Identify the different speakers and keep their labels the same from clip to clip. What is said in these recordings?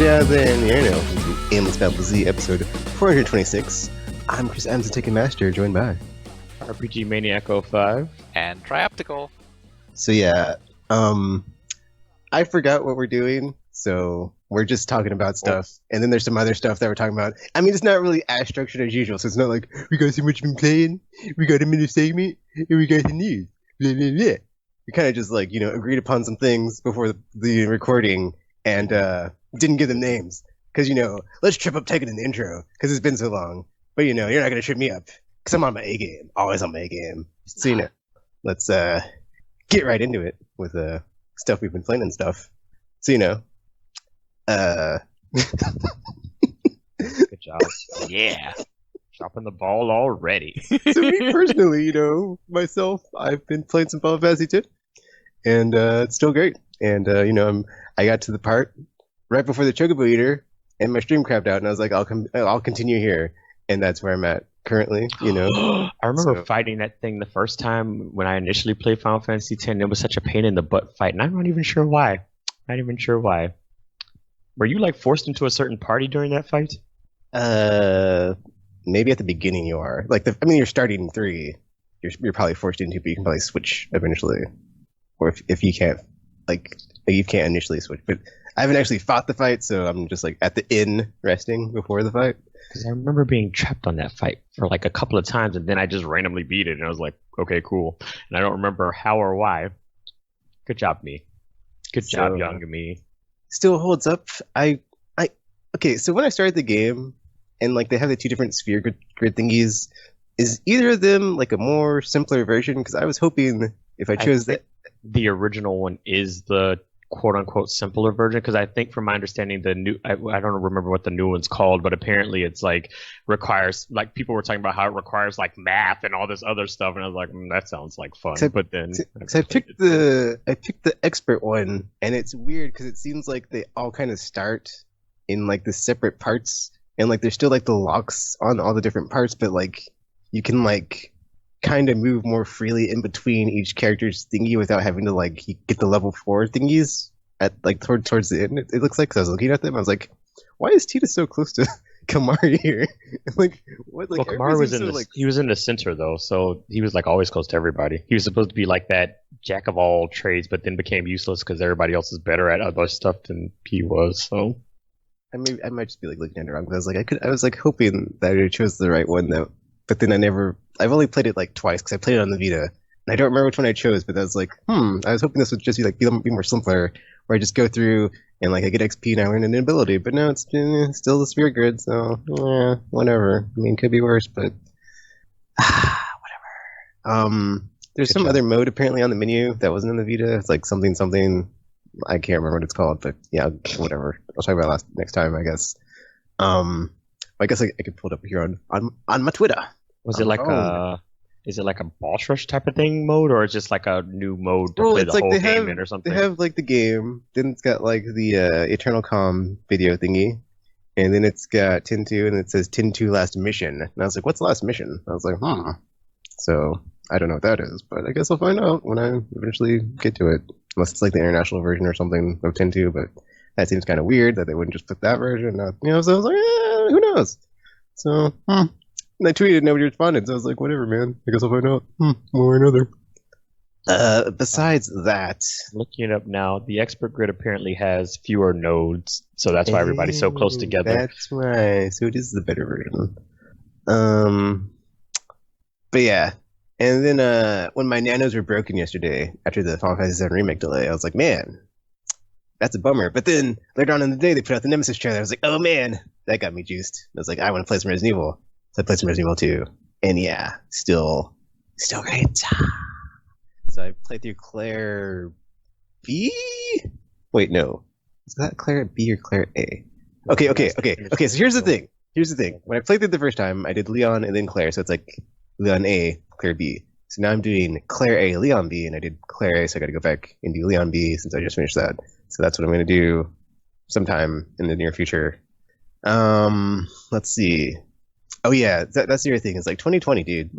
Speaker 1: out there in the air now. This is Aimless Babble Z, episode 426. I'm Chris Adams, the Taken Master, joined by
Speaker 2: RPG Maniac 05
Speaker 3: and Trioptical.
Speaker 1: So yeah, I forgot what we're doing, so we're just talking about stuff, and then there's some other stuff that we're talking about. I mean, it's not really as structured as usual, so it's not like, we got so much been playing, we got a minute segment, and we got the news, blah, blah, blah. We kind of just, like, agreed upon some things before the recording, and didn't give them names. Because, let's trip up Taken in the intro, because it's been so long. But, you're not going to trip me up, because I'm on my A game, always on my A game. So, let's get right into it with stuff we've been playing and stuff. So,
Speaker 2: Good job.
Speaker 3: Yeah.
Speaker 2: Dropping the ball already.
Speaker 1: So me personally, myself, I've been playing some Final Fantasy 2, and it's still great. And I got to the part right before the Chocobo Eater, and my stream crapped out, and I was like, I'll continue here, and that's where I'm at currently.
Speaker 2: I remember fighting that thing the first time when I initially played Final Fantasy X. It was such a pain in the butt fight, and I'm not even sure why. Were you forced into a certain party during that fight?
Speaker 1: Maybe at the beginning you are. You're starting in 3. You're probably forced into, but you can probably switch eventually. Or if you can't, you can't initially switch. But I haven't actually fought the fight, so I'm just at the inn resting before the fight.
Speaker 2: Because I remember being trapped on that fight for a couple of times, and then I just randomly beat it, and I was like, okay, cool. And I don't remember how or why. Good job, me. Good job, young me.
Speaker 1: Still holds up. Okay, so when I started the game, and they have the 2 different sphere grid thingies, is either of them a more simpler version? Because I was hoping if I chose that.
Speaker 2: The original one is the quote-unquote simpler version, because I think from my understanding the new I don't remember what the new one's called, but apparently it's requires people were talking about how it requires math and all this other stuff, and I was like, that sounds like fun. But then
Speaker 1: I picked the expert one, and it's weird because it seems like they all kind of start in the separate parts, and there's still the locks on all the different parts, but you can kind of move more freely in between each character's thingy without having to get the level 4 thingies at towards the end. It looks like, because I was looking at them, I was like, why is Tita so close to Kamari here? What?
Speaker 2: Well, Kamari was he was in the center though, so he was always close to everybody. He was supposed to be that jack of all trades, but then became useless because everybody else is better at other stuff than he was. So
Speaker 1: I might just be looking at it wrong, because I was hoping that I chose the right one though. But then I've only played it twice, because I played it on the Vita, and I don't remember which one I chose, but I was I was hoping this would just be more simpler, where I just go through and I get XP and I learn an ability, but now it's still the sphere grid, so whatever. I mean, it could be worse, but whatever. There's some other mode apparently on the menu that wasn't in the Vita. It's something, I can't remember what it's called, but yeah, whatever. I'll talk about it next time, I guess. I guess I could pull it up here on my Twitter.
Speaker 2: Was it is it a boss rush type of thing mode, or is it just a new mode to play the whole game in or something?
Speaker 1: They have the game, then it's got the Eternal Calm video thingy, and then it's got Tin 2, and it says Tin 2 Last Mission. And I was like, what's the last mission? I was like, So I don't know what that is, but I guess I'll find out when I eventually get to it. Unless it's the international version or something of Tin 2, but that seems kind of weird that they wouldn't just put that version. So I was like, who knows? So, and I tweeted, nobody responded, so I was like, whatever, man. I guess I'll find out one way or another. Besides that,
Speaker 2: looking it up now, the expert grid apparently has fewer nodes, so that's why everybody's so close together.
Speaker 1: That's why. So it is the better version. But yeah. And then when my nanos were broken yesterday, after the Final Fantasy VII Remake delay, I was like, man, that's a bummer. But then later on in the day, they put out the Nemesis trailer. I was like, oh man, that got me juiced. I was like, I want to play some Resident Evil. So I played some Resident Evil 2. And yeah, still great. So I played through Claire B? Wait, no. Is that Claire B or Claire A? Okay. So here's the thing. When I played through the first time, I did Leon and then Claire. So it's Leon A, Claire B. So now I'm doing Claire A, Leon B, and I did Claire A, so I got to go back and do Leon B since I just finished that. So that's what I'm going to do sometime in the near future. Let's see. Oh yeah, that's the other thing. It's 2020, dude.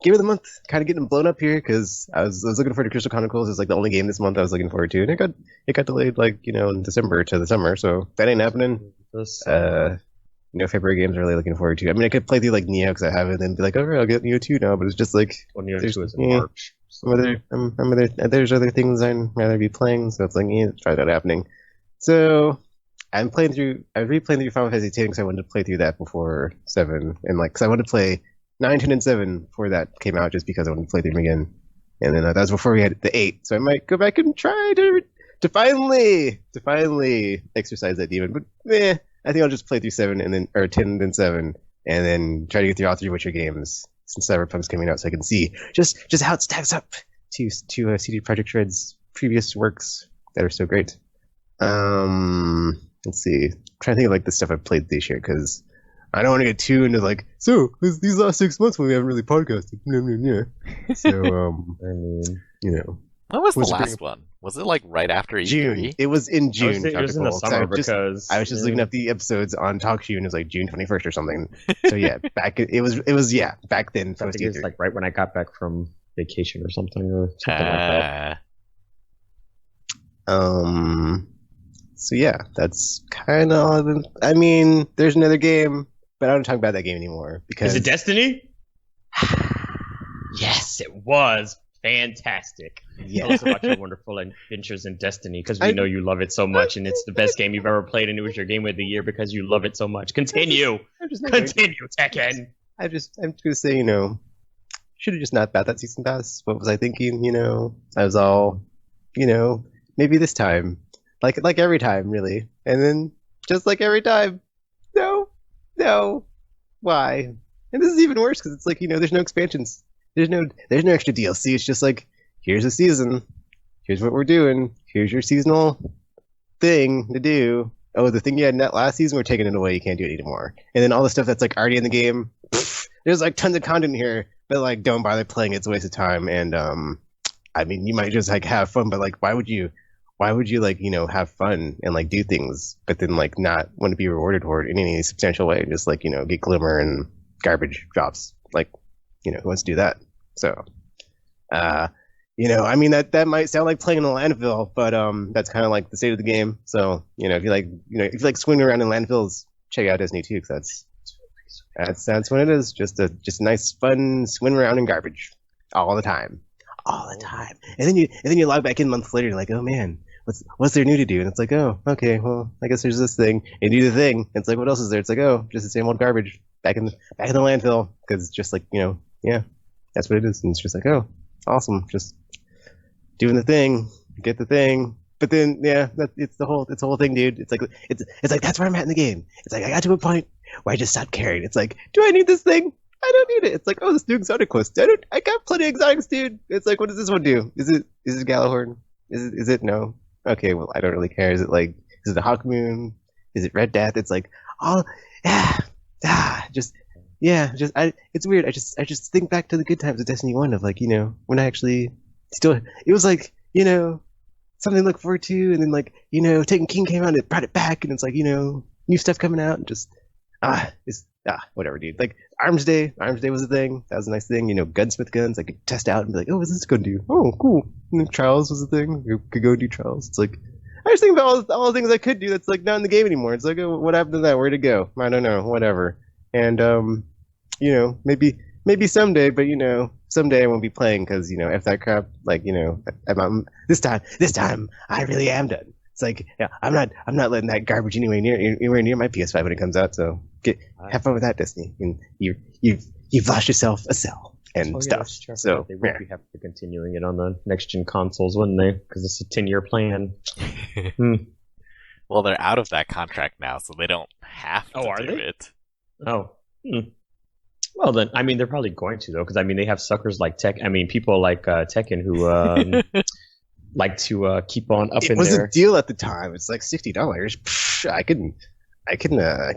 Speaker 1: game of the month, kind of getting blown up here because I was looking forward to Crystal Chronicles. It's like the only game this month I was looking forward to, and it got delayed like in December to the summer, so that ain't happening. February games I'm really looking forward to. I mean, I could play through like Neo because I have it, and then be like, okay, I'll get Neo 2 now, but it's just like
Speaker 2: Neo 2 is in March.
Speaker 1: There's other things I'd rather be playing, so it's like, it's probably not happening. So I was replaying through Final Fantasy X because I wanted to play through that before 7, and like, because I wanted to play 9, 10, and 7 before that came out, just because I wanted to play through them again. And then that was before we had the 8, so I might go back and try to finally exercise that demon. But I think I'll just play through 7 and then 10 and then 7, and then try to get through all 3 Witcher games since Cyberpunk's coming out, so I can see just how it stacks up to CD Projekt Red's previous works that are so great. Let's see. I'm trying to think of like the stuff I've played this year because I don't want to get too into like, so these last 6 months when we haven't really podcasted. So I mean,
Speaker 4: When was the last one? Was it like right after E3?
Speaker 1: June. It was in June.
Speaker 2: It was in the summer because
Speaker 1: I was just looking up the episodes on TalkShoe and it was like June 21st or something. So yeah, back then.
Speaker 2: I think it's like right when I got back from vacation or something like that.
Speaker 1: So yeah, that's kind of. I mean, there's another game, but I don't talk about that game anymore because.
Speaker 2: Is it Destiny? Yes, it was fantastic.
Speaker 1: Yeah.
Speaker 2: Tell us about your wonderful adventures in Destiny, because we know you love it so much, and it's the best game you've ever played, and it was your game of the year because you love it so much. Continue, Tekken. I'm just
Speaker 1: gonna say, should have just not bought that season pass. What was I thinking? I was all, maybe this time, like every time, really, and then just like every time, no, why? And this is even worse because it's like there's no expansions. There's no extra DLC. It's just like, here's a season. Here's what we're doing. Here's your seasonal thing to do. Oh, the thing you had in that last season, we're taking it away. You can't do it anymore. And then all the stuff that's like already in the game, there's like tons of content here, but like don't bother playing it. It's a waste of time. And I mean, you might just like have fun, but like, why would you like have fun and like do things, but then like not want to be rewarded for it in any substantial way? Just like get glimmer and garbage drops. Like, who wants to do that? So, I mean that might sound like playing in a landfill, but that's kind of like the state of the game. So, if you like swimming around in landfills, check out Destiny 2 because that's what it is. Just a nice fun swim around in garbage all the time. And then you log back in months later, and you're like, oh man, what's there new to do? And it's like, oh, okay, well, I guess there's this thing. And you do the thing. And it's like, what else is there? It's like, oh, just the same old garbage back in the landfill, because it's just like, yeah, that's what it is. And it's just like, oh, awesome, just doing the thing, get the thing. But then, yeah, it's the whole thing, dude. It's like that's where I'm at in the game. It's like I got to a point where I just stopped caring. It's like, do I need this thing? I don't need it. It's like, oh, this new exotic quest. I got plenty of exotics, dude. It's like, what does this one do? Is it Galahorn? Is it no? Okay, well, I don't really care. Is it a Hawk Moon? Is it Red Death? It's like, oh, it's weird. I just think back to the good times of Destiny 1 of like, when I actually it was like, something to look forward to, and then like, Taken King came out and it brought it back, and it's like, new stuff coming out, and just whatever, dude. Like Arms Day was a thing. That was a nice thing. Gunsmith guns I could test out and be like, oh, what's this gonna do? Oh, cool. And then Trials was a thing. You could go and do Trials. It's like, I just think about all the things I could do that's like not in the game anymore. It's like, oh, what happened to that? Where'd it go? I don't know. Whatever. And maybe someday, but someday I won't be playing because if that crap, like this time I really am done. It's like, yeah, I'm not letting that garbage anywhere near my PS5 when it comes out. So have fun with that, Destiny. And you've lost yourself a cell and stuff. So
Speaker 2: they would be happy for continuing it on the next gen consoles, wouldn't they? Because it's a 10-year plan.
Speaker 4: Well, they're out of that contract now, so they don't have to do it.
Speaker 2: Oh. Well, then, I mean, they're probably going to, though, because, I mean, they have suckers like people like Tekken who like to keep on up in there. It was
Speaker 1: a deal at the time. It's like $60. I can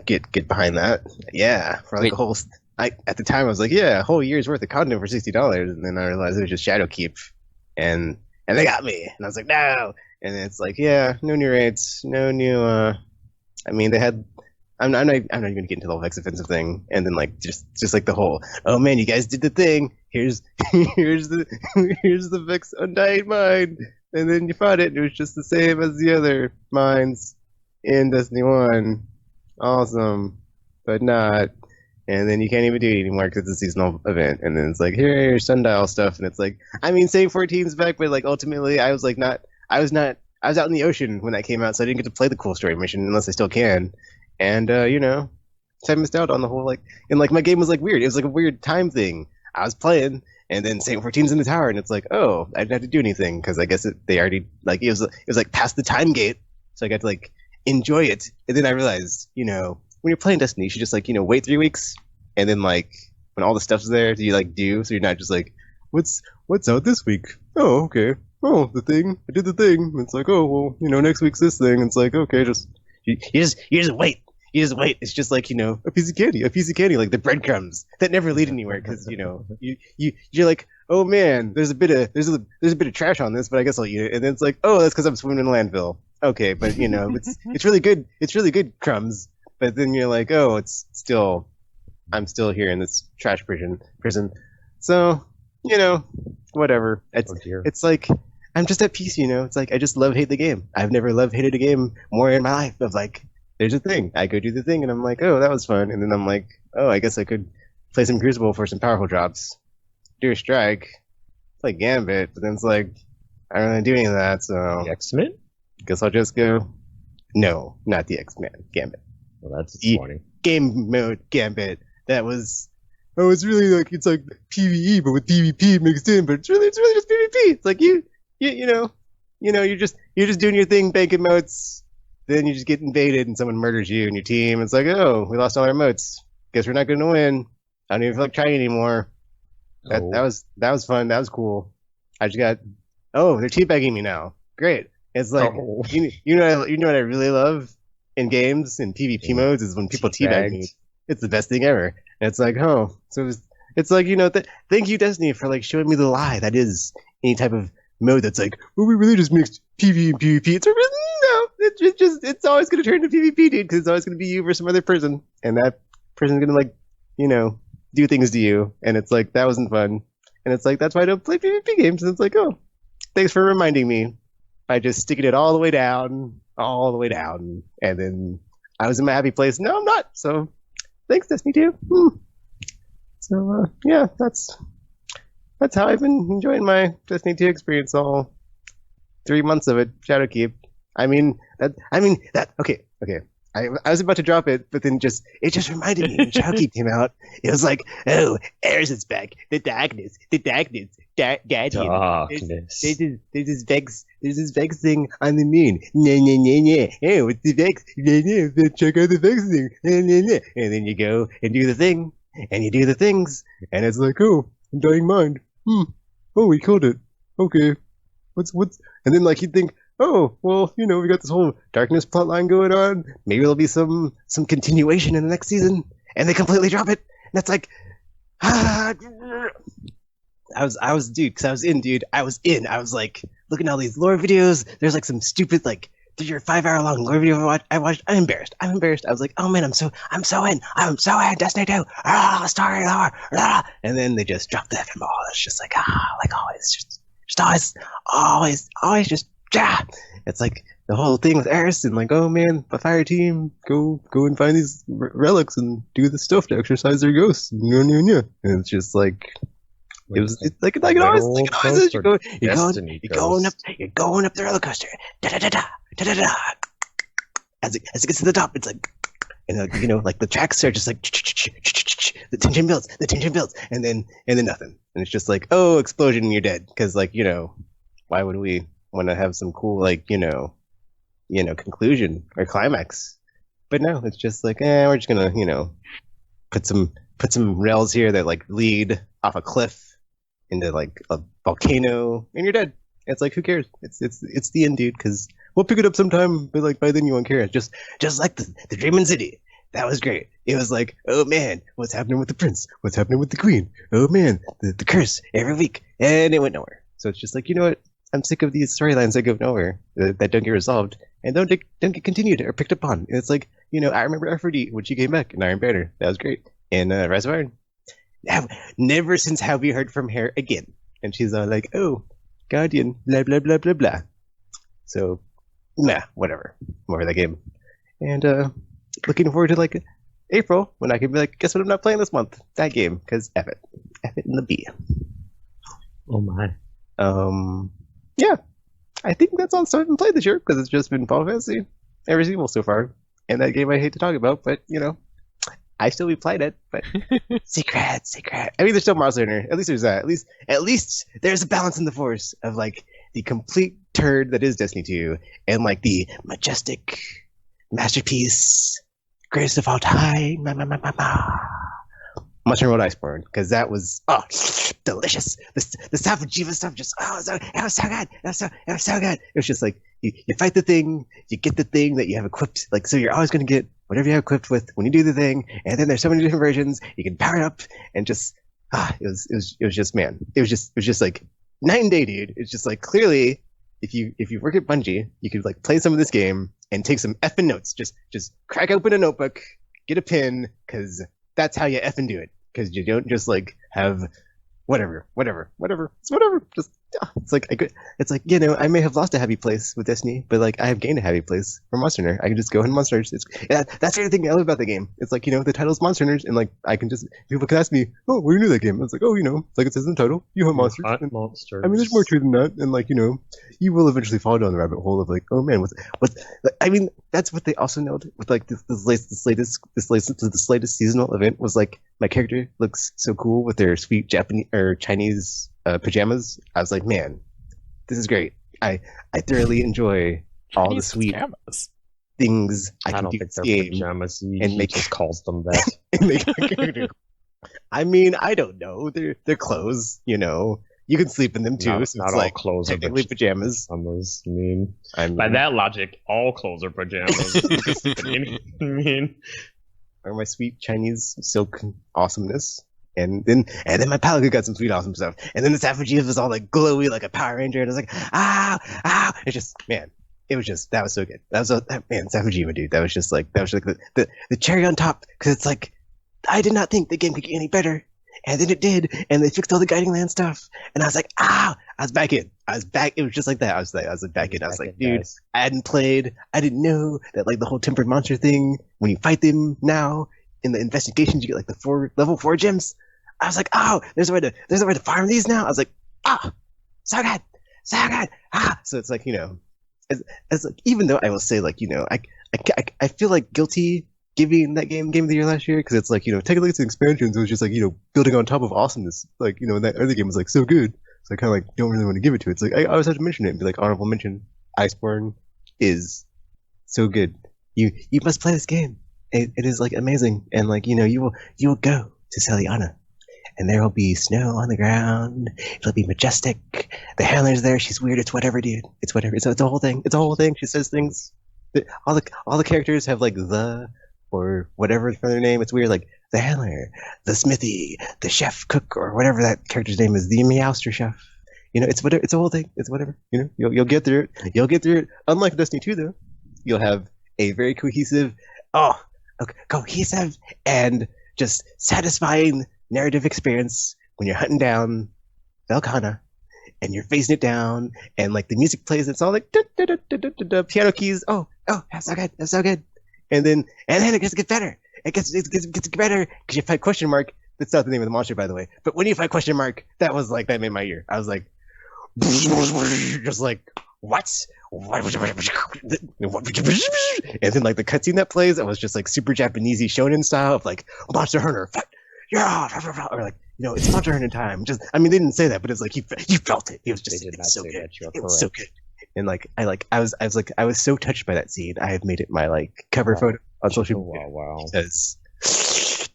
Speaker 1: get behind that. Yeah, for like a whole. At the time I was like, yeah, a whole year's worth of content for $60, and then I realized it was just Shadowkeep, and they got me, and I was like, no, and it's like, yeah, no new rates, no new. I mean, they had. I'm not even gonna get into the whole Vex offensive thing, and then like just like the whole, oh man, you guys did the thing. here's here's the here's the Vex Undying Mind, and then you fought it, and it was just the same as the other minds in Destiny 1. Awesome, but not. And then you can't even do it anymore because it's a seasonal event. And then it's like, here's sundial stuff, and it's like, I mean, save 14's back, but like ultimately, I was out in the ocean when that came out, so I didn't get to play the cool story mission unless I still can. And so I missed out on the whole and my game was like weird. It was like a weird time thing. I was playing, and then Saint 14's in the tower, and it's like, oh, I didn't have to do anything because I guess they already it was like past the time gate, so I got to like enjoy it. And then I realized, when you're playing Destiny, you should just wait 3 weeks, and then when all the stuff's there, you do, so you're not just like, what's out this week? Oh, okay. Oh, the thing. I did the thing. It's like, oh well, next week's this thing. It's like, okay, you just wait. You just wait. It's just like a piece of candy, like the breadcrumbs that never lead anywhere, because you're like, oh man, there's a bit of trash on this, but I guess I'll eat it. And then it's like, oh, that's because I'm swimming in a landfill. Okay, but it's really good. It's really good crumbs. But then you're like, oh, I'm still here in this trash prison. So whatever. It's like I'm just at peace. It's like I just hate the game. I've never hated a game more in my life. Of like, there's a thing. I go do the thing, and I'm like, oh, that was fun. And then I'm like, oh, I guess I could play some Crucible for some powerful drops. Do a strike. Play Gambit. But then it's like, I don't really do any of that, so...
Speaker 2: The X-Men?
Speaker 1: Guess I'll just go... No, not the X-Men. Gambit.
Speaker 2: Well, that's disappointing.
Speaker 1: Game mode Gambit. That was... Oh, it's really like, it's like PvE, but with PvP mixed in, but it's really just PvP. It's like you're just doing your thing, banking motes. Then you just get invaded and someone murders you and your team. It's like, oh, we lost all our motes. Guess we're not going to win. I don't even feel like trying anymore. That was fun. That was cool. I just got, oh, they're teabagging me now. Great. It's like, you know what I really love in games in PvP modes is when people teabag me. It's the best thing ever. And it's like, oh, so it's like, thank you, Destiny, for like showing me the lie that is any type of mode that's like, well, we really just mixed PvE and PvP. It's really, no, it's always going to turn into PvP, dude, because it's always going to be you versus some other person, and that person's going to do things to you, and it's like, that wasn't fun. And it's like, that's why I don't play PvP games. And it's like, oh, thanks for reminding me by just sticking it all the way down, and then I was in my happy place. No, I'm not. So thanks, Destiny 2. So yeah, that's how I've been enjoying my Destiny 2 experience all 3 months of it. Shadowkeep. Okay. I was about to drop it, but then it just reminded me when Shadowkeep came out. It was like, oh, Ares is back. The darkness. Guardian. There's this Vex thing on the moon. Nah. Hey, what's the Vex? Nah. Check out the Vex thing. Nah. And then you go and do the thing, and you do the things, and it's like, oh, Undying Mind. Oh, we killed it. Okay. What's and then you'd think, oh, well, we got this whole darkness plotline going on. Maybe there'll be some continuation in the next season, and they completely drop it. And it's like, I was like looking at all these lore videos. There's like some stupid 3 or 5 hour long lore video I watched. I'm embarrassed. I was like, oh man, I'm so in. Destiny 2. Story lore. And then they just dropped the FMO. It's just like always, always just. It's like the whole thing with Aris and oh man, the fire team, go and find these relics and do the stuff to exorcise their ghosts. And it's just like, it's like it always is. You're going up the roller coaster. As it gets to the top, it's like, and the tracks are just like the tension builds, and then nothing, and it's just like, oh, explosion and you're dead, because why would we want to have some cool conclusion or climax? But no, it's just like, we're just gonna put some rails here that lead off a cliff into a volcano, and you're dead. It's like, who cares? It's the end, dude, because we'll pick it up sometime, but by then you won't care. Just like the Dreaming City. That was great. It was like, oh man, what's happening with the prince? What's happening with the queen? Oh man, the curse every week, and it went nowhere. So it's just like, you know what? I'm sick of these storylines that go nowhere, that don't get resolved, and don't get continued or picked up on. And it's like, I remember Aphrodite when she came back in Iron Banner. That was great. And Rise of Iron. Never since have we heard from her again. And she's all like, oh, Guardian, blah, blah, blah, blah, blah. So, nah, whatever. More of that game. And looking forward to like April when I can be like, guess what I'm not playing this month? That game, because F it. F it in the B.
Speaker 2: Oh my.
Speaker 1: Yeah. I think that's all I haven't played this year because it's just been Final Fantasy and Resident Evil so far. And that game I hate to talk about, but you know, I still be playing it. But secret. I mean, there's still Monster Hunter. At least there's that. At least there's a balance in the Force of like the complete turd that is Destiny 2 and like the majestic masterpiece, greatest of all time. Monster Hunter Iceborne, because that was delicious. The Safajiva stuff just that was so good. That was so good. It was just like you fight the thing, you get the thing that you have equipped. Like so, you're always going to get whatever you have equipped with when you do the thing. And then there's so many different versions. You can power it up and just it was just man. It was just like night and day, dude. It's just like clearly if you work at Bungie, you could like play some of this game and take some effing notes. Just crack open a notebook, get a pen, because that's how you effing do it. Because you don't just like have whatever. It's whatever. Just it's like you know I may have lost a happy place with Destiny, but like I have gained a happy place for Monster Hunter. I can just go in Monster Hunter. That's the other thing I love about the game. It's like you know the title's Monster Hunter, and like I can just people can ask me, oh, where you knew that game? It's like oh you know like it says in the title, you hunt monsters.
Speaker 2: Monsters.
Speaker 1: I mean there's more to it than that, and like you know you will eventually fall down the rabbit hole of like oh man what I mean that's what they also nailed with like this latest seasonal event was like my character looks so cool with their sweet Japanese or Chinese pajamas. I was like, man, this is great. I thoroughly enjoy all Chinese the sweet pajamas. Things I can do in this game.
Speaker 2: Pajamas. He just calls them that.
Speaker 1: I mean, I don't know. They're clothes, you know. You can sleep in them too.
Speaker 2: Not,
Speaker 1: so
Speaker 2: not
Speaker 1: it's
Speaker 2: all
Speaker 1: like
Speaker 2: clothes are
Speaker 1: pajamas.
Speaker 2: I mean, by that logic, all clothes are pajamas. I mean,
Speaker 1: or my sweet Chinese silk awesomeness. And then my Palico got some sweet awesome stuff. And then the Safajiva was all like glowy like a Power Ranger. And I was like, it's just, man, it was just, that was so good. Man, Safajiva, dude. That was like the cherry on top. Because it's like, I did not think the game could get any better. And then it did. And they fixed all the Guiding Land stuff. And I was like, I was back in. It was just like that. I was back in. I was like, dude, guys. I hadn't played. I didn't know that like the whole tempered monster thing, when you fight them now, in the investigations, you get like the level 4 gems. I was like, oh, there's a way to farm these now. I was like, so good. So it's like, you know, it's like, even though I will say like, you know, I feel like guilty giving that game of the year last year because it's like, you know, take a look at the expansions. It was just like, you know, building on top of awesomeness. Like, you know, that other game was like so good. So I kind of like don't really want to give it to it. It's like I always have to mention it and be like honorable mention. Iceborne is so good. You must play this game. It is like amazing, and like you know, you will go to Celiana, and there will be snow on the ground. It'll be majestic. The handler's there. She's weird. It's whatever, dude. It's whatever. It's a whole thing. It's a whole thing. She says things. All the characters have like the or whatever for their name. It's weird. Like the handler, the smithy, the chef, cook, or whatever that character's name is. The Meowster chef. You know, it's whatever. It's a whole thing. It's whatever. You know, you'll get through it. You'll get through it. Unlike Destiny 2, though, you'll have a very cohesive and just satisfying narrative experience when you're hunting down Velkhana and you're facing it down and like the music plays. It's all like piano keys. Oh, that's so good. And then it gets to get better. It gets better because you fight question mark. That's not the name of the monster, by the way. But when you fight question mark, that made my ear. I was like, just like what? And then like the cutscene that plays, it was just like super Japanesey shonen style of like Monster Hunter, yeah, or like you know it's Monster Hunter time. Just I mean they didn't say that, but it's like you felt it. It was just so good. It was so good. And like I was so touched by that scene. I have made it my like cover photo on social media.
Speaker 2: Wow.
Speaker 1: Because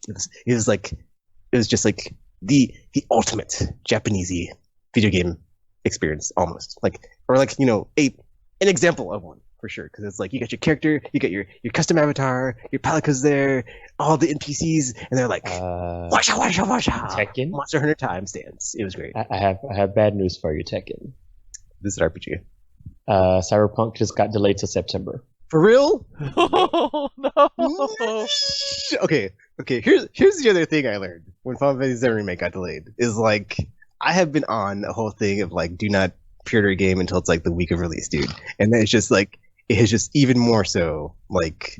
Speaker 1: it was just like the ultimate Japanesey video game experience almost like or like you know an example of one for sure because it's like you got your character, you got your custom avatar, your Palico's there, all the NPCs, and they're like washa
Speaker 2: Tekken
Speaker 1: Monster Hunter time stands. It was great.
Speaker 2: I have bad news for you, Tekken.
Speaker 1: This is RPG.
Speaker 2: Cyberpunk just got delayed till September.
Speaker 1: For real?
Speaker 4: Oh, no.
Speaker 1: Okay, Okay, here's the other thing I learned when Final Fantasy VII Remake got delayed is like I have been on a whole thing of like do not pre-order a game until it's like the week of release, dude, and then it's just like it has just even more so like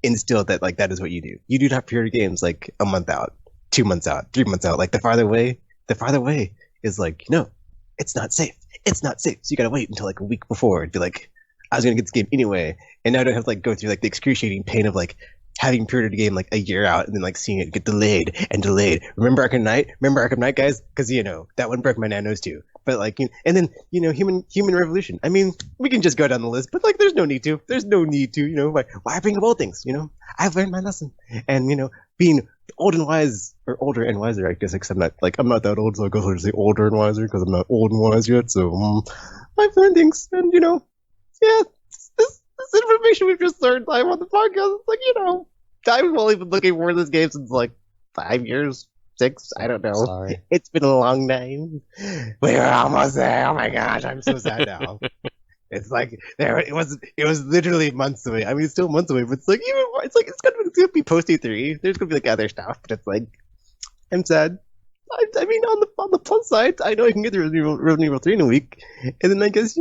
Speaker 1: instilled that like that is what you do. You do not pre-order games like a month out, 2 months out, 3 months out. Like the farther away is like no, it's not safe. It's not safe. So you gotta wait until like a week before and be like, I was gonna get this game anyway, and now I don't have to like go through like the excruciating pain of like having pre-ordered a game like a year out and then like seeing it get delayed and delayed. Remember Arkham Knight? Remember Arkham Knight, guys? Because that one broke my nanos too. But like, and then Human Revolution. I mean, we can just go down the list, but like, there's no need to. There's no need to. Why bring up old things? I've learned my lesson, and being old and wise, or older and wiser, I guess. Except I'm not that old, so I guess I'll just say older and wiser because I'm not old and wise yet. So I've learned things, and yeah. This information we've just learned live on the podcast. It's like, I've only been looking for this game since like 5 years, 6, I don't know.
Speaker 2: Sorry.
Speaker 1: It's been a long time. We're almost there. Oh my gosh, I'm so sad now. It's like it was literally months away. I mean, it's still months away, but it's like it's gonna be post E3. There's gonna be like other stuff, but it's like I'm sad. I mean, on the plus side, I know I can get the Resident Evil 3 in a week, and then I guess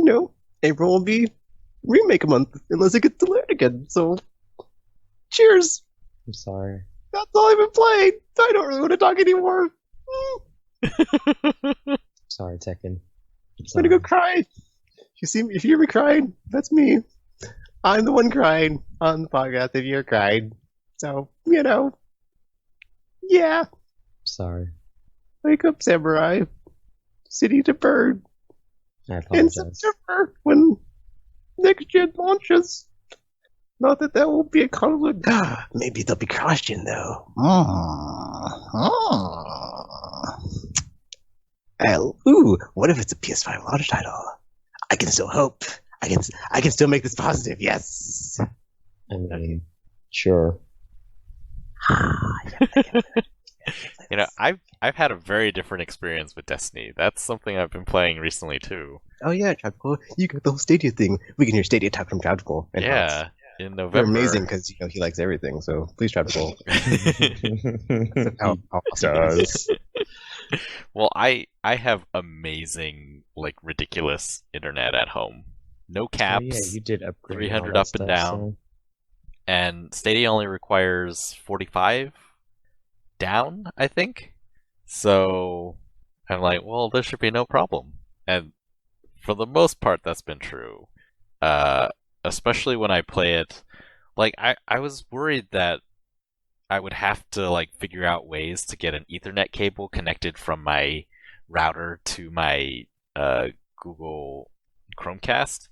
Speaker 1: April will be remake a month unless it gets delayed again. So, cheers.
Speaker 2: I'm sorry.
Speaker 1: That's all I've been playing. I don't really want to talk anymore.
Speaker 2: Sorry, Tekken.
Speaker 1: I'm gonna go cry. If you hear me crying, that's me. I'm the one crying on the podcast if you're crying. So, yeah.
Speaker 2: Sorry.
Speaker 1: Wake up, Samurai. City to burn.
Speaker 2: I
Speaker 1: In
Speaker 2: apologize.
Speaker 1: September when next gen launches. Not that won't be a conflict. Maybe they'll be cross-gen though. What if it's a PS5 launch title? I can still hope. I can still make this positive. Yes.
Speaker 2: I mean, sure.
Speaker 4: I've had a very different experience with Destiny. That's something I've been playing recently too.
Speaker 1: Oh yeah, Tropical. You got the whole Stadia thing. We can hear Stadia talk from Tropical. And
Speaker 4: Yeah, in November.
Speaker 1: They're amazing because he likes everything. So please, Tropical. How awesome it is.
Speaker 4: Well, I have amazing, like, ridiculous internet at home. No caps.
Speaker 2: Oh, yeah, you did upgrade
Speaker 4: 300
Speaker 2: all
Speaker 4: up
Speaker 2: that
Speaker 4: and
Speaker 2: stuff,
Speaker 4: down.
Speaker 2: so-
Speaker 4: And Stadia only requires 45 down, I think. So I'm like, well, there should be no problem. And for the most part, that's been true. Especially when I play it. Like, I was worried that I would have to like figure out ways to get an Ethernet cable connected from my router to my Google Chromecast,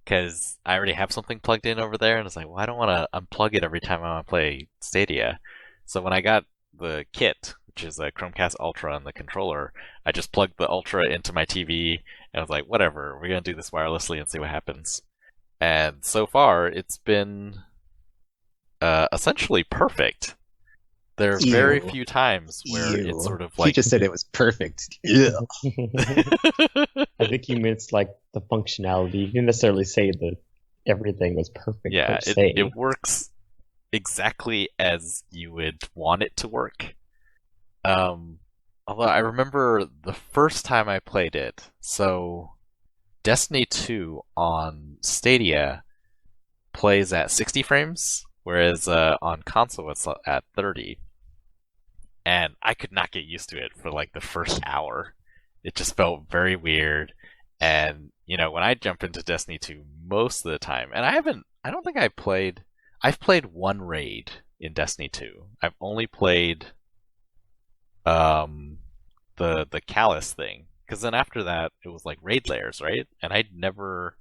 Speaker 4: because I already have something plugged in over there, and it's like, well, I don't want to unplug it every time I want to play Stadia. So when I got the kit, which is a Chromecast Ultra and the controller, I just plugged the Ultra into my TV, and I was like, whatever, we're gonna do this wirelessly and see what happens. And so far, it's been essentially perfect. There are very
Speaker 1: Ew.
Speaker 4: few times where
Speaker 1: Ew.
Speaker 4: it's sort of
Speaker 1: He
Speaker 4: like
Speaker 1: just said it was perfect. Yeah.
Speaker 2: I think you meant like the functionality. You didn't necessarily say that everything was perfect.
Speaker 4: yeah,
Speaker 2: per se.
Speaker 4: it works exactly as you would want it to work. Although I remember the first time I played it, so Destiny 2 on Stadia plays at 60 frames, whereas on console it's at 30. And I could not get used to it for like the first hour. It just felt very weird. And, when I jump into Destiny 2 most of the time, and I've played one raid in Destiny 2. I've only played the Callus thing, because then after that it was like raid layers, right? And I never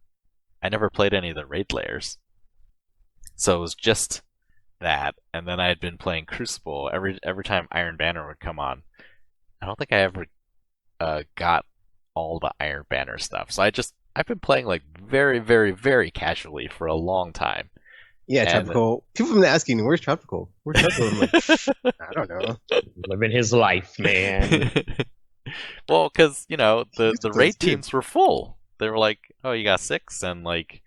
Speaker 4: played any of the raid layers. So it was just that, and then I had been playing Crucible every time Iron Banner would come on. I don't think I ever got all the Iron Banner stuff. So I've been playing like very, very, very casually for a long time.
Speaker 1: Yeah,
Speaker 4: And-
Speaker 1: Tropical. People have been asking, where's Tropical? Where's Tropical? I'm like, I don't know.
Speaker 2: living his life, man.
Speaker 4: Well, because the
Speaker 1: Those
Speaker 4: raid
Speaker 1: too.
Speaker 4: teams were full. They were like, "Oh, you got 6," and like,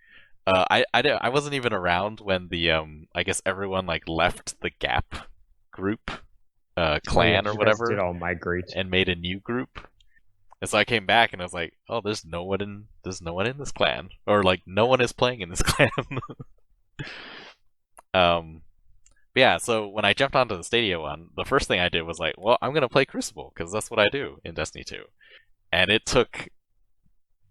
Speaker 4: I wasn't even around when the I guess everyone like left the gap group, clan or
Speaker 2: Did
Speaker 4: whatever,
Speaker 2: all migrate.
Speaker 4: and made a new group. And so I came back and I was like, oh, there's no one in this clan, or like no one is playing in this clan. But yeah, so when I jumped onto the Stadia one, the first thing I did was like, well, I'm gonna play Crucible because that's what I do in Destiny 2. And it took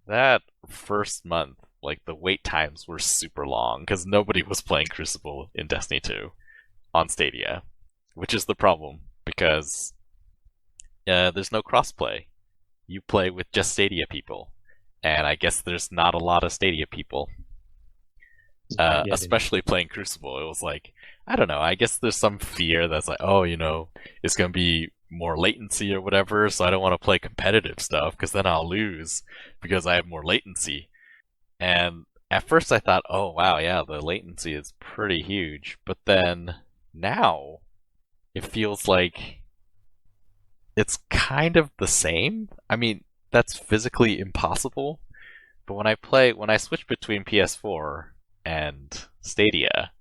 Speaker 4: that first month, like the wait times were super long because nobody was playing Crucible in Destiny 2 on Stadia, which is the problem because there's no crossplay. You play with just Stadia people, and I guess there's not a lot of Stadia people. Especially playing Crucible, it was like, I don't know, I guess there's some fear that's like, oh, it's going to be more latency or whatever, so I don't want to play competitive stuff because then I'll lose because I have more latency. And at first I thought, oh wow, yeah, the latency is pretty huge, but then now it feels like it's kind of the same. I mean, that's physically impossible, but when I switch between PS4 and Stadia,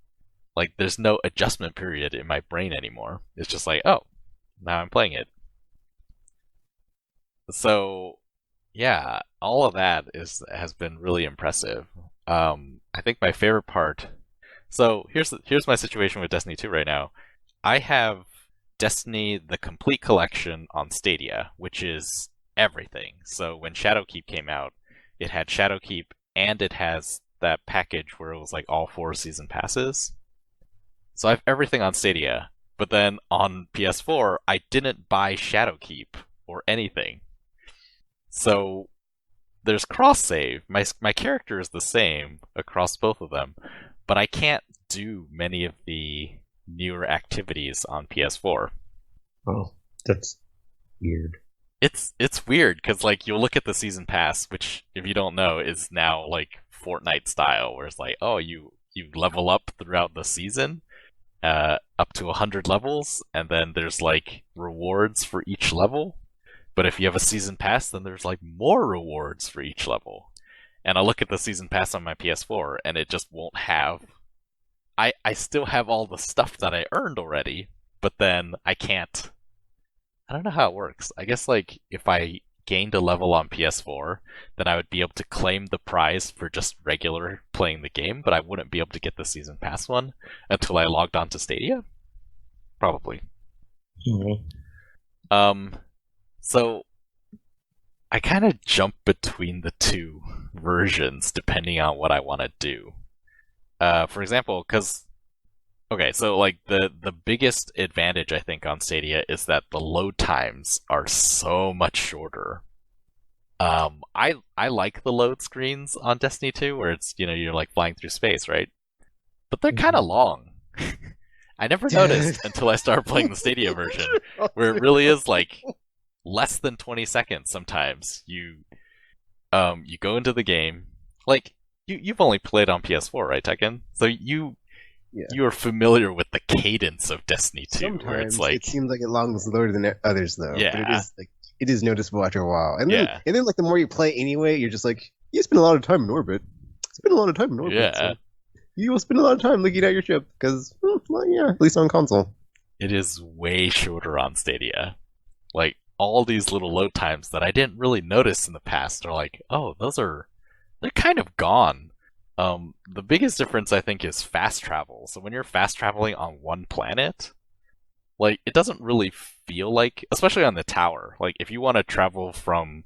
Speaker 4: like there's no adjustment period in my brain anymore. It's just like, oh, now I'm playing it. So yeah, all of that has been really impressive. I think my favorite part. So here's my situation with Destiny 2 right now. I have Destiny the Complete Collection on Stadia, which is everything. So when Shadowkeep came out, it had Shadowkeep and it has that package where it was like all 4 season passes. So I have everything on Stadia, but then on PS4 I didn't buy Shadowkeep or anything. So there's cross save. My character is the same across both of them, but I can't do many of the newer activities on PS4.
Speaker 2: Oh, that's weird.
Speaker 4: It's weird because like you'll look at the season pass, which if you don't know is now like Fortnite style, where it's like, oh, you level up throughout the season, up to 100 levels, and then there's like rewards for each level. But if you have a season pass, then there's like more rewards for each level. And I look at the season pass on my PS4, and it just won't have. I still have all the stuff that I earned already, but then I can't. I don't know how it works. I guess like if I gained a level on PS4, then I would be able to claim the prize for just regular playing the game, but I wouldn't be able to get the season pass one until I logged on to Stadia. Probably.
Speaker 2: Mm-hmm.
Speaker 4: So I kind of jump between the two versions depending on what I want to do. For example, so like the biggest advantage I think on Stadia is that the load times are so much shorter. I like the load screens on Destiny 2 where it's you're like flying through space, right? But they're kind of long. I never noticed until I started playing the Stadia version, where it really is like less than 20 seconds sometimes. You go into the game, like you've only played on PS4, right, Tekken? So you are familiar with the cadence of Destiny 2.
Speaker 1: Sometimes
Speaker 4: where it's like,
Speaker 1: it seems like it longs slower than others, though.
Speaker 4: Yeah.
Speaker 1: But it is noticeable after a while. And then,
Speaker 4: Yeah.
Speaker 1: like the more you play anyway, you're just like, you spend a lot of time in orbit. Spend a lot of time in orbit.
Speaker 4: Yeah.
Speaker 1: So you will spend a lot of time looking at your ship because, at least on console.
Speaker 4: it is way shorter on Stadia. Like all these little load times that I didn't really notice in the past are like, oh, they're kind of gone. The biggest difference I think is fast travel. So when you're fast traveling on one planet, like it doesn't really feel like, especially on the tower, like if you want to travel from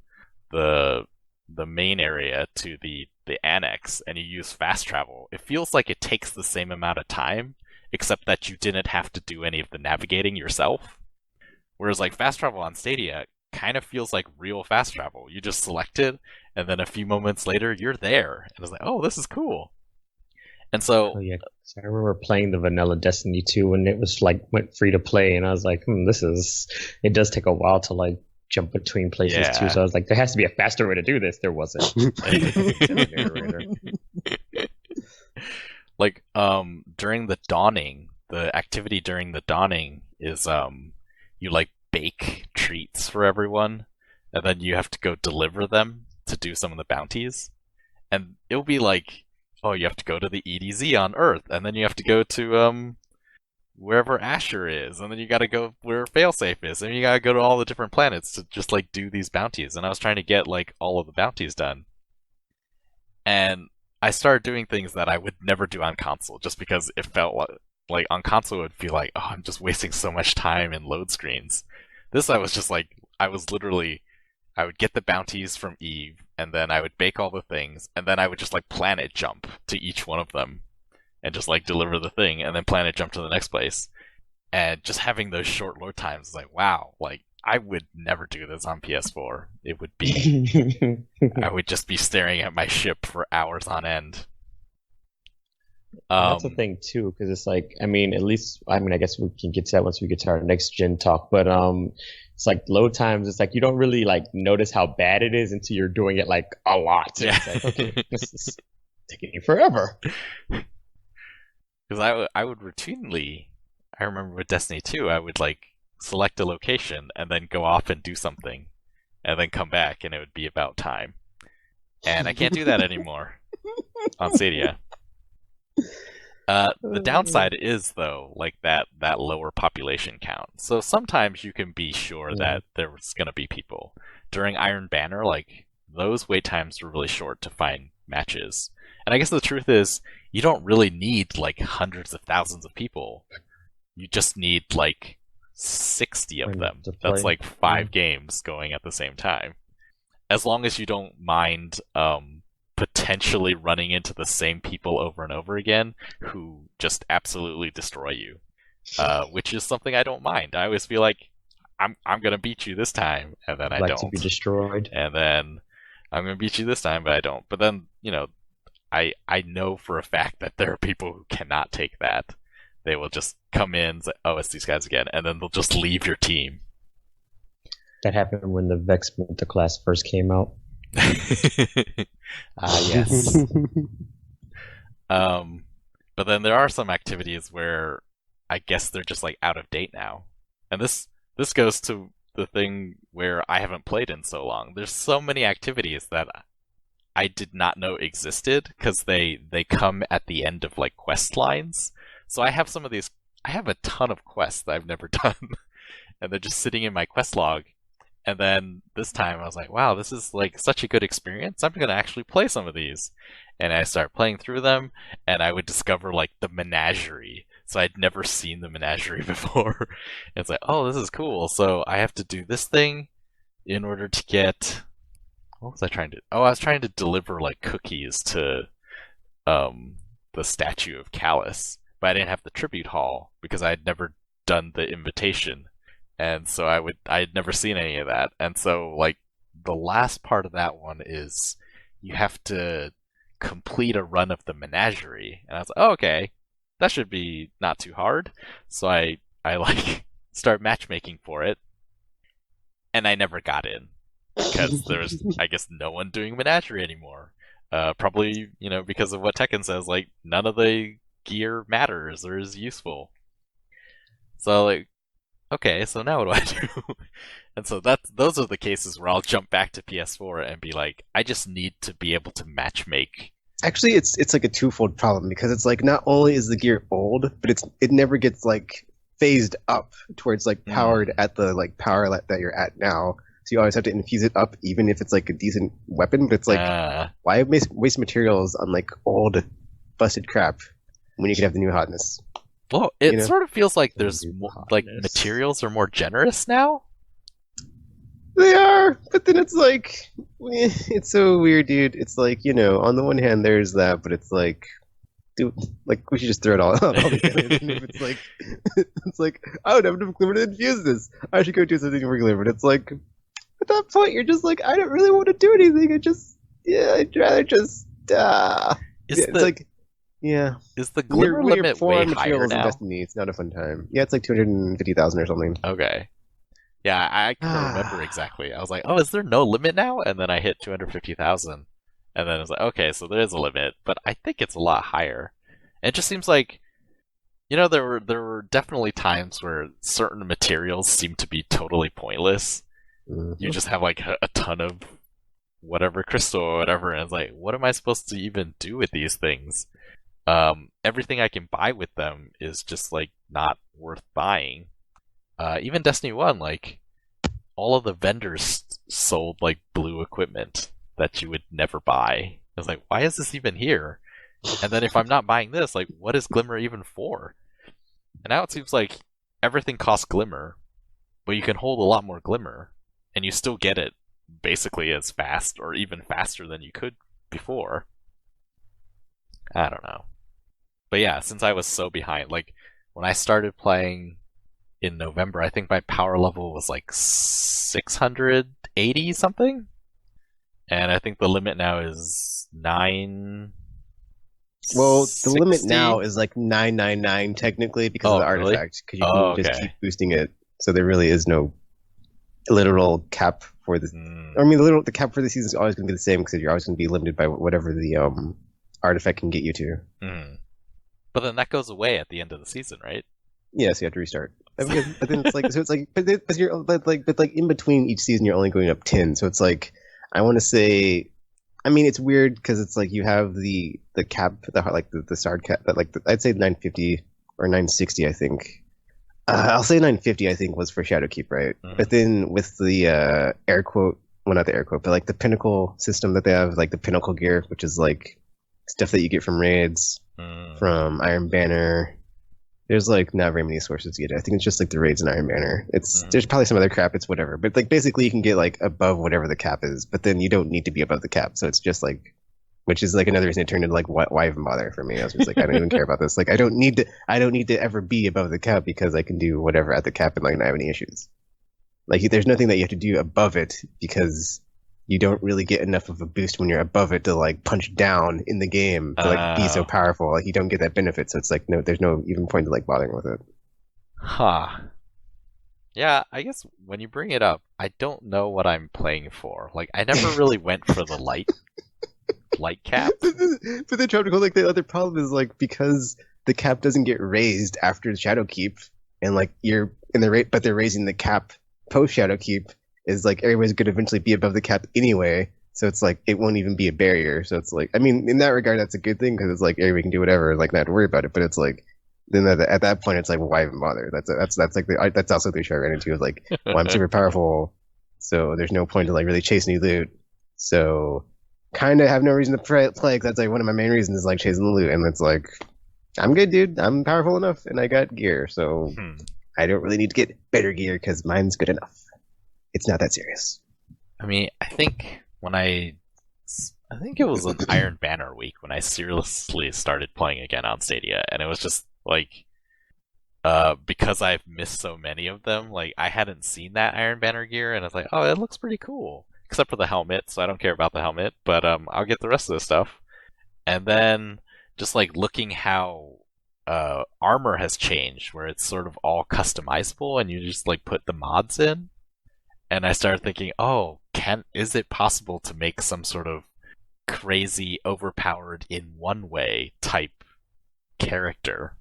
Speaker 4: the main area to the annex and you use fast travel, it feels like it takes the same amount of time, except that you didn't have to do any of the navigating yourself. Whereas like fast travel on Stadia kind of feels like real fast travel. You just select it, and then a few moments later, you're there. And it's like, oh, this is cool. And so,
Speaker 2: Oh yeah, so I remember playing the vanilla Destiny 2 when it was like went free to play, and I was like, it does take a while to like jump between places
Speaker 4: Yeah.
Speaker 2: too. So I was like, there has to be a faster way to do this. There wasn't.
Speaker 4: like, during the dawning, the activity during the dawning is, you like bake treats for everyone, and then you have to go deliver them to do some of the bounties. And it'll be like, oh, you have to go to the EDZ on Earth, and then you have to go to wherever Asher is, and then you gotta go where Failsafe is, and you gotta go to all the different planets to just like do these bounties. And I was trying to get like all of the bounties done, and I started doing things that I would never do on console, just because it felt like on console it would feel like, oh, I'm just wasting so much time in load screens. This I was just like, I would get the bounties from Eve, and then I would bake all the things, and then I would just like planet jump to each one of them, and just like deliver the thing, and then planet jump to the next place. And just having those short load times is like, wow, like I would never do this on PS4. It would be, I would just be staring at my ship for hours on end.
Speaker 2: That's the thing too, because it's like, I mean, at least, I mean, I guess we can get to that once we get to our next gen talk, but it's like load times, it's like you don't really like notice how bad it is until you're doing it like a lot.
Speaker 4: Yeah.
Speaker 2: It's like, okay, this is taking you forever.
Speaker 4: Because I would routinely, I remember with Destiny 2, I would like select a location and then go off and do something, and then come back, and it would be about time. And I can't do that anymore on Stadia. The downside is though, like that lower population count. So sometimes you can be sure that there's gonna be people. During Iron Banner, like those wait times are really short to find matches. And I guess the truth is, you don't really need like hundreds of thousands of people. You just need like 60 of them. That's like 5 games going at the same time. As long as you don't mind potentially running into the same people over and over again who just absolutely destroy you, which is something I don't mind. I always feel like I'm gonna beat you this time, and then I don't.
Speaker 2: To be destroyed.
Speaker 4: And then I'm gonna beat you this time, but I don't. But then I know for a fact that there are people who cannot take that. They will just come in, say, oh, it's these guys again, and then they'll just leave your team.
Speaker 2: That happened when the Vex Manta class first came out.
Speaker 4: Yes. But then there are some activities where I guess they're just like out of date now. And this goes to the thing where I haven't played in so long. There's so many activities that I did not know existed because they come at the end of like quest lines. So I have a ton of quests that I've never done, and they're just sitting in my quest log. And then this time I was like, wow, this is like such a good experience. I'm going to actually play some of these. And I started playing through them, and I would discover like the menagerie. So I'd never seen the menagerie before. It's like, oh, this is cool. So I have to do this thing in order to get... What was I trying to... Oh, I was trying to deliver like cookies to the statue of Callus. But I didn't have the tribute hall because I had never done the invitation. And so I had never seen any of that. And so like the last part of that one is you have to complete a run of the menagerie. And I was like, oh, okay, that should be not too hard. So I like start matchmaking for it. And I never got in because there's, I guess, no one doing menagerie anymore. Probably, because of what Tekken says, like none of the gear matters or is useful. So like, okay, so now what do I do? And so those are the cases where I'll jump back to PS4 and be like, I just need to be able to matchmake.
Speaker 1: Actually, it's like a twofold problem because it's like not only is the gear old, but it never gets like phased up towards like powered at the like power that you're at now. So you always have to infuse it up, even if it's like a decent weapon. But it's like, why waste materials on like old busted crap when you could have the new hotness?
Speaker 4: Well, it sort of feels like there's like materials are more generous now.
Speaker 1: They are, but then it's like, it's so weird, dude. It's like, on the one hand there's that, but it's like, dude, like we should just throw it all out together. And if it's like, it's like I would have enough glimmer to infuse this. I should go do something regular, but it's like at that point you're just like, I don't really want to do anything. I'd rather just. It's like. Yeah.
Speaker 4: Is the glimmer limit way higher now?
Speaker 1: In Destiny, it's not a fun time. Yeah, it's like 250,000 or something.
Speaker 4: Okay. Yeah, I can't remember exactly. I was like, oh, is there no limit now? And then I hit 250,000. And then I was like, okay, so there is a limit, but I think it's a lot higher. And it just seems like, there were definitely times where certain materials seem to be totally pointless. Mm-hmm. You just have like a ton of whatever crystal or whatever, and it's like, what am I supposed to even do with these things? everything I can buy with them is just like not worth buying. Even Destiny 1, like all of the vendors sold like blue equipment that you would never buy. I was like, why is this even here? And then if I'm not buying this, like what is Glimmer even for? And now it seems like everything costs Glimmer, but you can hold a lot more Glimmer, and you still get it basically as fast or even faster than you could before. I don't know. But yeah, since I was so behind, like when I started playing in November, I think my power level was like 680 something. And I think the limit now is 9.
Speaker 1: Well, the limit now is like 999 technically because of the
Speaker 4: really?
Speaker 1: artifact, because you can just keep boosting it. So there really is no literal cap for the. I mean, the cap for the season is always going to be the same because you're always going to be limited by whatever the artifact can get you to.
Speaker 4: But then that goes away at the end of the season, right?
Speaker 1: Yeah, so you have to restart. But then it's like, so it's like, but in between each season, you're only going up 10. So it's like, I want to say, I mean, it's weird because it's like you have the cap, the SARD cap, that I'd say 950 or 960, I think. I'll say 950, I think, was for Shadowkeep, right? But then with the air quote, well, not the air quote, but like the pinnacle system that they have, like the pinnacle gear, which is like stuff that you get from raids, from Iron Banner. There's like not very many sources to get it. I think it's just like the raids and Iron Banner. There's probably some other crap. It's whatever, but like basically you can get like above whatever the cap is, but then you don't need to be above the cap. So it's just like, which is like another reason it turned into like why even bother for me. I was just like, I don't even care about this. Like I don't need to ever be above the cap because I can do whatever at the cap and like not have any issues. Like there's nothing that you have to do above it because you don't really get enough of a boost when you're above it to like punch down in the game to like be so powerful. Like you don't get that benefit, so it's like no, there's no even point to like bothering with it.
Speaker 4: Yeah, I guess when you bring it up, I don't know what I'm playing for. Like I never really went for the light cap.
Speaker 1: But the tropical, like the other problem is like because the cap doesn't get raised after Shadowkeep, and like you're in the rate, but they're raising the cap post Shadowkeep. Is like everybody's going to eventually be above the cap anyway, so it's like it won't even be a barrier. So it's like, I mean, in that regard, that's a good thing because it's like everybody can do whatever, like not have to worry about it. But it's like then at that point, it's like, well, why even bother? That's like that's also the issue I ran into. Is like, well, I'm super powerful, so there's no point to like really chase any loot. So kind of have no reason to play because that's like one of my main reasons is like chasing the loot, and it's like I'm good, dude. I'm powerful enough, and I got gear, so I don't really need to get better gear because mine's good enough. It's not that serious.
Speaker 4: I mean, I think it was an Iron Banner week when I seriously started playing again on Stadia, and it was just like, because I've missed so many of them, like I hadn't seen that Iron Banner gear, and I was like, oh, it looks pretty cool, except for the helmet, so I don't care about the helmet, but I'll get the rest of the stuff. And then just like looking how armor has changed, where it's sort of all customizable, and you just like put the mods in. And I started thinking, is it possible to make some sort of crazy, overpowered in one way type character?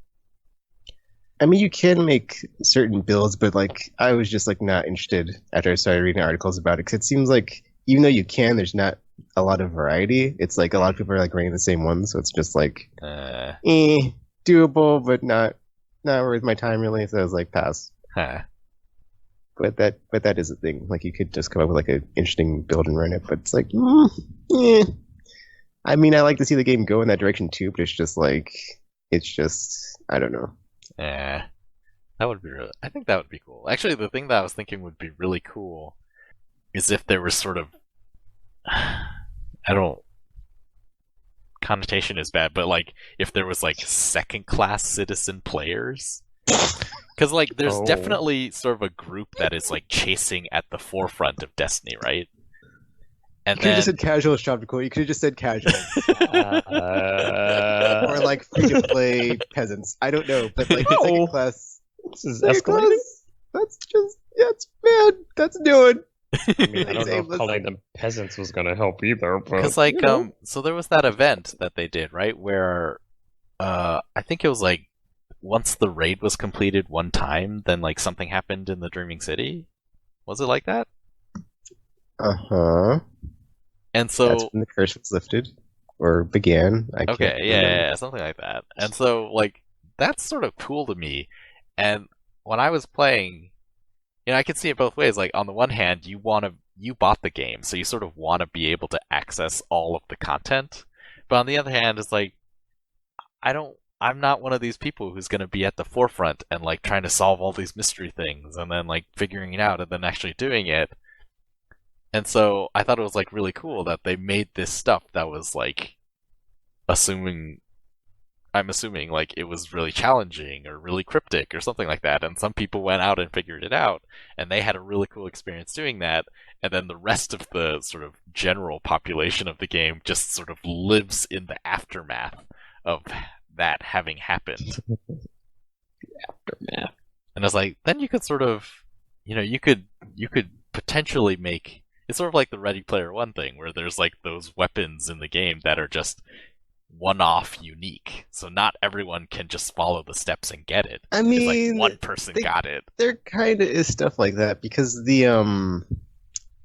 Speaker 1: I mean, you can make certain builds, but like I was just like not interested after I started reading articles about it because it seems like even though you can, there's not a lot of variety. It's like a lot of people are like running the same one, so it's just like doable, but not worth my time really. So I was like, pass. But that is a thing. Like you could just come up with like an interesting build and run it, but it's like, I mean, I like to see the game go in that direction too, but it's just I don't know.
Speaker 4: That would be I think that would be cool. Actually, the thing that I was thinking would be really cool is if there was sort of, connotation is bad, but like if there was like second class citizen players. Because, like, there's definitely sort of a group that is, like, chasing at the forefront of Destiny, right? And
Speaker 1: you could have just said casual, Tropical. You could have just said casual. Or, like, free-to-play peasants. I don't know, but, like, second class...
Speaker 2: This is escalating?
Speaker 1: That's just... That's bad. That's doing.
Speaker 2: I mean, I don't know if calling them peasants was going to help either, but...
Speaker 4: Because, like, so there was that event that they did, right? Where, I think it was, like, once the raid was completed one time, then like something happened in the Dreaming City. Was it like that?
Speaker 1: Uh-huh.
Speaker 4: And so
Speaker 1: that's when the curse was lifted. or began. I
Speaker 4: Okay,
Speaker 1: can't
Speaker 4: yeah,
Speaker 1: remember.
Speaker 4: yeah, something like that. And so, like, that's sort of cool to me. And when I was playing, I could see it both ways. Like, on the one hand, you bought the game, so you sort of want to be able to access all of the content. But on the other hand, it's like, I'm not one of these people who's going to be at the forefront and, like, trying to solve all these mystery things and then, like, figuring it out and then actually doing it. And so I thought it was, like, really cool that they made this stuff that was, like, I'm assuming like it was really challenging or really cryptic or something like that, and some people went out and figured it out, and they had a really cool experience doing that, and then the rest of the sort of general population of the game just sort of lives in the aftermath of that having happened.
Speaker 2: Aftermath.
Speaker 4: And I was like, then you could sort of, you could potentially make it's sort of like the Ready Player One thing, where there's like those weapons in the game that are just one-off unique, so not everyone can just follow the steps and get it.
Speaker 1: I
Speaker 4: It's
Speaker 1: mean,
Speaker 4: like one person got it.
Speaker 1: there kind of is stuff like that because the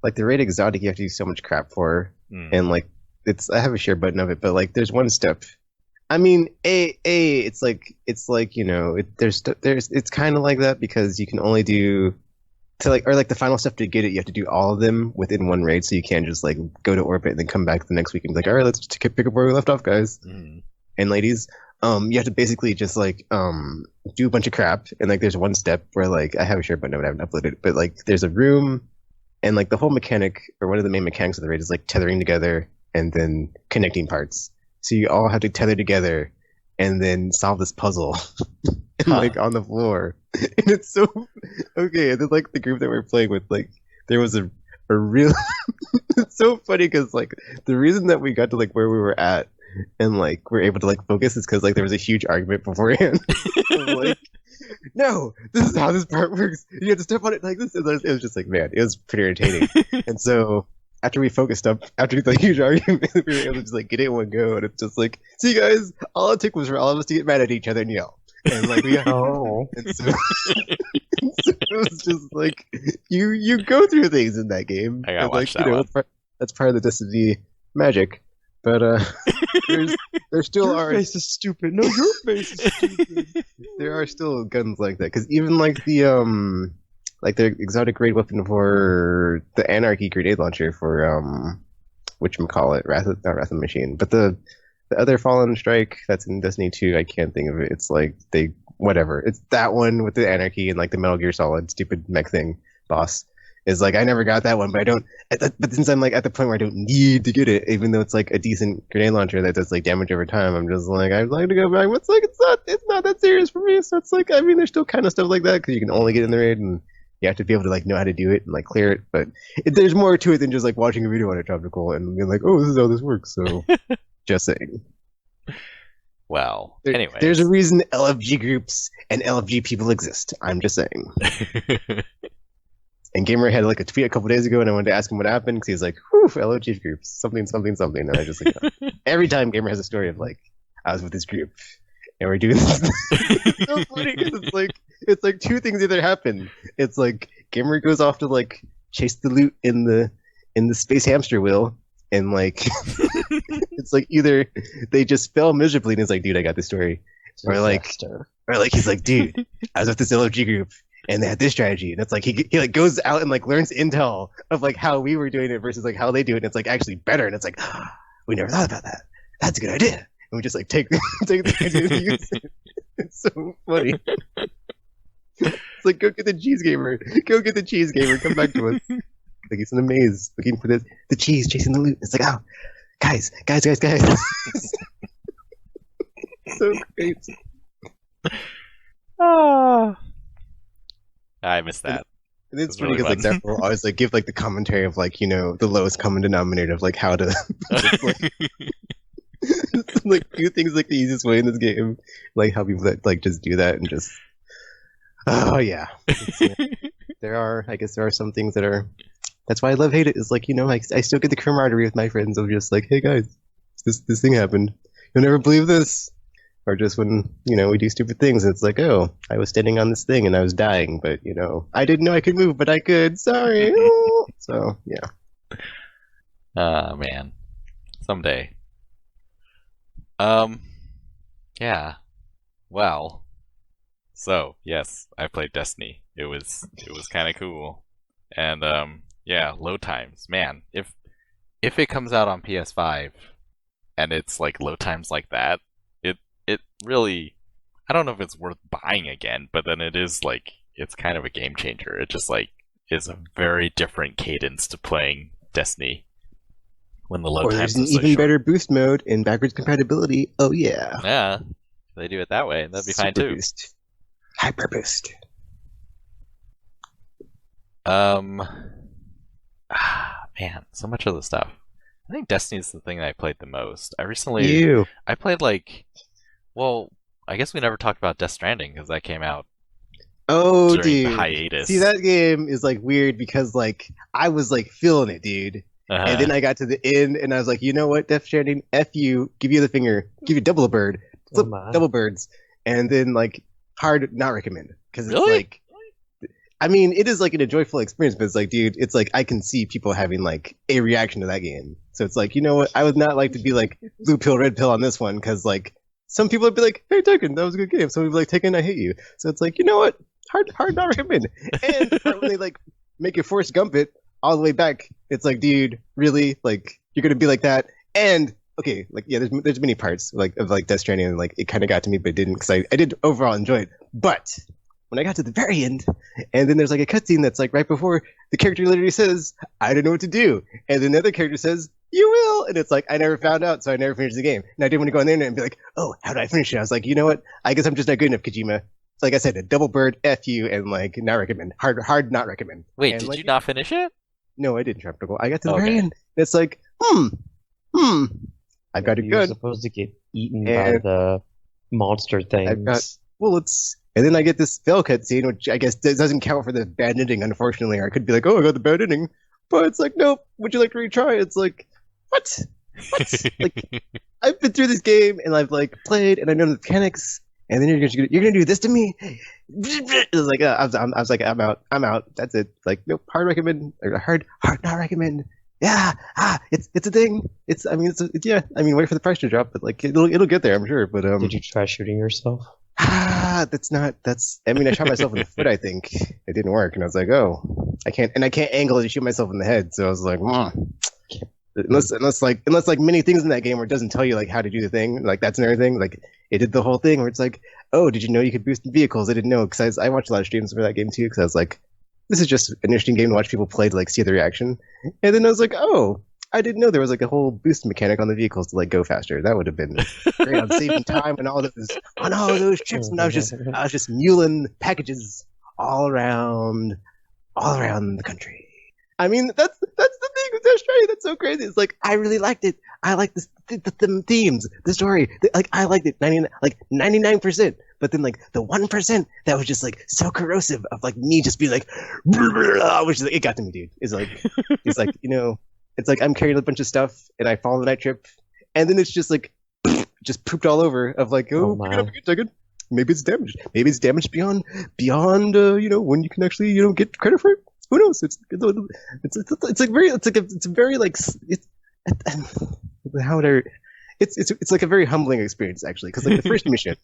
Speaker 1: like the raid exotic you have to do so much crap for, and like I have a share button of it, but like there's one step. I mean, it's like it's kind of like that because you can only do or the final step to get it. You have to do all of them within one raid, so you can't just like go to orbit and then come back the next week and be like, all right, let's pick up where we left off, guys and ladies. You have to basically just like do a bunch of crap, and like there's one step where like I have a share button, but I haven't uploaded it, but like there's a room, and like the whole mechanic or one of the main mechanics of the raid is like tethering together and then connecting parts. So you all have to tether together and then solve this puzzle and like on the floor. And it's so okay. And then like the group that we're playing with, like there was a real it's so funny because like the reason that we got to like where we were at and like we're able to like focus is because like there was a huge argument beforehand. Like, no, this is how this part works. You have to step on it like this. It was just like, man, it was pretty entertaining. And so after we focused up, after the huge argument, we were able to just like get it in one go, and it's just like, see guys, all it took was for all of us to get mad at each other and yell, and like we and so it was just like you go through things in that game.
Speaker 4: I gotta
Speaker 1: and,
Speaker 4: watch
Speaker 1: like,
Speaker 4: that one.
Speaker 1: That's part of the Destiny magic. But there still
Speaker 2: Your face is stupid. No, your face is stupid.
Speaker 1: there are still guns like that because even like the exotic raid weapon for the Anarchy grenade launcher for whatchamacallit, not Wrath of the Machine, but the other Fallen Strike that's in Destiny 2, I can't think of it. It's like it's that one with the Anarchy and like the Metal Gear Solid stupid mech thing boss. Is like I never got that one, but I don't. But since I'm like at the point where I don't need to get it, even though it's like a decent grenade launcher that does like damage over time, I'm just like I'd like to go back. But it's like it's not that serious for me. So it's like I mean, there's still kind of stuff like that because you can only get in the raid and you have to be able to like know how to do it and like clear it. But there's more to it than just like watching a video on a tropical and being like, oh, this is how this works. So just saying.
Speaker 4: Well, anyway,
Speaker 1: there's a reason LFG groups and LFG people exist. I'm just saying. And Gamer had like a tweet a couple days ago, and I wanted to ask him what happened because he was like, "Whew, LFG groups, something, something, something." And I just like every time Gamer has a story of like, I was with this group and we're doing this. It's so funny because it's like two things either happen. It's like Gamer goes off to like chase the loot in the space hamster wheel, and like it's like either they just fell miserably and it's like, dude, I got this story, or like he's like, dude, I was with this LFG group. And they had this strategy, and it's like he like goes out and like learns intel of like how we were doing it versus like how they do it, and it's like actually better. And it's like we never thought about that. That's a good idea. And we just like take the idea and use it. It's so funny. It's like go get the cheese gamer. Go get the cheese gamer. Come back to us. Like he's in a maze looking for the cheese, chasing the loot. It's like guys. So great.
Speaker 4: I missed that.
Speaker 1: And it's funny because like that will always like give like the commentary of like the lowest common denominator of like how to like do things like the easiest way in this game, like how people that like just do that and just I guess there are some things that are. That's why I love hate it. Is like I still get the camaraderie with my friends of just like, hey guys, this thing happened. You'll never believe this. Or just when, we do stupid things, and it's like, oh, I was standing on this thing and I was dying, but, I didn't know I could move, but I could. Sorry. So, yeah.
Speaker 4: Man. Someday. Yeah. Well. So yes, I played Destiny. It was kind of cool, and yeah, load times. Man, if it comes out on PS5 and it's like load times like that, it really, I don't know if it's worth buying again, but then it is like it's kind of a game changer. It just like is a very different cadence to playing Destiny when the load
Speaker 1: Or
Speaker 4: times
Speaker 1: there's an
Speaker 4: are so
Speaker 1: even
Speaker 4: short.
Speaker 1: better boost mode and backwards compatibility. Oh yeah.
Speaker 4: Yeah, if they do it that way, that'd be fine
Speaker 1: Super
Speaker 4: too.
Speaker 1: Boost. Hyper boost.
Speaker 4: Man, so much of the stuff. I think Destiny's the thing that I played the most. I played like, well, I guess we never talked about Death Stranding because that came out
Speaker 1: Oh,
Speaker 4: during
Speaker 1: dude.
Speaker 4: the hiatus.
Speaker 1: See, that game is like weird because like I was like feeling it, dude.
Speaker 4: Uh-huh.
Speaker 1: And then I got to the end and I was like, you know what, Death Stranding, F you, give you the finger, give you double a bird, flip double birds, and then like hard not recommend because it's
Speaker 4: Really?
Speaker 1: like, I mean, it is like an enjoyable experience, but it's like, dude, it's like I can see people having like a reaction to that game. So it's like, you know what, I would not like to be like blue pill, red pill on this one because like some people would be like, hey, Tekken, that was a good game. Some people would be like, Tekken, I hate you. So it's like, you know what, hard not recommend. And when they like make you force gump it all the way back, it's like, dude, really? Like you're gonna be like that? And okay, like yeah, there's many parts like of like Death Stranding, and like it kind of got to me, but it didn't because I did overall enjoy it. But when I got to the very end, and then there's like a cutscene that's like right before the character literally says, "I don't know what to do," and then the other character says, "You will," and it's like I never found out, so I never finished the game. And I didn't want to go on the internet and be like, "Oh, how do I finish it?" I was like, you know what? I guess I'm just not good enough, Kojima. Like I said, a double bird, F you, and like not recommend, hard not recommend.
Speaker 4: Wait,
Speaker 1: And,
Speaker 4: did
Speaker 1: like,
Speaker 4: you not finish it?
Speaker 1: No, I didn't tropical. I got to the
Speaker 4: Okay.
Speaker 1: very end. And it's like, I've got it
Speaker 2: You're
Speaker 1: good.
Speaker 2: supposed to get eaten by
Speaker 1: And
Speaker 2: the monster things.
Speaker 1: I've got well, it's and then I get this fail cutscene, which I guess doesn't count for the bad ending, unfortunately. Or I could be like, oh, I got the bad ending, but it's like, nope. Would you like to retry? It's like, what? Like, I've been through this game and I've like played and I know the mechanics, and then you're gonna do this to me? It was like, I was like, I'm out. That's it. Like, nope. Hard recommend. Or hard not recommend. Yeah, it's a thing. Yeah. I mean, wait for the price to drop, but like it'll get there, I'm sure. But
Speaker 2: Did you try shooting yourself?
Speaker 1: That's. I mean, I shot myself in the foot. I think it didn't work, and I was like, oh, I can't angle it to shoot myself in the head. So I was like, unless like many things in that game where it doesn't tell you like how to do the thing, like that's another thing. Like it did the whole thing where it's like, oh, did you know you could boost vehicles? I didn't know because I watched a lot of streams for that game too because I was like, this is just an interesting game to watch people play to like see the reaction. And then I was like, oh, I didn't know there was like a whole boost mechanic on the vehicles to like go faster. That would have been great on saving time and all those trips when I was just muling packages all around the country. I mean, that's the thing with Australia that's so crazy. It's like I really liked it. I liked the themes, the story. Like I liked it 99%. But then like the 1% that was just like so corrosive of like me just being like, which is like, it got to me, dude. It's like you know, it's like I'm carrying a bunch of stuff and I fall on that trip, and then it's just like just pooped all over of like, oh, pick it up, take it. Maybe it's damaged. Maybe it's damaged beyond you know, when you can actually, you know, get credit for it. Who knows? It's like a very humbling experience actually, because like the first mission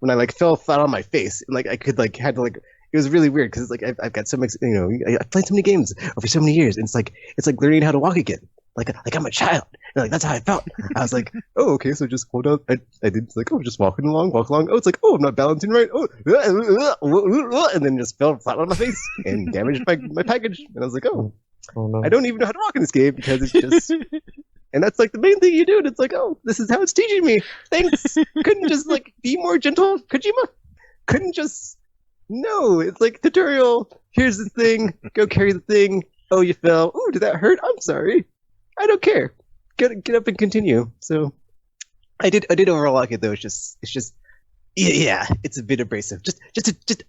Speaker 1: when I like fell flat on my face and like I could like had to like, it was really weird because it's like I've got so much, you know, I've played so many games over so many years, and it's like learning how to walk again. Like I'm a child. And like that's how I felt. I was like, oh, okay, so just hold on. I did like, oh, just walk along. Oh, it's like, oh, I'm not balancing right. Oh, and then just fell flat on my face and damaged my package. And I was like, oh no. I don't even know how to walk in this game because it's just. And that's like the main thing you do. And it's like, oh, this is how it's teaching me. Thanks. Couldn't just like be more gentle, Kojima? Couldn't just. No, it's like tutorial. Here's the thing. Go carry the thing. Oh, you fell. Oh, did that hurt? I'm sorry. I don't care. Get up and continue. So, I did overall like it though. It's just, yeah, it's a bit abrasive. Just.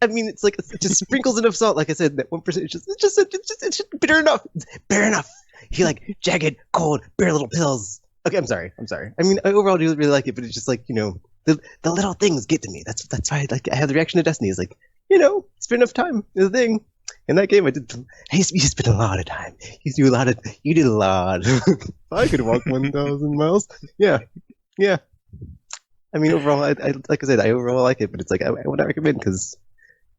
Speaker 1: I mean, it's like it just sprinkles enough salt. Like I said, that 1%. It's just bitter enough. It's bare enough. He like jagged, cold, bare little pills. Okay, I'm sorry. I mean, I overall do really like it, but it's just like, you know, the little things get to me. That's why I have the reaction to Destiny. Is like, you know, spend enough time is the thing. In that game, you spent a lot of time. You did a lot. I could walk 1,000 miles. Yeah. I mean, overall, I like I said, I overall like it, but it's like I would not recommend because,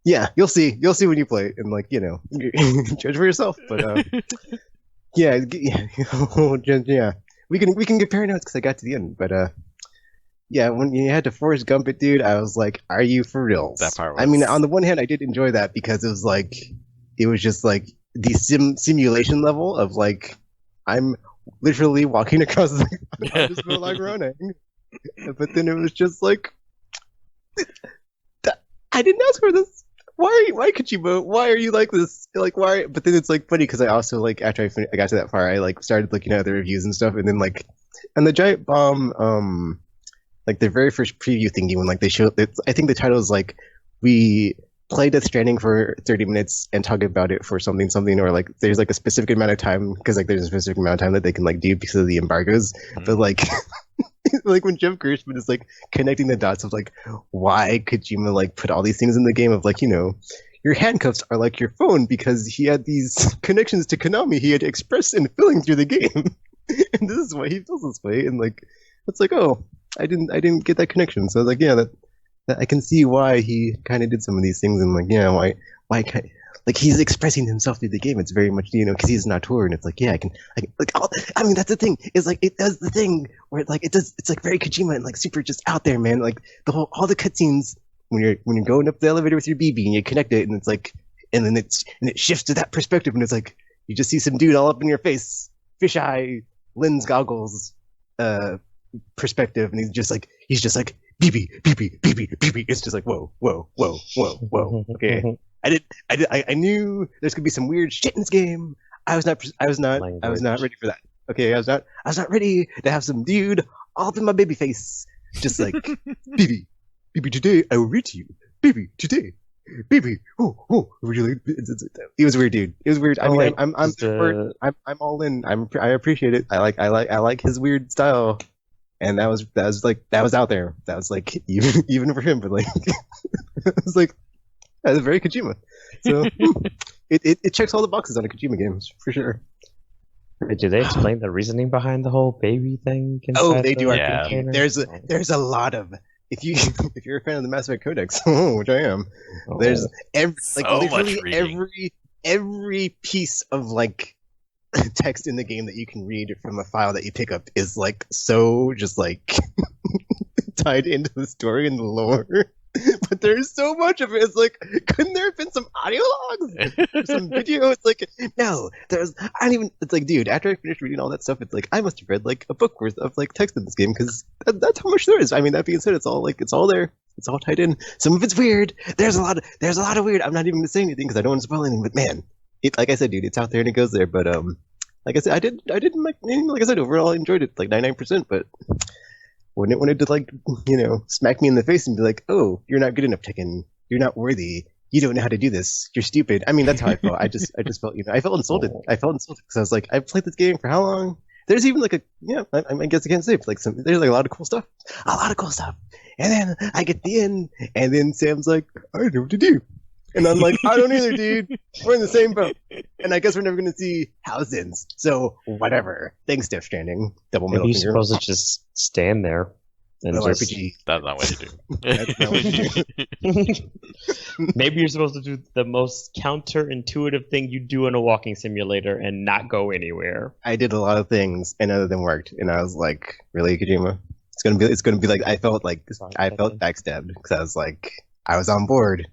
Speaker 1: yeah, you'll see when you play it, and like judge for yourself. But yeah, yeah, we can compare notes because I got to the end, but yeah, when you had to Forrest Gump it, dude, I was like, are you for real?
Speaker 4: That part was...
Speaker 1: I mean, on the one hand, I did enjoy that because it was just like the simulation level of like I'm literally walking across the like running. But then it was just like, I didn't ask for this. Why Kojima? Why are you like this? Like, why? But then it's like funny because I also like after I got to that far, I like started looking at the reviews and stuff, and then like, and the Giant Bomb, like their very first preview thingy when like they showed, I think the title is like, we play Death Stranding for 30 minutes and talk about it for something, or like there's like a specific amount of time because like there's a specific amount of time that they can like do because of the embargoes, but like. Like when Jeff Gershman is like connecting the dots of like why Kojima like put all these things in the game of like your handcuffs are like your phone because he had these connections to Konami he had to express in filling through the game, and this is why he feels this way, and like it's like, oh, I didn't get that connection, so I was like, yeah, that I can see why he kind of did some of these things, and like why like he's expressing himself through the game. It's very much because he's an auteur, and it's like, yeah, I can like I mean that's the thing is like it does the thing where it's like very Kojima and like super just out there, man. Like all the cutscenes when you're going up the elevator with your BB and you connect it, and it's like, and then it shifts to that perspective, and it's like you just see some dude all up in your face, fisheye lens goggles perspective, and he's just like BB BB BB BB. It's just like whoa. Okay. I knew there's gonna be some weird shit in this game. I was not ready for that. Okay, I was not ready to have some dude all up in my baby face, just like BB today I will read to you. BB today, BB. Oh, really? It was weird, dude. It was weird. I mean, I'm all in. I appreciate it. I like his weird style, and that was out there. That was like even for him, but like it was like. That's very Kojima. So it checks all the boxes on a Kojima game for sure.
Speaker 2: Do they explain the reasoning behind the whole baby thing?
Speaker 1: Oh, they do.
Speaker 4: Yeah.
Speaker 1: There's a lot of if you're a fan of the Mass Effect Codex, which I am. There's every piece of like text in the game that you can read from a file that you pick up is like so just like tied into the story and the lore. But there's so much of it. It's like, couldn't there have been some audio logs or some video? It's like, no, it's like, dude, after I finished reading all that stuff, it's like, I must have read like a book worth of like text in this game because that's how much there is. I mean, that being said, it's all there. It's all tied in. Some of it's weird. There's a lot of weird. I'm not even gonna say anything because I don't want to spoil anything, but man, like I said, dude, it's out there and it goes there. But, like I said, I didn't like I said, overall I enjoyed it like 99%, but when it wanted to like, smack me in the face and be like, oh, you're not good enough, Tekken. You're not worthy. You don't know how to do this. You're stupid. I mean, that's how I felt. I just felt, I felt insulted. I felt insulted because I was like, I've played this game for how long? There's even like I guess I can't say, but like there's like a lot of cool stuff. And then I get the end, and then Sam's like, I don't know what to do. And I'm like, I don't either, dude. We're in the same boat. And I guess we're never going to see how this ends. So, whatever. Thanks, Death Stranding. Double middle
Speaker 2: Maybe
Speaker 1: finger.
Speaker 2: you're supposed to just stand there. And just...
Speaker 1: RPG.
Speaker 4: That's not what you do.
Speaker 1: That's not what you do.
Speaker 2: Maybe you're supposed to do the most counterintuitive thing you do in a walking simulator and not go anywhere.
Speaker 1: I did a lot of things, and none of them worked. And I was like, really, Kojima? It's gonna be like I felt backstabbed because I was like, I was on board.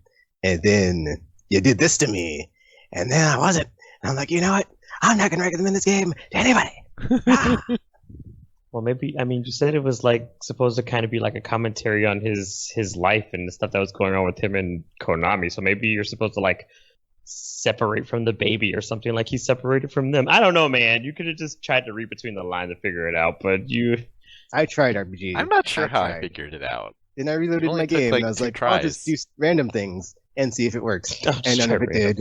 Speaker 1: And then you did this to me, and then I wasn't. And I'm like, you know what? I'm not going to recommend this game to anybody.
Speaker 2: Well, maybe, I mean, you said it was like supposed to kind of be like a commentary on his life and the stuff that was going on with him and Konami. So maybe you're supposed to like separate from the baby or something, like he's separated from them. I don't know, man. You could have just tried to read between the lines to figure it out, but
Speaker 1: I tried RPG.
Speaker 4: I'm not sure how I figured it out.
Speaker 1: Then I reloaded my game, and I was like, I'll just do random things and see if it works. And I never did.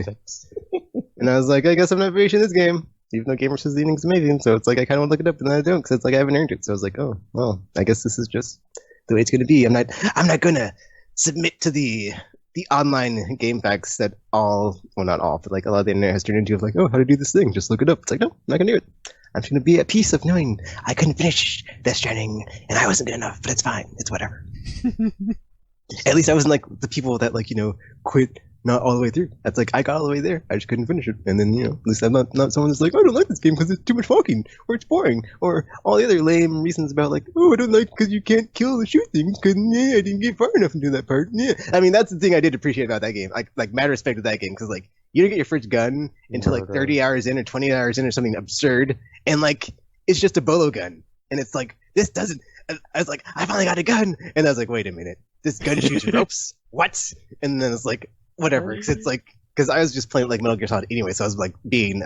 Speaker 1: And I was like, I guess I'm not very sure in this game, even though Gamer says the ending's amazing. So it's like I kind of want to look it up, and then I don't, because it's like I haven't earned it. So I was like, oh, well, I guess this is just the way it's going to be. I'm not going to submit to the online game facts that not all, but like a lot of the internet has turned into of like, oh, how to do this thing? Just look it up. It's like, no, I'm not going to do it. I'm just going to be at peace of knowing I couldn't finish Death Stranding, and I wasn't good enough, but it's fine. It's whatever. At least I wasn't like the people that like quit not all the way through. That's like I got all the way there, I just couldn't finish it. And then at least I'm not someone that's like, I don't like this game because it's too much walking, or it's boring, or all the other lame reasons about like, oh, I don't like because you can't kill or shoot things because I didn't get far enough into that part. Yeah, I mean that's the thing I did appreciate about that game. Like mad respect of that game because like you don't get your first gun until like 30 hours in or 20 hours in or something absurd, and like it's just a bolo gun, and it's like this doesn't. I was like, I finally got a gun, and I was like, wait a minute, this gun shoots ropes? What? And then it's like, whatever, because it's like, because I was just playing like Metal Gear Solid anyway, so I was like being,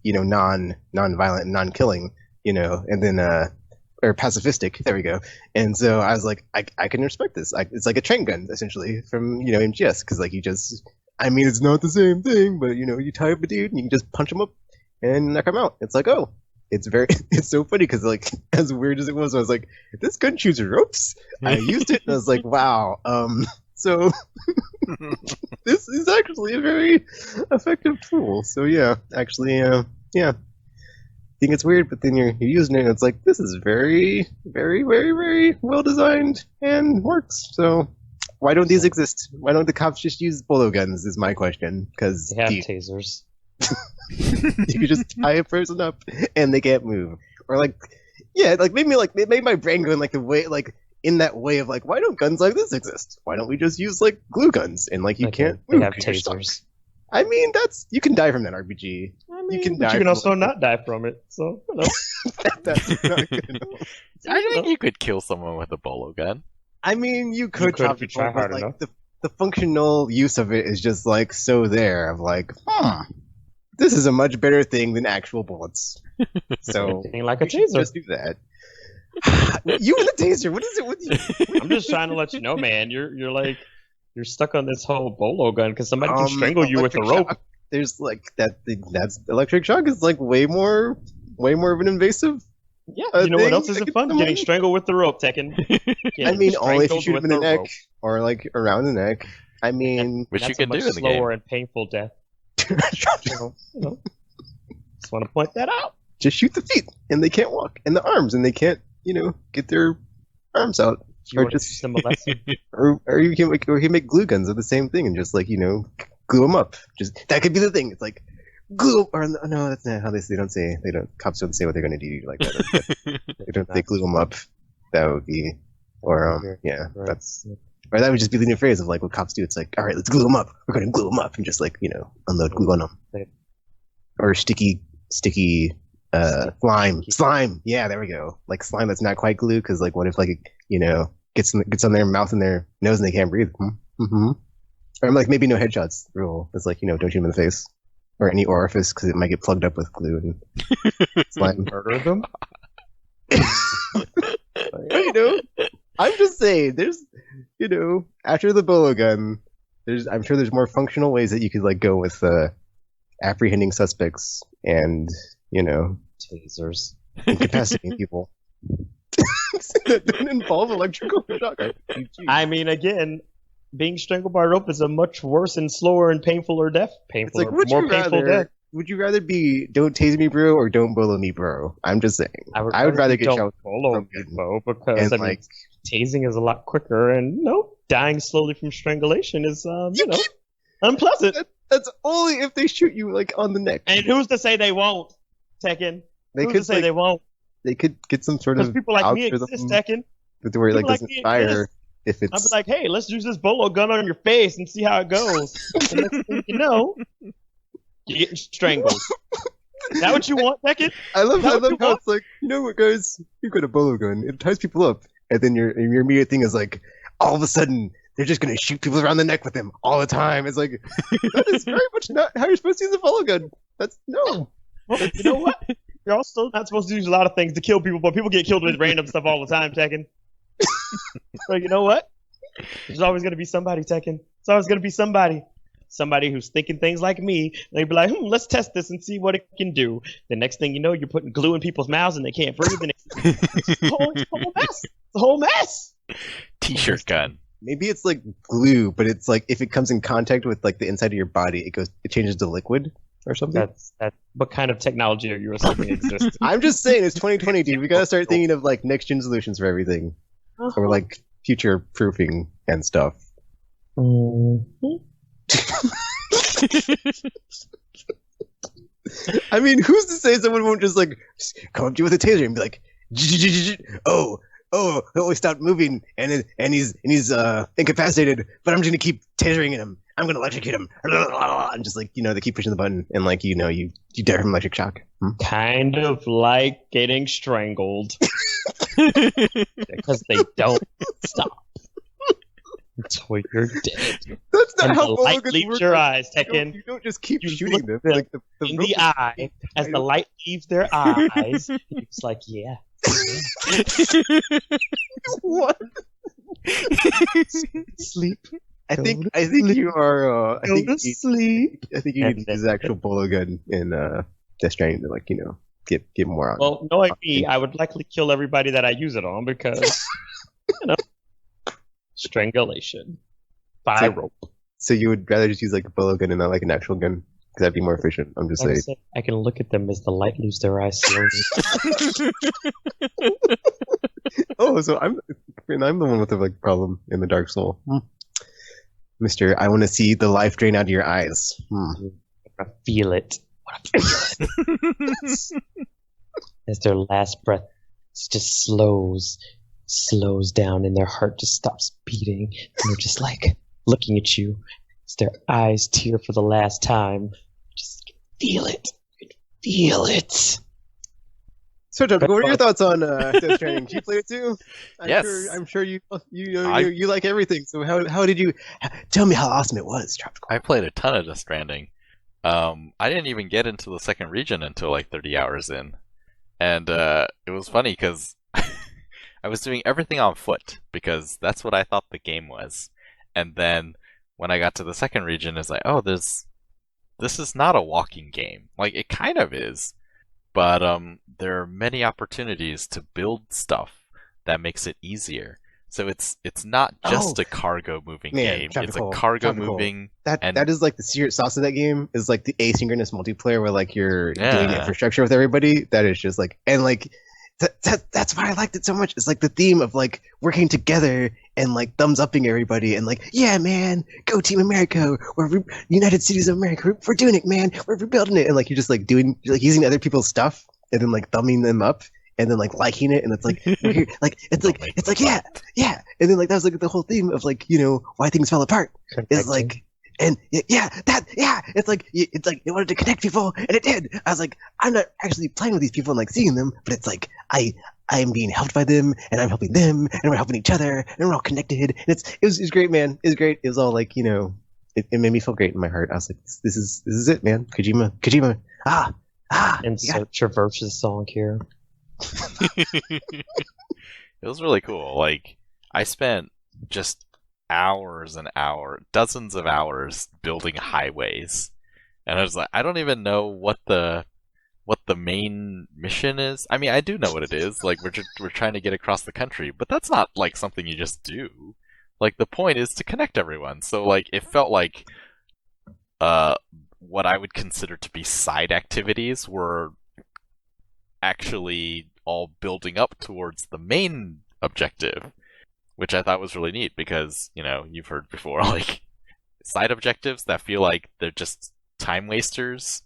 Speaker 1: non-violent and non-killing, and then or pacifistic. There we go. And so I was like, I can respect this. It's like a train gun essentially from MGS, because like it's not the same thing, but you tie up a dude and you can just punch him up and knock him out. It's like, oh. It's so funny because like as weird as it was, I was like, this gun shoots ropes. I used it and I was like, wow. So this is actually a very effective tool. So yeah, actually, yeah. I think it's weird, but then you're using it and it's like, this is very, very, very, very well designed and works. So why don't these exist? Why don't the cops just use bolo guns is my question. Because
Speaker 2: they have tasers.
Speaker 1: You could just tie a person up and they can't move, or like, yeah, like maybe it made my brain go in like the way, like in that way of like, why don't guns like this exist? Why don't we just use like glue guns and like you can't move?
Speaker 2: They have tasers.
Speaker 1: I mean, you can die from that RPG. You can
Speaker 2: also not die from it. So
Speaker 1: that's not good.
Speaker 4: I think you could kill someone with a bolo gun.
Speaker 1: I mean, you could
Speaker 2: if you try hard
Speaker 1: like
Speaker 2: enough.
Speaker 1: The functional use of it is just like so there of like, this is a much better thing than actual bullets. So
Speaker 2: like a taser.
Speaker 1: Just do that. You and the taser. What is it with you?
Speaker 2: I'm just trying to let you know, man. You're stuck on this whole bolo gun because somebody can strangle you with a rope.
Speaker 1: Shock. There's like that thing. That's electric shock is like way more of an invasive.
Speaker 2: Yeah, you know what else isn't fun? Getting strangled with the rope, Tekken.
Speaker 1: I mean, only if you shoot him in the neck or like around the neck. I mean,
Speaker 4: which you can do in the
Speaker 2: slower
Speaker 4: game.
Speaker 2: And painful death. Just want to point that out.
Speaker 1: Just shoot the feet, and they can't walk, and the arms, and they can't, get their arms out, or just or you can make glue guns of the same thing, and just like glue them up. Just that could be the thing. It's like glue, or no, that's not how they don't say. Cops don't say what they're going to do like that. They glue them up. That would be, or yeah, right. That's. Or that would just be the new phrase of like what cops do. It's like, all right, let's glue them up. We're going to glue them up and just like, unload glue on them. Or sticky slime. Yeah, there we go. Like slime that's not quite glue because like what if like gets on their mouth and their nose and they can't breathe? Mm-hmm. Or like maybe no headshots rule. It's like don't shoot them in the face or any orifice because it might get plugged up with glue and slime.
Speaker 2: Murder them.
Speaker 1: I'm just saying, there's, after the bolo gun, I'm sure there's more functional ways that you could like go with apprehending suspects and
Speaker 2: tasers,
Speaker 1: incapacitating people that don't involve electrical shock.
Speaker 2: I mean, again, being strangled by rope is a much worse and slower and painful death.
Speaker 1: It's like, more painful death. Would you rather be don't tase me, bro, or don't bolo me, bro? I'm just saying. I would rather get shot with
Speaker 2: bolo me, bro, because tasing is a lot quicker, and dying slowly from strangulation is, unpleasant.
Speaker 1: That's only if they shoot you like on the neck.
Speaker 2: And who's to say they won't, Tekken? Who's to say they won't?
Speaker 1: They could get some sort of
Speaker 2: people like me exist, Tekken.
Speaker 1: But where it like doesn't fire if it's.
Speaker 2: I'd be like, hey, let's use this bolo gun on your face and see how it goes. And next thing you know, you're getting strangled. Is that what you want, Tekken?
Speaker 1: I love how it's like, you know what, guys? You've got a bolo gun. It ties people up. And then your immediate thing is like, all of a sudden, they're just going to shoot people around the neck with them all the time. It's like, that is very much not how you're supposed to use a bolo gun. That's, no.
Speaker 2: Well, you know what? You're also not supposed to use a lot of things to kill people, but people get killed with random stuff all the time, Tekken. So you know what? There's always going to be somebody, Tekken. There's always going to be somebody. Somebody who's thinking things like me. They'd be like, let's test this and see what it can do. The next thing you know, you're putting glue in people's mouths and they can't breathe. And it's a whole mess. It's a whole mess.
Speaker 4: T-shirt gun.
Speaker 1: Maybe it's like glue, but it's like if it comes in contact with like the inside of your body, it changes to liquid or something.
Speaker 2: That's what kind of technology are you assuming exists?
Speaker 1: I'm just saying, it's 2020, dude. We gotta start thinking of like next gen solutions for everything. Or like future proofing and stuff. I mean, who's to say someone won't just like come up to you with a taser and be like, oh, he stopped moving and he's incapacitated, but I'm just gonna keep tasering him. I'm gonna electrocute him. And just like, they keep pushing the button and like, you die from electric shock.
Speaker 2: Kind of like getting strangled. Because they don't stop until you're dead.
Speaker 1: That's not
Speaker 2: and
Speaker 1: how
Speaker 2: the light
Speaker 1: Bologans
Speaker 2: leaves
Speaker 1: work.
Speaker 2: your eyes, Tekken.
Speaker 1: You don't just keep
Speaker 2: You
Speaker 1: shooting
Speaker 2: look
Speaker 1: them. Like the
Speaker 2: in the eye, as the light leaves their eyes, it's like, yeah.
Speaker 1: What?
Speaker 2: Sleep.
Speaker 1: I think you are. I think
Speaker 2: sleep.
Speaker 1: I think you need to use actual bolo gun in Death Stranding to like get more on.
Speaker 2: Well, knowing me, I would likely kill everybody that I use it on because strangulation by rope.
Speaker 1: So you would rather just use like a bolo gun and not like an actual gun because that'd be more efficient. I'm just saying.
Speaker 2: I can look at them as the light leaves their eyes slowly.
Speaker 1: Oh, so I'm the one with the like problem in the Dark Soul. Mister, I want to see the life drain out of your eyes.
Speaker 2: I feel it. As their last breath just slows down and their heart just stops beating. And they're just like looking at you as their eyes tear for the last time. Just feel it. Feel it.
Speaker 1: So, Todd, what were your thoughts on Death Stranding? Did you play it too?
Speaker 4: Yes.
Speaker 1: I'm sure you like everything. So how did you tell me how awesome it was, Tropical?
Speaker 4: I played a ton of Death Stranding. I didn't even get into the second region until like 30 hours in. And it was funny because I was doing everything on foot because that's what I thought the game was. And then when I got to the second region, it's like, oh, this is not a walking game. Like, it kind of is. But there are many opportunities to build stuff that makes it easier. So it's not just a cargo moving game. It's a cargo moving.
Speaker 1: That is like the secret sauce of that game is like the asynchronous multiplayer where like you're doing infrastructure with everybody. That is just like, and like that's why I liked it so much. It's like the theme of like working together and like thumbs upping everybody and like, yeah, man, go Team America. We're United Cities of America. We're doing it, man. We're rebuilding it. And like you're just like doing like using other people's stuff and then like thumbing them up. And then like liking it, and it's like, it's like yeah, and then like that was like the whole theme of like why things fell apart is like, and it's like it wanted to connect people, and it did. I was like, I'm not actually playing with these people and like seeing them, but it's like I am being helped by them, and I'm helping them, and we're helping each other, and we're all connected. And it was great, man. It was great. It was all like it made me feel great in my heart. I was like, this is it, man. Kojima.
Speaker 2: Insert Traverse's song here.
Speaker 4: It was really cool. Like, I spent just hours and hours, dozens of hours building highways. And I was like, I don't even know what the main mission is. I mean, I do know what it is. Like, we're trying to get across the country, but that's not like something you just do. Like, the point is to connect everyone. So like it felt like what I would consider to be side activities were actually all building up towards the main objective, which I thought was really neat because, you've heard before, like, side objectives that feel like they're just time wasters.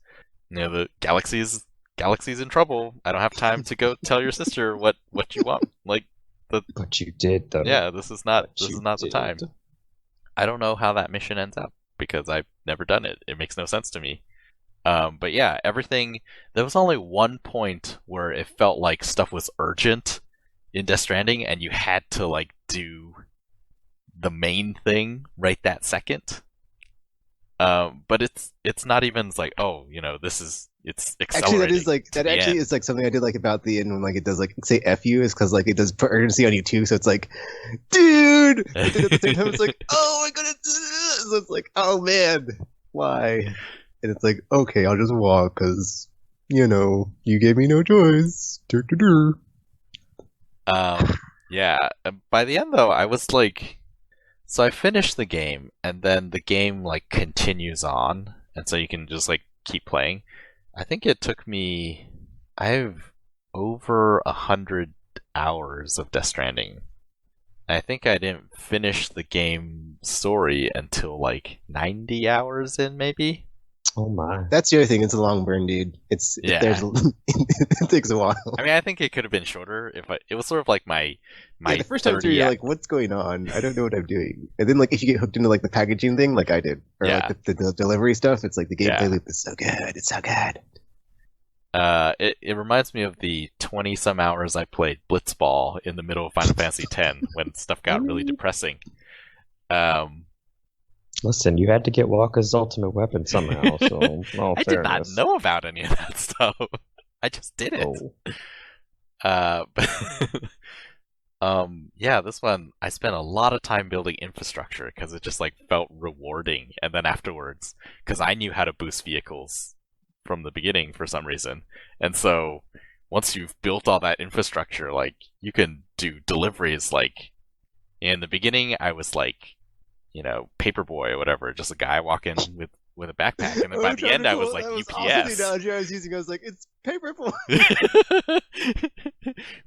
Speaker 4: The galaxy's in trouble. I don't have time to go tell your sister what you want. Like,
Speaker 2: but you did, though.
Speaker 4: Yeah, this is not the time. I don't know how that mission ends up because I've never done it. It makes no sense to me. But yeah, everything. There was only one point where it felt like stuff was urgent in Death Stranding, and you had to like do the main thing right that second. But it's not even like, oh, it's accelerating.
Speaker 1: Actually, that is like something I did like about the end when like it does like say F you is because like it does put urgency on you too. So it's like, dude. But then at the same time, it's like, oh my goodness. So it's like, oh man, why? And it's like, okay, I'll just walk because, you gave me no choice.
Speaker 4: Yeah. By the end, though, I was like... So I finished the game, and then the game, like, continues on. And so you can just, like, keep playing. I think it took me... I have over 100 hours of Death Stranding. I think I didn't finish the game story until like 90 hours in, maybe.
Speaker 2: Oh my.
Speaker 1: That's the other thing. It's a long burn, dude.
Speaker 4: Yeah.
Speaker 1: It takes a while.
Speaker 4: I mean, I think it could have been shorter if it was sort of like my
Speaker 1: Yeah, the first time through,
Speaker 4: 30
Speaker 1: you're like, "What's going on? I don't know what I'm doing." And then, like, if you get hooked into like the packaging thing, like I did, or
Speaker 4: Yeah.
Speaker 1: like the delivery stuff, it's like the gameplay
Speaker 4: Yeah.
Speaker 1: loop is so good. It's so good.
Speaker 4: It reminds me of the 20 some hours I played Blitzball in the middle of Final Fantasy X when stuff got really depressing.
Speaker 2: Listen, you had to get Walker's ultimate weapon somehow, so
Speaker 4: I did not know about any of that stuff. I just did it. Yeah, this one I spent a lot of time building infrastructure because it just like felt rewarding. And then afterwards, because I knew how to boost vehicles from the beginning for some reason, and so once you've built all that infrastructure, like you can do deliveries. Like in the beginning, I was like, paperboy or whatever, just a guy walking with a backpack, and then by the end I was like UPS.
Speaker 1: The analogy I was using, I was like, it's paperboy.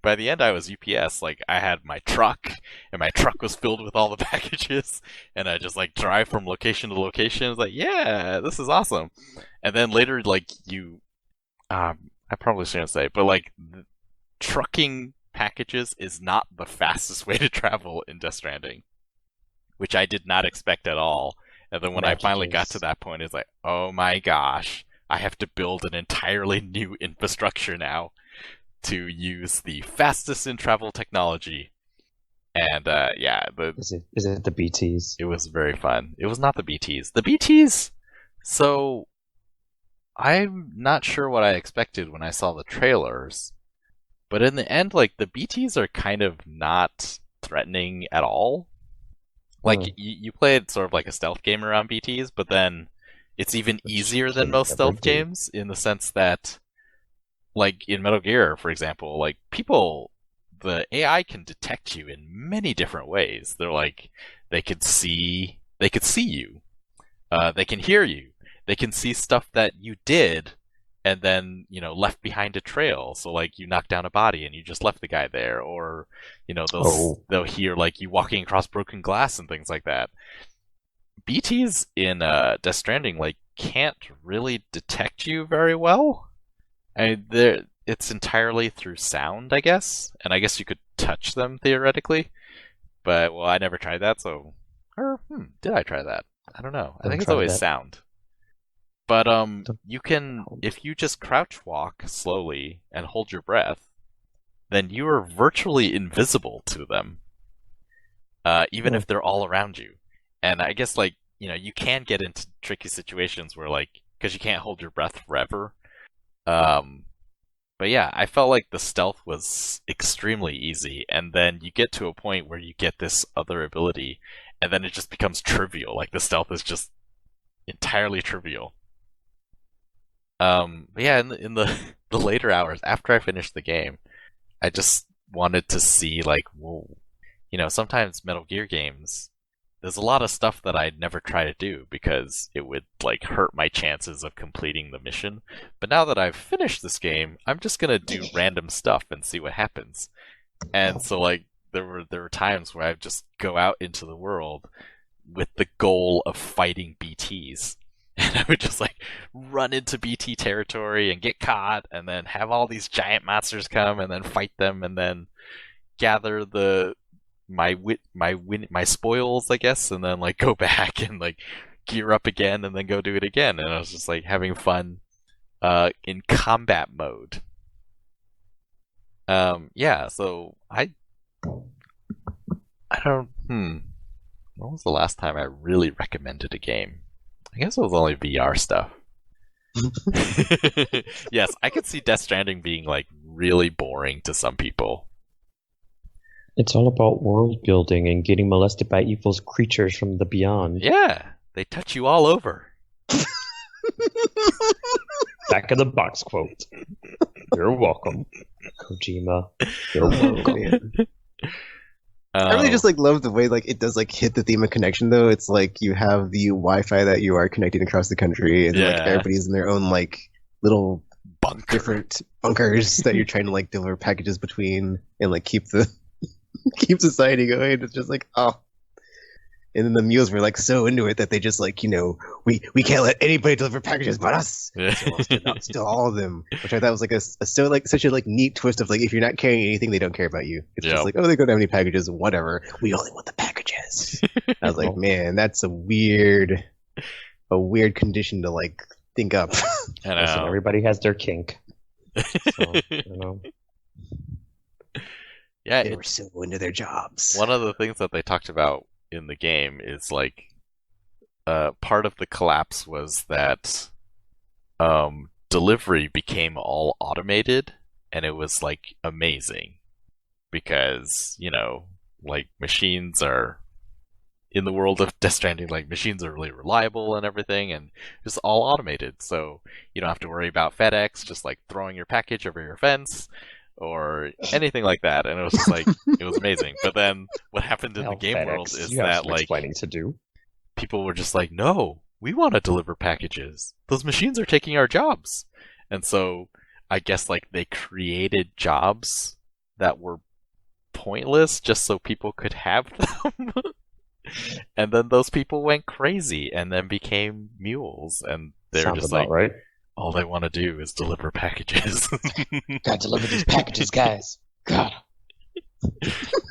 Speaker 4: By the end I was UPS. Like I had my truck, and my truck was filled with all the packages, and I just like drive from location to location. It's like, yeah, this is awesome. And then later, like I probably shouldn't say, but like trucking packages is not the fastest way to travel in Death Stranding, which I did not expect at all. And then when I finally got to that point, it's like, oh my gosh, I have to build an entirely new infrastructure now to use the fastest in travel technology. And yeah,
Speaker 2: is it the BTs?
Speaker 4: It was very fun. It was not the BTs. The BTs. So I'm not sure what I expected when I saw the trailers, but in the end, like the BTs are kind of not threatening at all. Like you played sort of like a stealth game around BTs, but then it's even easier than most stealth games in the sense that, like in Metal Gear, for example, like the AI can detect you in many different ways. They're like, they could see you, they can hear you, they can see stuff that you did and then left behind a trail. So like you knocked down a body and you just left the guy there, or they'll hear like you walking across broken glass and things like that. BTs in Death Stranding like can't really detect you very well. It's entirely through sound, I guess, and I guess you could touch them theoretically, but well, I never tried that. Did I try that? I don't know. I think it's always sound. But you can, if you just crouch walk slowly and hold your breath, then you are virtually invisible to them, even if they're all around you. And I guess like you can get into tricky situations where like, because you can't hold your breath forever. But yeah, I felt like the stealth was extremely easy, and then you get to a point where you get this other ability, and then it just becomes trivial. Like the stealth is just entirely trivial. But yeah, in the later hours after I finished the game, I just wanted to see like, whoa, sometimes Metal Gear games, there's a lot of stuff that I'd never try to do because it would like hurt my chances of completing the mission. But now that I've finished this game, I'm just gonna do random stuff and see what happens. And so like there were times where I'd just go out into the world with the goal of fighting BTs. And I would just like run into BT territory and get caught, and then have all these giant monsters come and then fight them, and then gather my spoils, I guess, and then like go back and like gear up again and then go do it again. And I was just like having fun in combat mode. Yeah, so I don't when was the last time I really recommended a game? I guess it was only VR stuff. Yes, I could see Death Stranding being like really boring to some people.
Speaker 2: It's all about world building and getting molested by evil creatures from the beyond.
Speaker 4: Yeah, they touch you all over.
Speaker 2: Back of the box quote. You're welcome, Kojima. You're welcome.
Speaker 1: I really just like love the way like it does like hit the theme of connection though. It's like you have the Wi-Fi that you are connecting across the country, and like everybody's in their own like little different bunkers that you're trying to like deliver packages between and like keep the keep society going. It's just like, oh. And then the mules were like so into it that they just like, we can't let anybody deliver packages but us.
Speaker 4: Yeah.
Speaker 1: So we'll steal all of them, which I thought was like such a like neat twist of like, if you're not carrying anything, they don't care about you. It's just like, oh, they don't have any packages, whatever. We only want the packages. I was like, man, that's a weird condition to like think up.
Speaker 4: I know.
Speaker 2: Listen, everybody has their kink. So,
Speaker 4: Yeah,
Speaker 1: they were so into their jobs.
Speaker 4: One of the things that they talked about in the game is like part of the collapse was that delivery became all automated, and it was like amazing because like machines are in the world of Death Stranding, like machines are really reliable and everything, and it's all automated, so you don't have to worry about FedEx just like throwing your package over your fence or anything like that. And it was just like, it was amazing. But then what happened in the game
Speaker 2: FedEx,
Speaker 4: world is
Speaker 2: you have
Speaker 4: that
Speaker 2: some
Speaker 4: like
Speaker 2: explaining to do.
Speaker 4: people were just like, no, we want to deliver packages. Those machines are taking our jobs. And so I guess like they created jobs that were pointless just so people could have them. And then those people went crazy and then became mules, and they're
Speaker 2: Sounds
Speaker 4: just
Speaker 2: about
Speaker 4: like,
Speaker 2: right.
Speaker 4: all they want to do is deliver packages.
Speaker 3: Gotta deliver these packages, guys. God.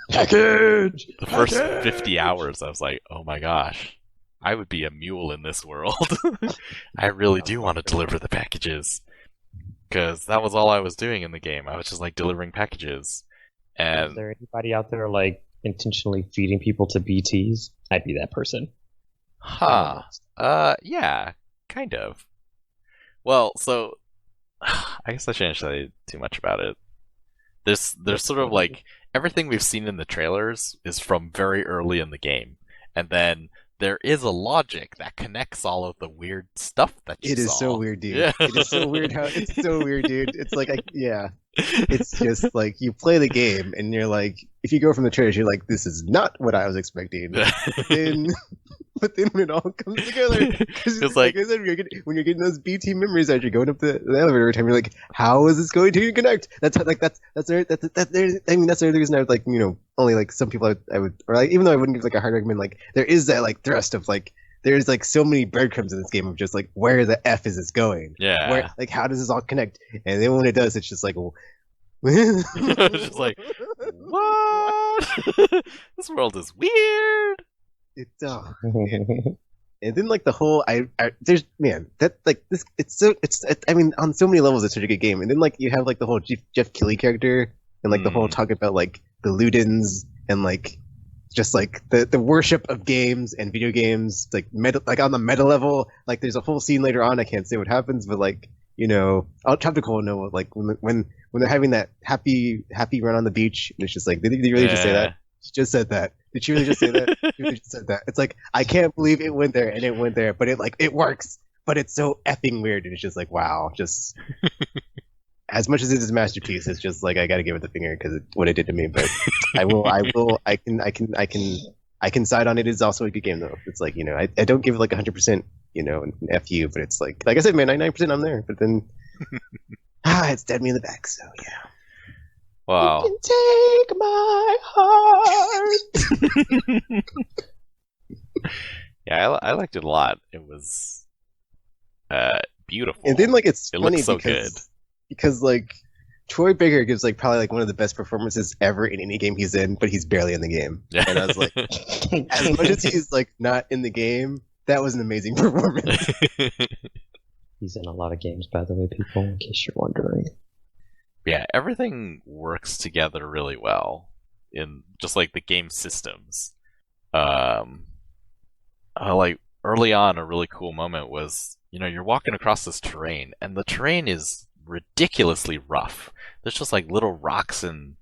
Speaker 1: Package.
Speaker 4: The first 50 hours, I was like, oh my gosh, I would be a mule in this world. I really do want to deliver the packages. Because that was all I was doing in the game. I was just like delivering packages.
Speaker 2: Is
Speaker 4: And
Speaker 2: there anybody out there like intentionally feeding people to BTs? I'd be that person.
Speaker 4: yeah, kind of. Well, so I guess I shouldn't say too much about it. There's sort of like everything we've seen in the trailers is from very early in the game, and then there is a logic that connects all of the weird stuff that you
Speaker 1: It is
Speaker 4: saw.
Speaker 1: so weird, dude.
Speaker 4: Yeah.
Speaker 1: It is so weird it's so weird, dude. It's like, it's just like you play the game and you're like, if you go from the trailers, you're like, this is not what I was expecting. But then when it all comes together, because
Speaker 4: It's
Speaker 1: like
Speaker 4: like-
Speaker 1: I said, when you're getting those BT memories as you're going up the elevator every time, you're like, how is this going to connect? That's how, like that's I mean that's the reason I would like only like some people I would, or like even though I wouldn't give like a hard recommend, like there is that like thrust of like there's like so many breadcrumbs in this game of just like where the F is this going?
Speaker 4: Yeah.
Speaker 1: Where like how does this all connect? And then when it does, it's just like
Speaker 4: It's just like, what? This world is weird.
Speaker 1: it's and then like the whole there's man that like this I mean on so many levels it's such a good game, and then like you have like the whole Jeff Keighley character and like the whole talk about like the Ludens and like just like the worship of games and video games like like on the meta level. Like there's a whole scene later on, I can't say what happens, but like Tropical will know like when they're having that happy run on the beach, and it's just like, did you really just say that? She just said that. Did she really just say that? She really just said that. It's like, I can't believe it went there, and it went there, but it works. But it's so effing weird, and it's just like, wow, just as much as it is a masterpiece, it's just like I gotta give it the finger because what it did to me. But I can side on it. It's also a good game though. It's like I don't give it like 100%, an FU, but it's like I said, man, 99% I'm there. But then it stabbed me in the back. So yeah.
Speaker 4: Wow.
Speaker 1: You can take my heart.
Speaker 4: Yeah, I liked it a lot. It was beautiful.
Speaker 1: And then like it's
Speaker 4: It
Speaker 1: funny
Speaker 4: looks so good.
Speaker 1: because like Troy Baker gives like probably like one of the best performances ever in any game he's in, but he's barely in the game. And I was like, as much as he's like not in the game, that was an amazing performance.
Speaker 2: He's in a lot of games, by the way, people, in case you're wondering.
Speaker 4: Yeah, everything works together really well in just like the game systems. Like early on, a really cool moment was, you're walking across this terrain, and the terrain is ridiculously rough. There's just like little rocks and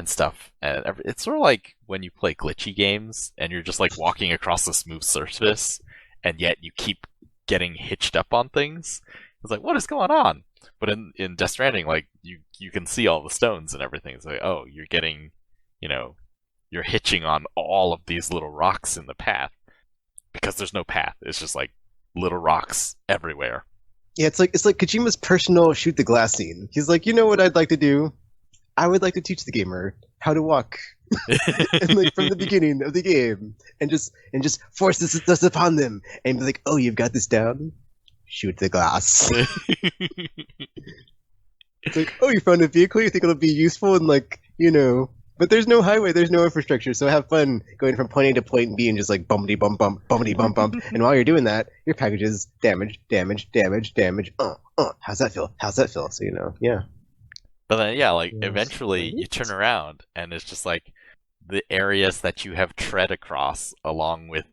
Speaker 4: stuff, and it's sort of like when you play glitchy games and you're just like walking across a smooth surface, and yet you keep getting hitched up on things. It's like, what is going on? But in Death Stranding, like you can see all the stones and everything. It's like, oh, you're getting, you're hitching on all of these little rocks in the path because there's no path. It's just like little rocks everywhere.
Speaker 1: Yeah, it's like Kojima's personal shoot the glass scene. He's like, you know what I'd like to do? I would like to teach the gamer how to walk and like from the beginning of the game, and just force this upon them, and be like, "Oh, you've got this down. Shoot the glass." It's like, "Oh, you found a vehicle. You think it'll be useful?" And like, but there's no highway, there's no infrastructure, so have fun going from point A to point B and just like bumpity bump bump, bumpity bump bump. And while you're doing that, your package is damage. How's that feel? So yeah.
Speaker 4: But then, yeah, like,
Speaker 2: Yes.
Speaker 4: eventually you turn around and it's just like the areas that you have tread across, along with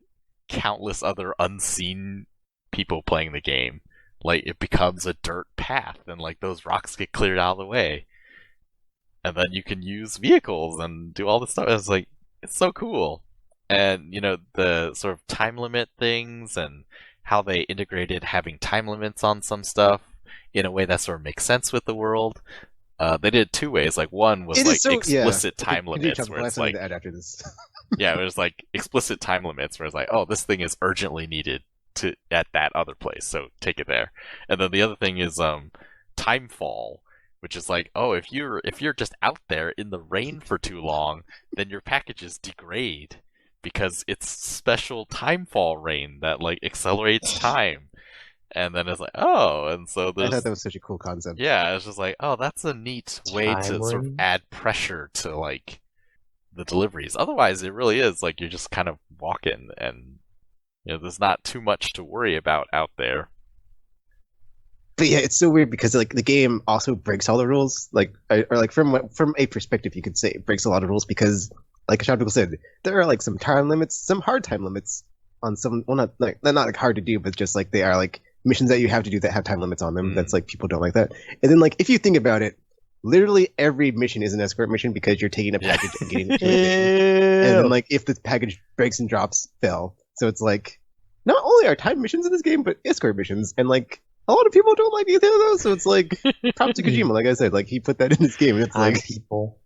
Speaker 4: countless other unseen people playing the game. Like, it becomes a dirt path, and like those rocks get cleared out of the way. And then you can use vehicles and do all this stuff. It's like, it's so cool. And, the sort of time limit things and how they integrated having time limits on some stuff in a way that sort of makes sense with the world. They did it 2 ways. Like, one was like explicit time limits, where it's like,
Speaker 1: add after this.
Speaker 4: yeah, it was like explicit time limits, where it's like, oh, this thing is urgently needed at that other place, so take it there. And then the other thing is time fall, which is like, oh, if you're just out there in the rain for too long, then your packages degrade because it's special timefall rain that like accelerates time. And then it's like, oh, and so
Speaker 1: I thought that was such a cool concept.
Speaker 4: yeah, it's just like, oh, that's a neat way to sort of
Speaker 2: Timeline?
Speaker 4: add pressure to like the deliveries. Otherwise, it really is like you're just kind of walking, and there's not too much to worry about out there.
Speaker 1: But yeah, it's so weird because like the game also breaks all the rules. Like, or like from a perspective, you could say it breaks a lot of rules because, like Shoptical said, there are like some time limits, some hard time limits on some. Well, not like hard to do, but just like they are like missions that you have to do that have time limits on them. That's like people don't like that. And then like if you think about it, literally every mission is an escort mission because you're taking a package and getting it to a thing. And then like if the package breaks and drops, fail. So it's like not only are time missions in this game, but escort missions, and like a lot of people don't like either of those. So it's like props to Kojima, like I said, like he put that in his game, and it's like
Speaker 2: people.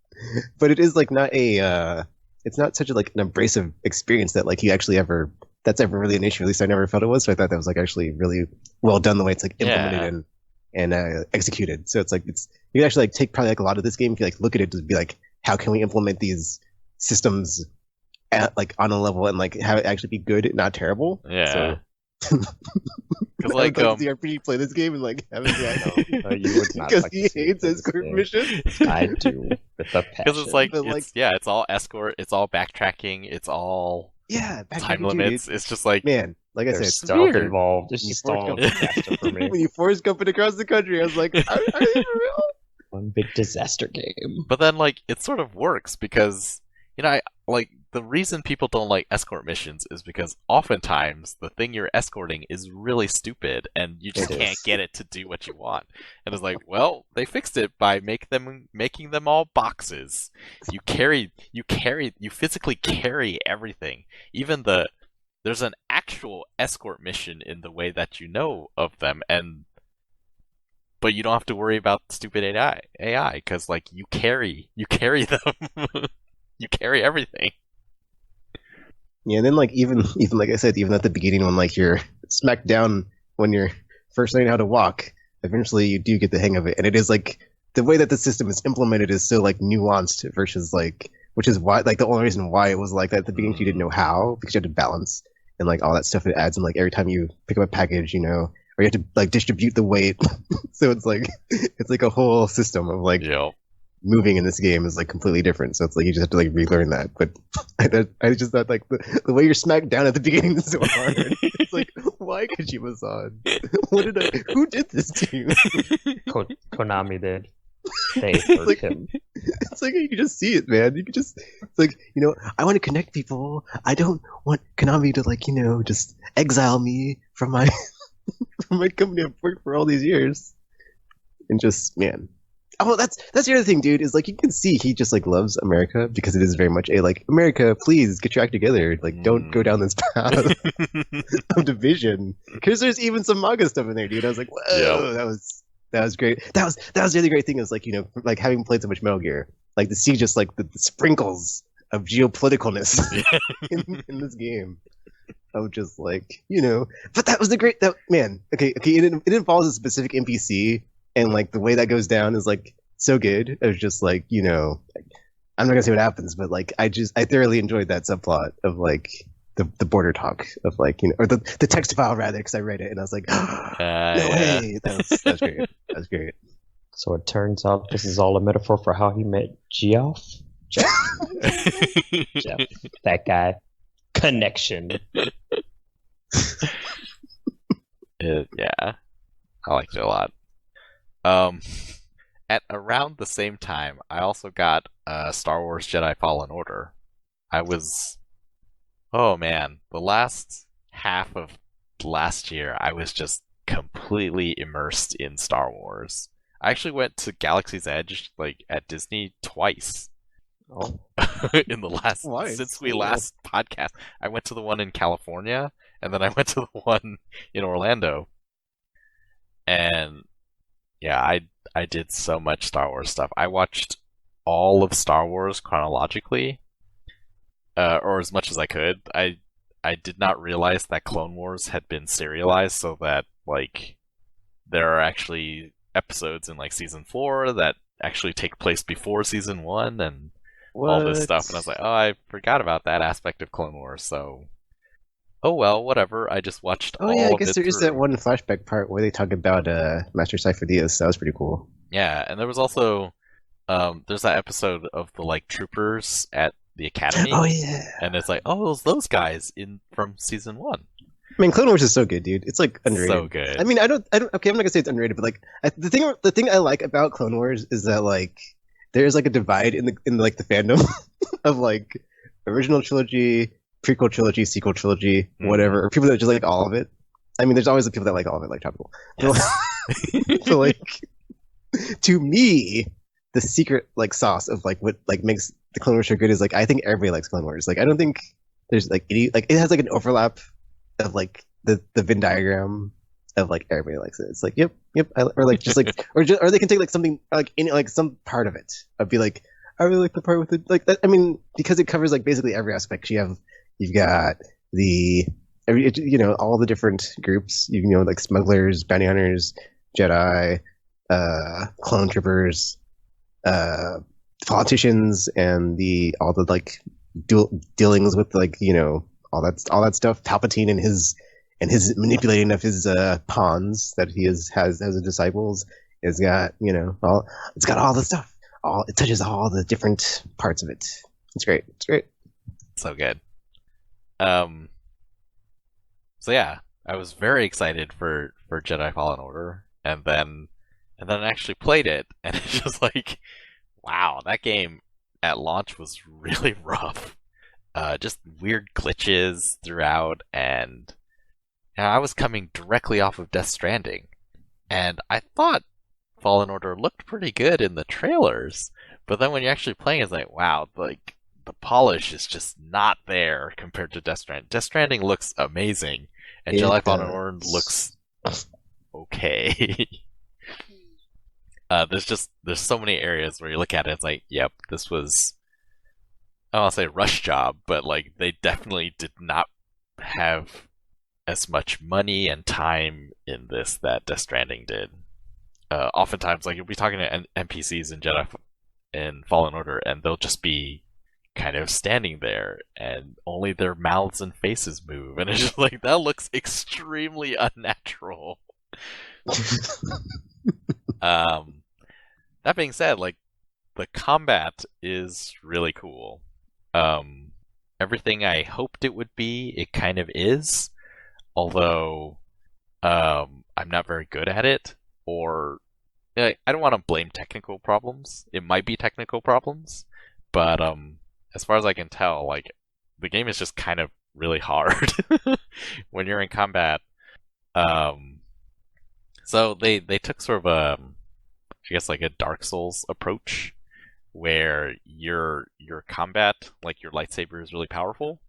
Speaker 1: But it is like not it's not such a like an abrasive experience that like that's ever really an issue. At least I never felt it was. So I thought that was like actually really well done the way it's like implemented and executed. So it's like you can actually like take probably like a lot of this game if you like look at it to be like, how can we implement these systems at like on a level and like have it actually be good, not terrible.
Speaker 4: Yeah.
Speaker 1: So,
Speaker 4: Because like
Speaker 1: the RPG play this game and like have it
Speaker 5: You would not
Speaker 1: because
Speaker 5: like
Speaker 1: he
Speaker 5: to see
Speaker 1: hates
Speaker 5: this
Speaker 1: escort
Speaker 5: game.
Speaker 1: missions.
Speaker 5: I do with a passion.
Speaker 4: because it's like,
Speaker 1: But, like-
Speaker 4: it's all escort, it's all backtracking, it's all
Speaker 1: Yeah, back
Speaker 4: time
Speaker 1: dude,
Speaker 4: limits. It's just like,
Speaker 1: Man, like I said,
Speaker 5: There's
Speaker 1: it's
Speaker 5: stealth
Speaker 1: weird.
Speaker 5: involved. It's
Speaker 1: You
Speaker 5: just
Speaker 1: forced
Speaker 5: all
Speaker 1: them.
Speaker 5: disaster for me.
Speaker 1: When you force jumping across the country, I was like, are they for real?
Speaker 5: One big disaster game.
Speaker 4: but then like it sort of works because I like the reason people don't like escort missions is because oftentimes the thing you're escorting is really stupid and you just
Speaker 5: It
Speaker 4: can't
Speaker 5: is.
Speaker 4: get it to do what you want. And it's like, well, they fixed it by making them all boxes. You physically carry everything. Even there's an actual escort mission in the way that you know of them, but you don't have to worry about stupid AI because like you carry them. You carry everything.
Speaker 1: Yeah, and then like even like I said, even at the beginning when like you're smacked down when you're first learning how to walk, eventually you do get the hang of it. And it is like the way that the system is implemented is so like nuanced versus like, which is why like the only reason why it was like that at the beginning you didn't know how, because you had to balance and like all that stuff it adds, and like every time you pick up a package, or you have to like distribute the weight. So it's like a whole system of like moving in this game is like completely different. So it's like you just have to like relearn that. But I just thought like the way you're smacked down at the beginning is so hard. It's like, why Kojima-san? Who did this to you?
Speaker 5: Konami did. They hurt
Speaker 1: like-
Speaker 5: him.
Speaker 1: It's like you can just see it, man. You can just, it's like, I want to connect people. I don't want Konami to like, just exile me from my from my company I've worked for all these years. And just, man. Oh, well, that's the other thing, dude, is like you can see he just like loves America because it is very much a like, America, please get your act together. Like, don't go down this path of division. Because there's even some MAGA stuff in there, dude. I was like, whoa, that was great. That was the other great thing is like, like having played so much Metal Gear, like to see just like the sprinkles of geopoliticalness in this game. Of just like, but that was the great, man, okay, it involves a specific NPC, and like the way that goes down is like so good. It was just like, I'm not gonna say what happens, but like I thoroughly enjoyed that subplot of like the border talk of like or the text file rather, because I read it and I was like, no
Speaker 4: Yeah.
Speaker 1: way, that's great. That's great.
Speaker 5: So it turns out this is all a metaphor for how he met Geoff. Jeff, that guy. Connection.
Speaker 4: Yeah, I liked it a lot. At around the same time, I also got Star Wars Jedi Fallen Order. Oh man, the last half of last year, I was just completely immersed in Star Wars. I actually went to Galaxy's Edge, like at Disney, twice.
Speaker 5: Oh.
Speaker 4: In the last
Speaker 1: Twice?
Speaker 4: since we last podcast. I went to the one in California, and then I went to the one in Orlando. And yeah, I did so much Star Wars stuff. I watched all of Star Wars chronologically, or as much as I could. I did not realize that Clone Wars had been serialized, so that like there are actually episodes in like season 4 that actually take place before season 1 and all this stuff. And I was like, oh, I forgot about that aspect of Clone Wars. So, oh well, whatever. I just watched.
Speaker 1: Oh
Speaker 4: all
Speaker 1: yeah, I
Speaker 4: of
Speaker 1: guess
Speaker 4: it
Speaker 1: there is
Speaker 4: through.
Speaker 1: that one flashback part where they talk about Master Cypher Diaz. That was pretty cool.
Speaker 4: Yeah, and there was also there's that episode of the like troopers at the academy.
Speaker 1: Oh yeah.
Speaker 4: And it's like, oh, it was those guys from season 1.
Speaker 1: I mean, Clone Wars is so good, dude. It's like underrated.
Speaker 4: So good.
Speaker 1: I mean, I don't. Okay, I'm not gonna say it's underrated, but like the thing I like about Clone Wars is that like there's like a divide in like the fandom of like original trilogy, prequel trilogy, sequel trilogy, whatever. Or people that just like all of it. I mean, there's always the people that like all of it, like Tropical. So like, to me, the secret like sauce of like what like makes the Clone Wars so good is like I think everybody likes Clone Wars. Like I don't think there's like any like it has like an overlap of like the Venn diagram of like everybody likes it. It's like yep, or like just like or they can take like something like in like some part of it. I'd be like I really like the part with it like that. I mean because it covers like basically every aspect. You've got all the different groups. Like smugglers, bounty hunters, Jedi, clone troopers, politicians, and all the like dealings with like all that stuff. Palpatine and his manipulating of his pawns that he has as disciples. It's got it's got all the stuff. It touches all the different parts of it. It's great.
Speaker 4: So good. So yeah, I was very excited for Jedi Fallen Order, and then I actually played it, and it's just like, wow, that game at launch was really rough. Just weird glitches throughout, and I was coming directly off of Death Stranding, and I thought Fallen Order looked pretty good in the trailers, but then when you're actually playing, it's like, wow, like the polish is just not there compared to Death Stranding. Death Stranding looks amazing, and Jedi Fallen Order looks okay. There's so many areas where you look at it, it's like, yep, this was, I don't want to say rush job, but like they definitely did not have as much money and time in this that Death Stranding did. Oftentimes, like you'll be talking to NPCs in Jedi in Fallen Order, and they'll just be kind of standing there, and only their mouths and faces move, and it's just like that looks extremely unnatural. That being said, like the combat is really cool. Everything I hoped it would be, it kind of is. Although I'm not very good at it, or I don't want to blame technical problems. It might be technical problems, but as far as I can tell, like the game is just kind of really hard when you're in combat. So they took sort of a, I guess like a Dark Souls approach, where your combat, like your lightsaber, is really powerful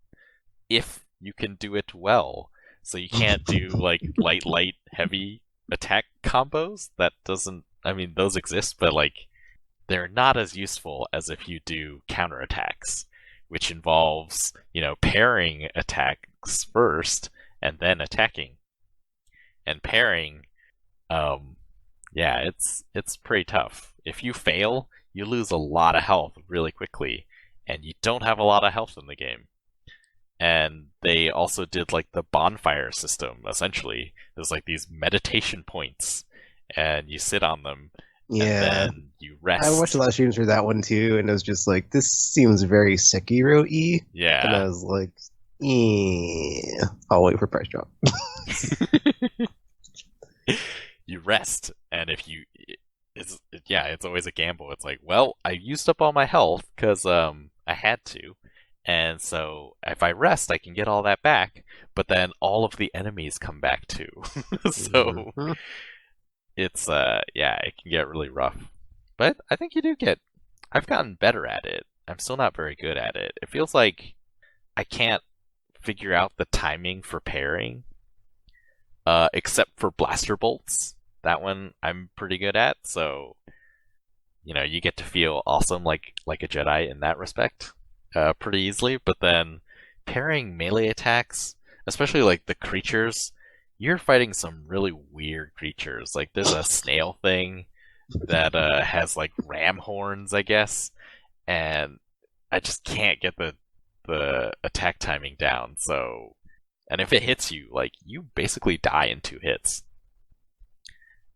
Speaker 4: if you can do it well. So you can't do like light, heavy attack combos. That doesn't. I mean, those exist, but like they're not as useful as if you do counterattacks, which involves pairing attacks first and then attacking. And pairing, yeah, it's pretty tough. If you fail, you lose a lot of health really quickly, and you don't have a lot of health in the game. And they also did like the bonfire system, essentially. There's like these meditation points, and you sit on them, and
Speaker 1: Yeah.
Speaker 4: then you rest.
Speaker 1: I watched a lot of streams for that one too, and it was just like, this seems very Sekiro-y. And I
Speaker 4: Yeah.
Speaker 1: was like, yeah, I'll wait for price drop.
Speaker 4: You rest, and if you, it's always a gamble. It's like, well, I used up all my health because I had to, and so if I rest, I can get all that back. But then all of the enemies come back too, so
Speaker 1: Mhm.
Speaker 4: it's it can get really rough. But I think I've gotten better at it. I'm still not very good at it. It feels like I can't figure out the timing for pairing, except for blaster bolts. That one I'm pretty good at, so you get to feel awesome like a Jedi in that respect, pretty easily. But then pairing melee attacks, especially like the creatures, you're fighting some really weird creatures. Like there's a snail thing that has like ram horns, I guess, and I just can't get the attack timing down. So, and if it hits you, like you basically die in 2 hits.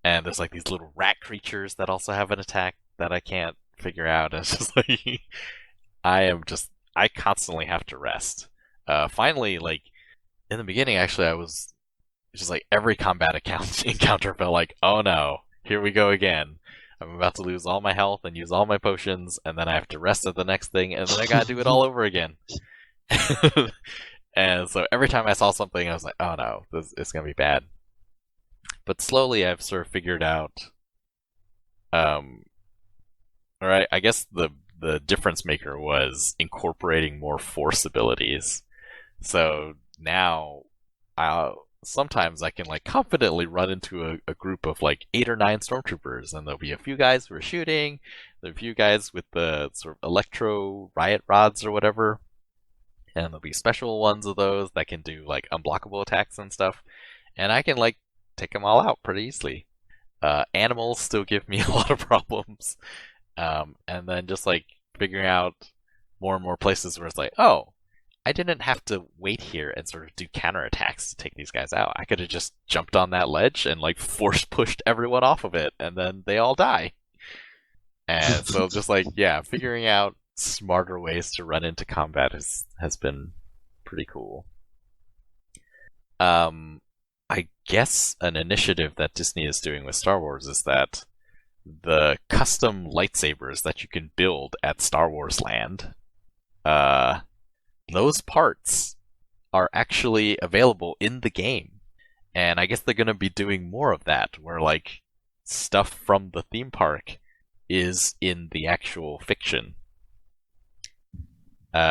Speaker 4: And there's like these little rat creatures that also have an attack that I can't figure out. It's just like I constantly have to rest. Finally, like in the beginning, actually, I was just like every combat encounter felt like, oh no, here we go again. I'm about to lose all my health and use all my potions, and then I have to rest at the next thing, and then I gotta do it all over again. And so every time I saw something, I was like, oh no, it's gonna be bad. But slowly I've sort of figured out, alright, I guess the difference maker was incorporating more force abilities. So now sometimes I can like confidently run into a group of like 8 or 9 stormtroopers, and there'll be a few guys who are shooting, there'll be a few guys with the sort of electro riot rods or whatever, and there'll be special ones of those that can do like unblockable attacks and stuff, and I can like take them all out pretty easily. Animals still give me a lot of problems, and then just like figuring out more and more places where it's like, oh, I didn't have to wait here and sort of do counterattacks to take these guys out. I could have just jumped on that ledge and like force pushed everyone off of it, and then they all die. And so just like, yeah, figuring out smarter ways to run into combat has been pretty cool. I guess an initiative that Disney is doing with Star Wars is that the custom lightsabers that you can build at Star Wars Land, those parts are actually available in the game. And I guess they're going to be doing more of that, where like stuff from the theme park is in the actual fiction,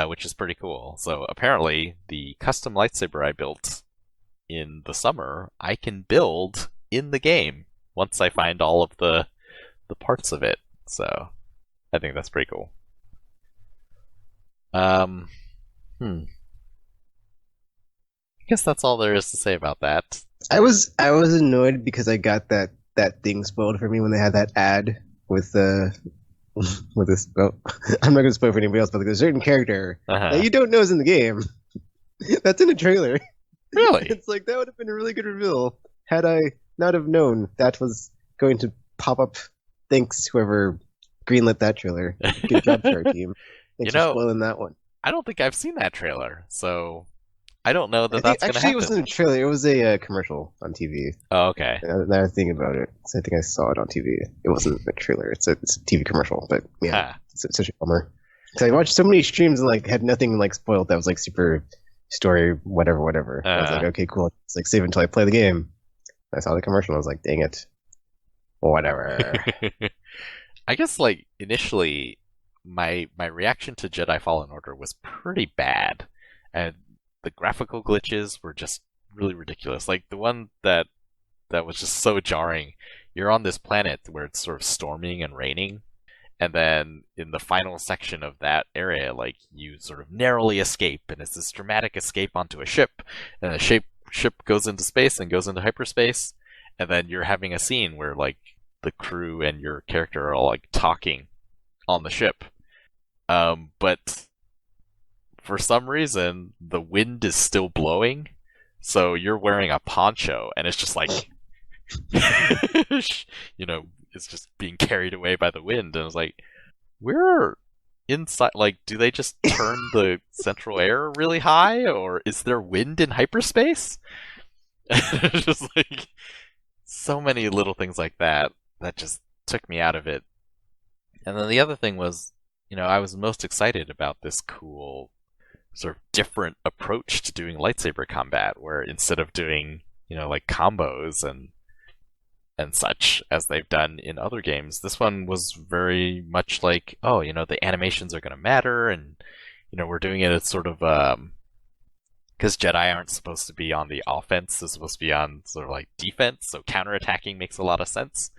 Speaker 4: which is pretty cool. So apparently the custom lightsaber I built in the summer, I can build in the game once I find all of the parts of it. So I think that's pretty cool. I guess that's all there is to say about that.
Speaker 1: I was annoyed because I got that thing spoiled for me when they had that ad with with this. Well, I'm not going to spoil for anybody else, but like a certain character that you don't know is in the game. That's in a trailer.
Speaker 4: Really?
Speaker 1: It's like that would have been a really good reveal had I not have known that was going to pop up. Thanks, whoever greenlit that trailer. Good job, Star Team. Thanks for spoiling that one.
Speaker 4: I don't think I've seen that trailer, so I don't know that's going to happen.
Speaker 1: Actually, it wasn't a trailer. It was a commercial on TV.
Speaker 4: Oh, okay.
Speaker 1: Now I was thinking about it, so I think I saw it on TV. It wasn't a trailer. It's a TV commercial, but yeah, it's such a bummer. So I watched so many streams and like had nothing like spoiled that was like super story, whatever. I was like, okay, cool. It's like save until I play the game. I saw the commercial and I was like, dang it. Whatever.
Speaker 4: I guess like initially my reaction to Jedi Fallen Order was pretty bad. And the graphical glitches were just really ridiculous. Like the one that was just so jarring. You're on this planet where it's sort of storming and raining, and then in the final section of that area, like you sort of narrowly escape, and it's this dramatic escape onto a ship, and the ship goes into space and goes into hyperspace, and then you're having a scene where like the crew and your character are all like talking on the ship. But for some reason, the wind is still blowing, so you're wearing a poncho, and it's just like, it's just being carried away by the wind. And it's like, we're inside. Like, do they just turn the central air really high, or is there wind in hyperspace? Just like so many little things like that just took me out of it. And then the other thing was, I was most excited about this cool sort of different approach to doing lightsaber combat, where instead of doing, like combos and such as they've done in other games, this one was very much like, the animations are going to matter, and we're doing it as sort of because Jedi aren't supposed to be on the offense, they're supposed to be on sort of like defense, so counterattacking makes a lot of sense.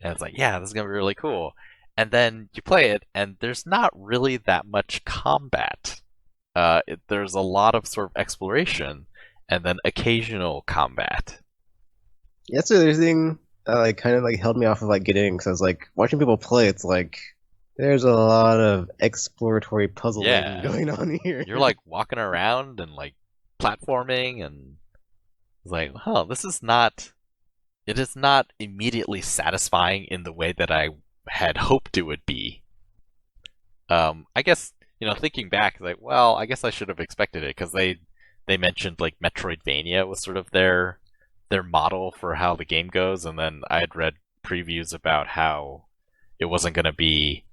Speaker 4: And it's like, yeah, this is going to be really cool. And then you play it, and there's not really that much combat. There's a lot of sort of exploration, and then occasional combat.
Speaker 1: That's the other thing that like kind of like held me off of like getting, because I was like watching people play. It's like there's a lot of exploratory puzzling going on here.
Speaker 4: You're like walking around and like platforming, and it's like, this is not. It is not immediately satisfying in the way that I had hoped it would be. I guess, thinking back, like, well, I guess I should have expected it, because they mentioned like Metroidvania was sort of their model for how the game goes, and then I had read previews about how it wasn't going to be,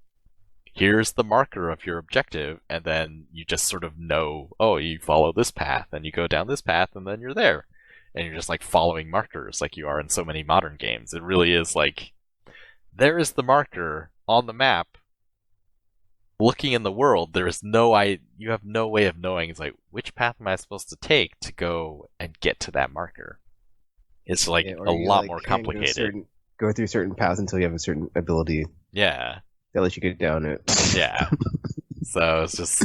Speaker 4: here's the marker of your objective, and then you just sort of know, you follow this path, and you go down this path, and then you're there. And you're just like following markers like you are in so many modern games. It really is like, there is the marker on the map. Looking in the world, you have no way of knowing. It's like, which path am I supposed to take to go and get to that marker? It's like a lot more complicated.
Speaker 1: Go through certain paths until you have a certain ability.
Speaker 4: Yeah.
Speaker 1: That lets you get down it.
Speaker 4: Yeah. So it's just,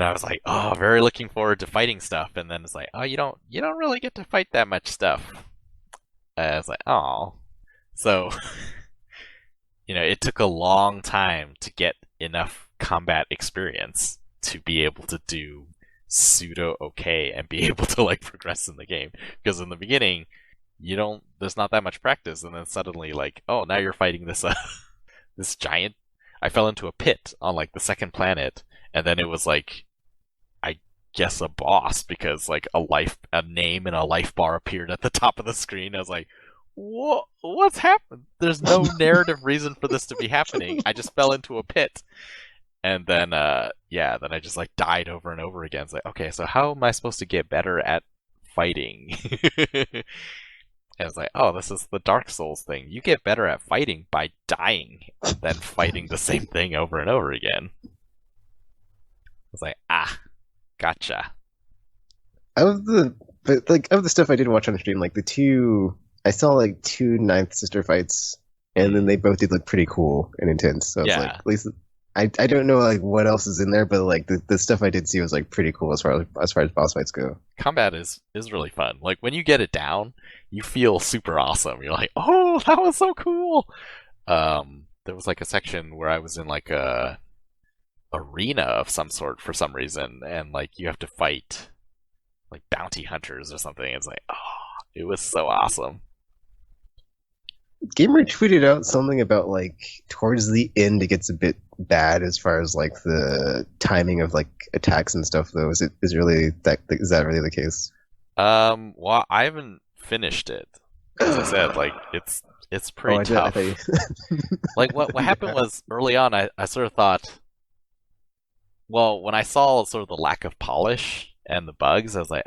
Speaker 4: I was like, very looking forward to fighting stuff, and then it's like, you don't really get to fight that much stuff. I was like, so, it took a long time to get enough combat experience to be able to do pseudo okay and be able to like progress in the game. Because in the beginning, there's not that much practice, and then suddenly like, now you're fighting this this giant. I fell into a pit on like the second planet, and then it was like, I guess a boss, because like a name and a life bar appeared at the top of the screen. I was like, what's happened? There's no narrative reason for this to be happening. I just fell into a pit. And then, then I just like died over and over again. It's like, okay, so how am I supposed to get better at fighting? And it's like, this is the Dark Souls thing. You get better at fighting by dying and then fighting the same thing over and over again. It's like, gotcha.
Speaker 1: Of the stuff I did watch on stream, like I saw like 2 Ninth Sister fights, and then they both did look pretty cool and intense. So it's like, at least I don't know like what else is in there, but like the stuff I did see was like pretty cool as far as boss fights go.
Speaker 4: Combat is really fun. Like when you get it down, you feel super awesome. You're like, that was so cool. There was like a section where I was in like a arena of some sort for some reason, and like you have to fight like bounty hunters or something. It's like, it was so awesome.
Speaker 1: Gamer tweeted out something about like towards the end it gets a bit bad as far as like the timing of like attacks and stuff though. Is that really the case?
Speaker 4: Well, I haven't finished it. As I said, like it's pretty tough. Like what happened was early on I sort of thought, well, when I saw sort of the lack of polish and the bugs, I was like,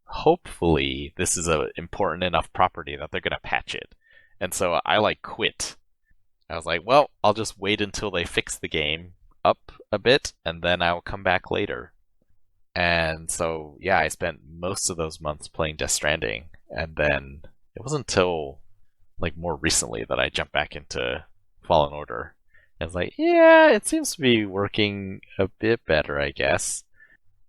Speaker 4: hopefully this is an important enough property that they're gonna patch it. And so I like quit. I was like, well, I'll just wait until they fix the game up a bit, and then I'll come back later. And so, yeah, I spent most of those months playing Death Stranding, and then it wasn't until like more recently that I jumped back into Fallen Order. And it's like, yeah, it seems to be working a bit better, I guess.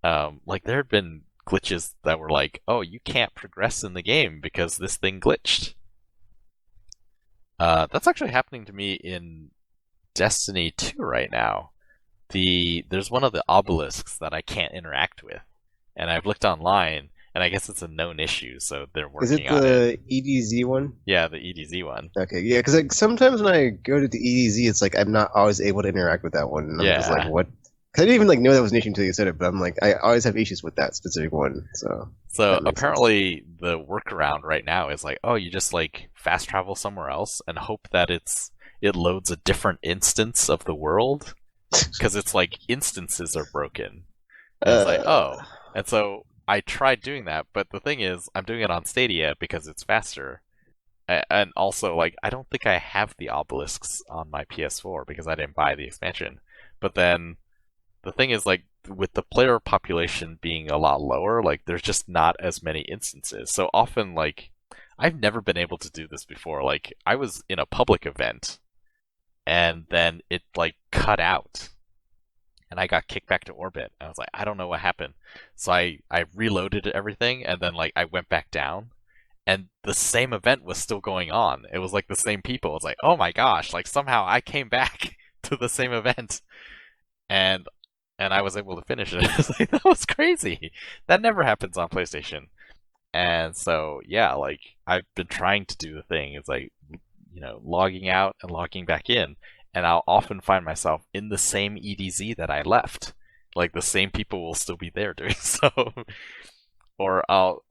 Speaker 4: Like there had been glitches that were like, you can't progress in the game because this thing glitched. That's actually happening to me in Destiny 2 right now, there's one of the obelisks that I can't interact with, and I've looked online, and I guess it's a known issue, so they're
Speaker 1: Is it
Speaker 4: working on it.
Speaker 1: the EDZ one?
Speaker 4: Yeah, the EDZ one.
Speaker 1: Okay, yeah, because like sometimes when I go to the EDZ, it's like I'm not always able to interact with that one, and I'm just
Speaker 4: Yeah.
Speaker 1: like, what? 'Cause I didn't even like know that was an issue until you said it, but I'm like, I always have issues with that specific one. So
Speaker 4: So
Speaker 1: that makes
Speaker 4: apparently the workaround right now is like, oh, you just like fast travel somewhere else and hope that it loads a different instance of the world, because it's like instances are broken. And it's like, oh. And so I tried doing that, but the thing is, I'm doing it on Stadia because it's faster. And also, like, I don't think I have the obelisks on my PS4 because I didn't buy the expansion. But then the thing is, like, with the player population being a lot lower, like, there's just not as many instances. So often, like, I've never been able to do this before. Like, I was in a public event, and then it, like, cut out. And I got kicked back to orbit. I was like, I don't know what happened. So I reloaded everything, and then, like, I went back down. And the same event was still going on. It was like the same people. It was like, oh my gosh, like somehow I came back to the same event, and I was able to finish it. I was like, that was crazy. That never happens on PlayStation. And so yeah, like I've been trying to do the thing. It's like, logging out and logging back in, and I'll often find myself in the same EDZ that I left. Like the same people will still be there doing so, or I'll.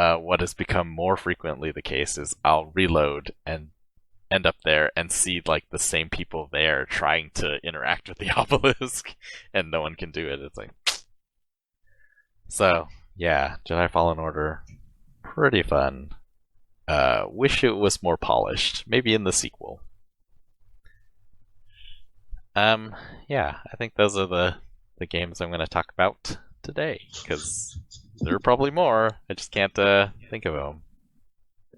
Speaker 4: What has become more frequently the case is I'll reload and end up there and see like the same people there trying to interact with the obelisk, and no one can do it. It's like, so yeah, Jedi Fallen Order, pretty fun. Wish it was more polished. Maybe in the sequel. Yeah, I think those are the games I'm going to talk about today, because there are probably more. I just can't think of them.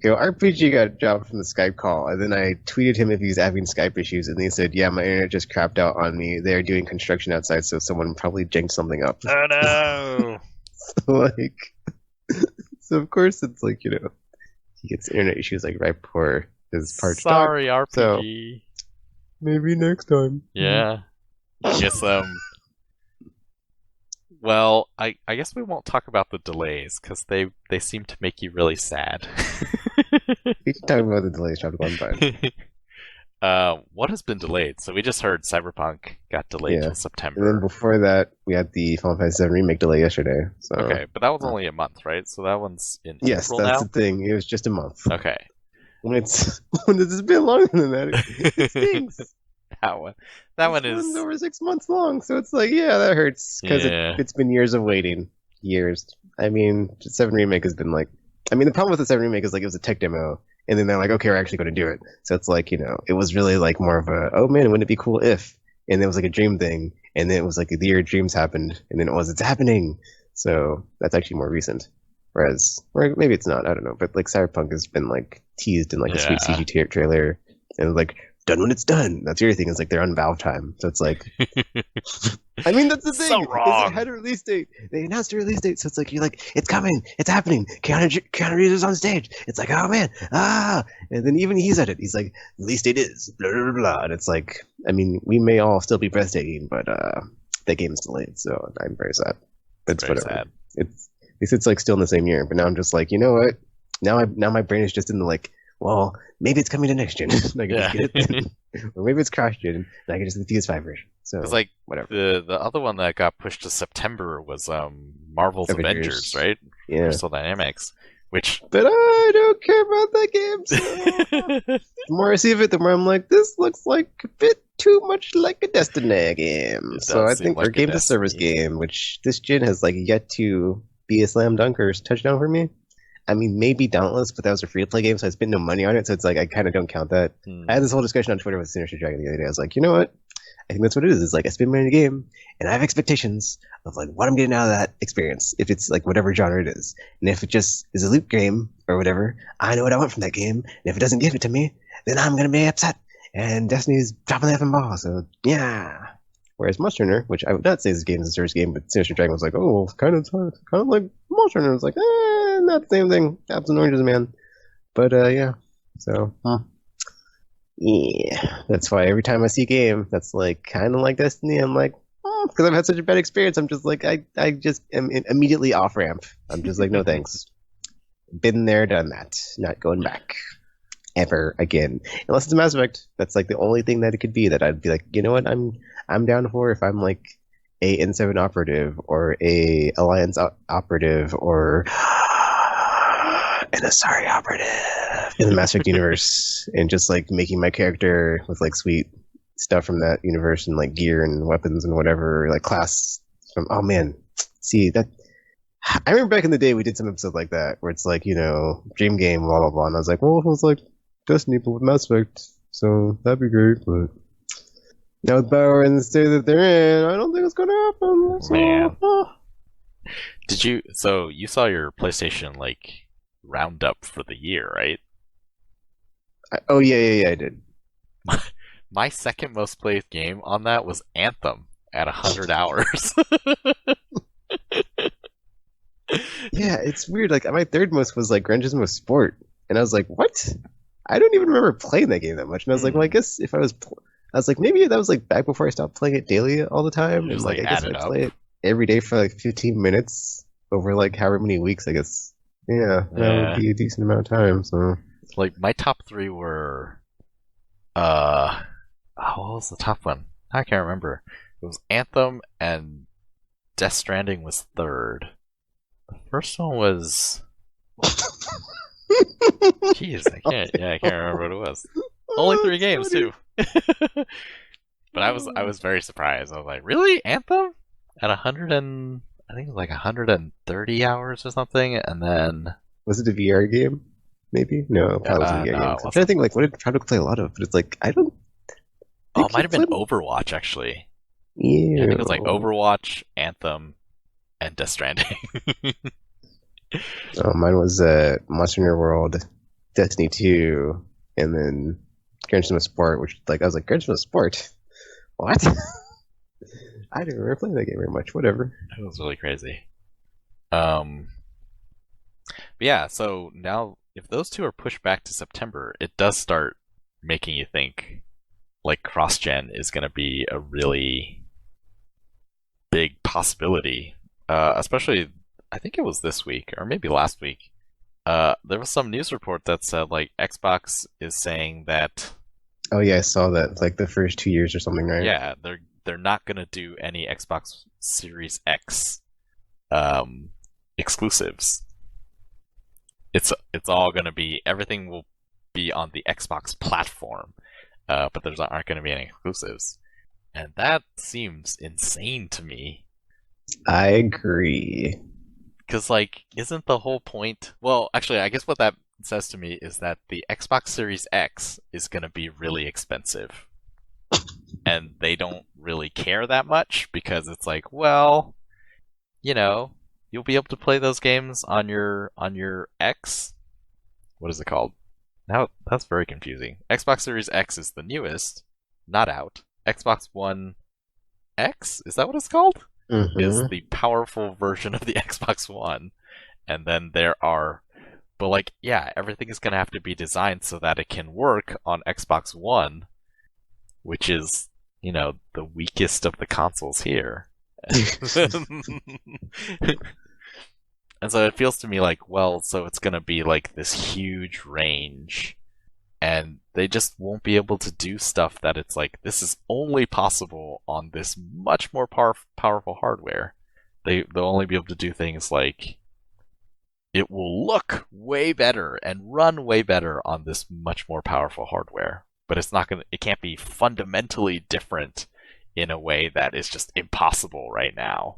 Speaker 1: RPG got dropped from the Skype call, and then I tweeted him if he was having Skype issues, and he said, yeah, my internet just crapped out on me. They're doing construction outside, so someone probably jinked something up.
Speaker 2: Oh no!
Speaker 1: So of course it's like, he gets internet issues like right before his part to talk.
Speaker 4: Sorry, RPG.
Speaker 1: So maybe next time.
Speaker 4: Yeah. I guess well, I guess we won't talk about the delays, because they seem to make you really sad.
Speaker 1: We can talk about the delays, chapter 1 time.
Speaker 4: What has been delayed? So we just heard Cyberpunk got delayed till September.
Speaker 1: And then before that, we had the Final Fantasy VII Remake delay yesterday. So.
Speaker 4: Okay, but that was only a month, right? So that one's in
Speaker 1: Yes,
Speaker 4: April
Speaker 1: that's
Speaker 4: now?
Speaker 1: the thing. It was just a month.
Speaker 4: Okay.
Speaker 1: When it's been longer than that, it stinks.
Speaker 4: That one
Speaker 1: This
Speaker 4: is...
Speaker 1: one's over 6 months long, so it's like, yeah, that hurts, because
Speaker 4: Yeah.
Speaker 1: it's been years of waiting. Years. I mean, 7 Remake has been like... I mean, the problem with the 7 Remake is like it was a tech demo, and then they're like, okay, we're actually going to do it. So it's like, it was really like more of a, oh man, wouldn't it be cool if? And it was like a dream thing, and then it was like the year dreams happened, and then it's happening. So that's actually more recent. Whereas, or maybe it's not, I don't know, but like Cyberpunk has been like teased in like a sweet
Speaker 4: Yeah.
Speaker 1: CG trailer, and like, done when it's done. That's your thing. It's like they're on Valve time. So it's like, I mean, that's the thing.
Speaker 4: So
Speaker 1: is
Speaker 4: wrong.
Speaker 1: They had a release date. They announced a release date. So it's like, you're like, it's coming. It's happening. Keanu Reeves is on stage. It's like, oh man. And then even he said it. He's like, release date is blah, blah, blah. And it's like, I mean, we may all still be breathtaking, but that game is delayed. So I'm very sad. But it's
Speaker 4: Very
Speaker 1: whatever.
Speaker 4: sad.
Speaker 1: At least it's like still in the same year. But now I'm just like, you know what? Now my brain is just in the like, well, maybe it's coming to next gen. I can just get it then. Or maybe it's cross gen, and I can just get the PS5 version. So
Speaker 4: It's like
Speaker 1: whatever.
Speaker 4: the other one that got pushed to September was Marvel's
Speaker 1: Avengers.
Speaker 4: Avengers, right?
Speaker 1: Yeah.
Speaker 4: Crystal Dynamics, which
Speaker 1: But I don't care about that game. So the more I see of it, the more I'm like, this looks like a bit too much like a Destiny game.
Speaker 4: It
Speaker 1: So I
Speaker 4: does seem
Speaker 1: think
Speaker 4: like
Speaker 1: our
Speaker 4: a
Speaker 1: game to service
Speaker 4: Destiny.
Speaker 1: game, which this gen has like yet to be a slam dunk or touchdown for me. I mean, maybe Dauntless, but that was a free to play game, so I spent no money on it. So it's like I kind of don't count that. I had this whole discussion on Twitter with Sinister Dragon the other day. I was like, you know what? I think that's what it is. It's like I spend money on a game, and I have expectations of like what I'm getting out of that experience. If it's like whatever genre it is, and if it just is a loot game or whatever, I know what I want from that game. And if it doesn't give it to me, then I'm gonna be upset. And Destiny's dropping the effing ball. So yeah. Whereas Monster Hunter, which I would not say is a game as a service game, but Sinister Dragon was like, oh, kind of like Monster Hunter. I was like, not the same thing. Apples and oranges, man. But yeah. So Yeah, that's why every time I see a game that's like kind of like Destiny, I'm like, because I've had such a bad experience. I'm just like, I just am immediately off ramp. I'm just like, no thanks. Been there, done that. Not going back ever again, unless it's a Mass Effect. That's like the only thing that it could be that I'd be like, you know what, I'm down for if I'm like a N7 operative or a Alliance operative or an Asari operative in the Mass Effect universe, and just like making my character with like sweet stuff from that universe and like gear and weapons and whatever, like class from. Oh man, see that. I remember back in the day we did some episode like that where it's like, dream game, blah blah blah, and I was like, well, it was like Destiny but with Mass Effect, so that'd be great, but now with Bauer and the state that they're in, I don't think it's gonna happen. So,
Speaker 4: Man. So you saw your PlayStation like roundup for the year, right?
Speaker 1: oh yeah, I did.
Speaker 4: My second most played game on that was Anthem at 100 hours.
Speaker 1: Yeah, it's weird. Like my third most was like Gran Turismo Sport, and I was like, what? I don't even remember playing that game that much. And I was like, well, I guess if I was like, maybe that was like back before I stopped playing it daily all the time, and
Speaker 4: Just,
Speaker 1: like I guess
Speaker 4: add it
Speaker 1: I
Speaker 4: up.
Speaker 1: play it every day for like 15 minutes over like however many weeks. I guess that
Speaker 4: Yeah.
Speaker 1: would be a decent amount of time. So
Speaker 4: Like my top three were what was the top one? I can't remember. It was Anthem and Death Stranding was third. The first one was jeez, I can't remember what it was. Only 3 games too. But I was very surprised. I was like, really? Anthem? At 100 and I think it was like 130 hours or something, and then
Speaker 1: was it a VR game? Maybe no, probably wasn't a VR
Speaker 4: no,
Speaker 1: game.
Speaker 4: it
Speaker 1: I'm
Speaker 4: wasn't.
Speaker 1: trying to think like what did Tropic play a lot of, but it's like I don't.
Speaker 4: oh,
Speaker 1: think
Speaker 4: it might have been
Speaker 1: played-
Speaker 4: Overwatch actually.
Speaker 1: Yeah,
Speaker 4: I think it was like Overwatch, Anthem, and Death Stranding.
Speaker 1: Oh, mine was Monster Hunter World, Destiny 2, and then Gran Turismo Sport, which like I was like, Gran Turismo Sport? What? I didn't remember playing that game very much. Whatever.
Speaker 4: It was really crazy. But yeah, so now if those two are pushed back to September, it does start making you think like cross-gen is going to be a really big possibility. Especially, I think it was this week or maybe last week. There was some news report that said like Xbox is saying that
Speaker 1: Oh yeah, I saw that. Like the first 2 years or something, right?
Speaker 4: yeah, they're not going to do any Xbox Series X exclusives. It's all going to be, everything will be on the Xbox platform, but there aren't going to be any exclusives, and that seems insane to me.
Speaker 1: I agree.
Speaker 4: Because like, isn't the whole point? Well, actually, I guess what that says to me is that the Xbox Series X is going to be really expensive, and they don't really care that much because it's like, well, you'll be able to play those games on your X. What is it called? Now that's very confusing. Xbox Series X is the newest, not out. Xbox One X, is that what it's called?
Speaker 1: Mhm.
Speaker 4: Is the powerful version of the Xbox One. And then but like, yeah, everything is going to have to be designed so that it can work on Xbox One, which is, the weakest of the consoles here. And so it feels to me like, well, so it's going to be like this huge range, and they just won't be able to do stuff that it's like, this is only possible on this much more powerful hardware. They'll only be able to do things like, it will look way better and run way better on this much more powerful hardware, but it can't be fundamentally different in a way that is just impossible right now.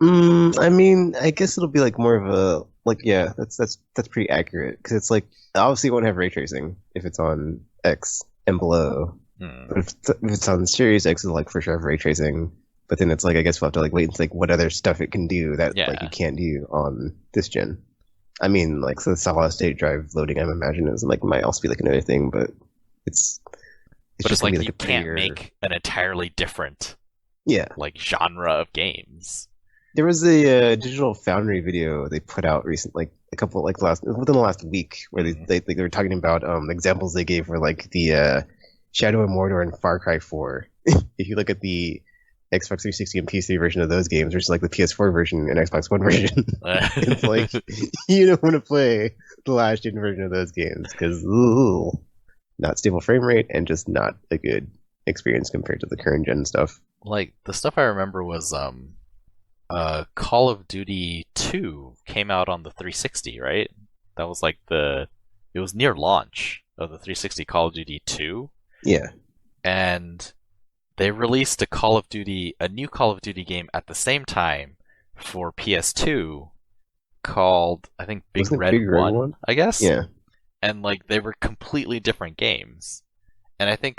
Speaker 1: I mean, I guess it'll be like more of a yeah, that's pretty accurate because it's like obviously it won't have ray tracing if it's on X and below, but if it's on Series X, it'll like for sure have ray tracing. But then it's like I guess we'll have to like wait and see like what other stuff it can do that like you can't do on this gen. I mean, like so the solid state drive loading, I imagine is like might also be like another thing, but it's
Speaker 4: just
Speaker 1: gonna
Speaker 4: like
Speaker 1: be,
Speaker 4: you
Speaker 1: a
Speaker 4: can't
Speaker 1: prettier-
Speaker 4: make an entirely different
Speaker 1: yeah.
Speaker 4: like genre of games.
Speaker 1: There was a Digital Foundry video they put out recently, like a couple, like within the last week, where they were talking about examples they gave for like the Shadow of Mordor and Far Cry 4. If you look at the Xbox 360 and PC version of those games versus like the PS4 version and Xbox One version, it's like you don't want to play the last gen version of those games because not stable frame rate and just not a good experience compared to the current gen stuff.
Speaker 4: Like the stuff I remember was Call of Duty 2 came out on the 360, right? That was like it was near launch of the 360 Call of Duty 2.
Speaker 1: Yeah.
Speaker 4: And they released a new Call of Duty game at the same time for PS2 called, I think, Big Red 1, I guess?
Speaker 1: Yeah.
Speaker 4: And like they were completely different games. And I think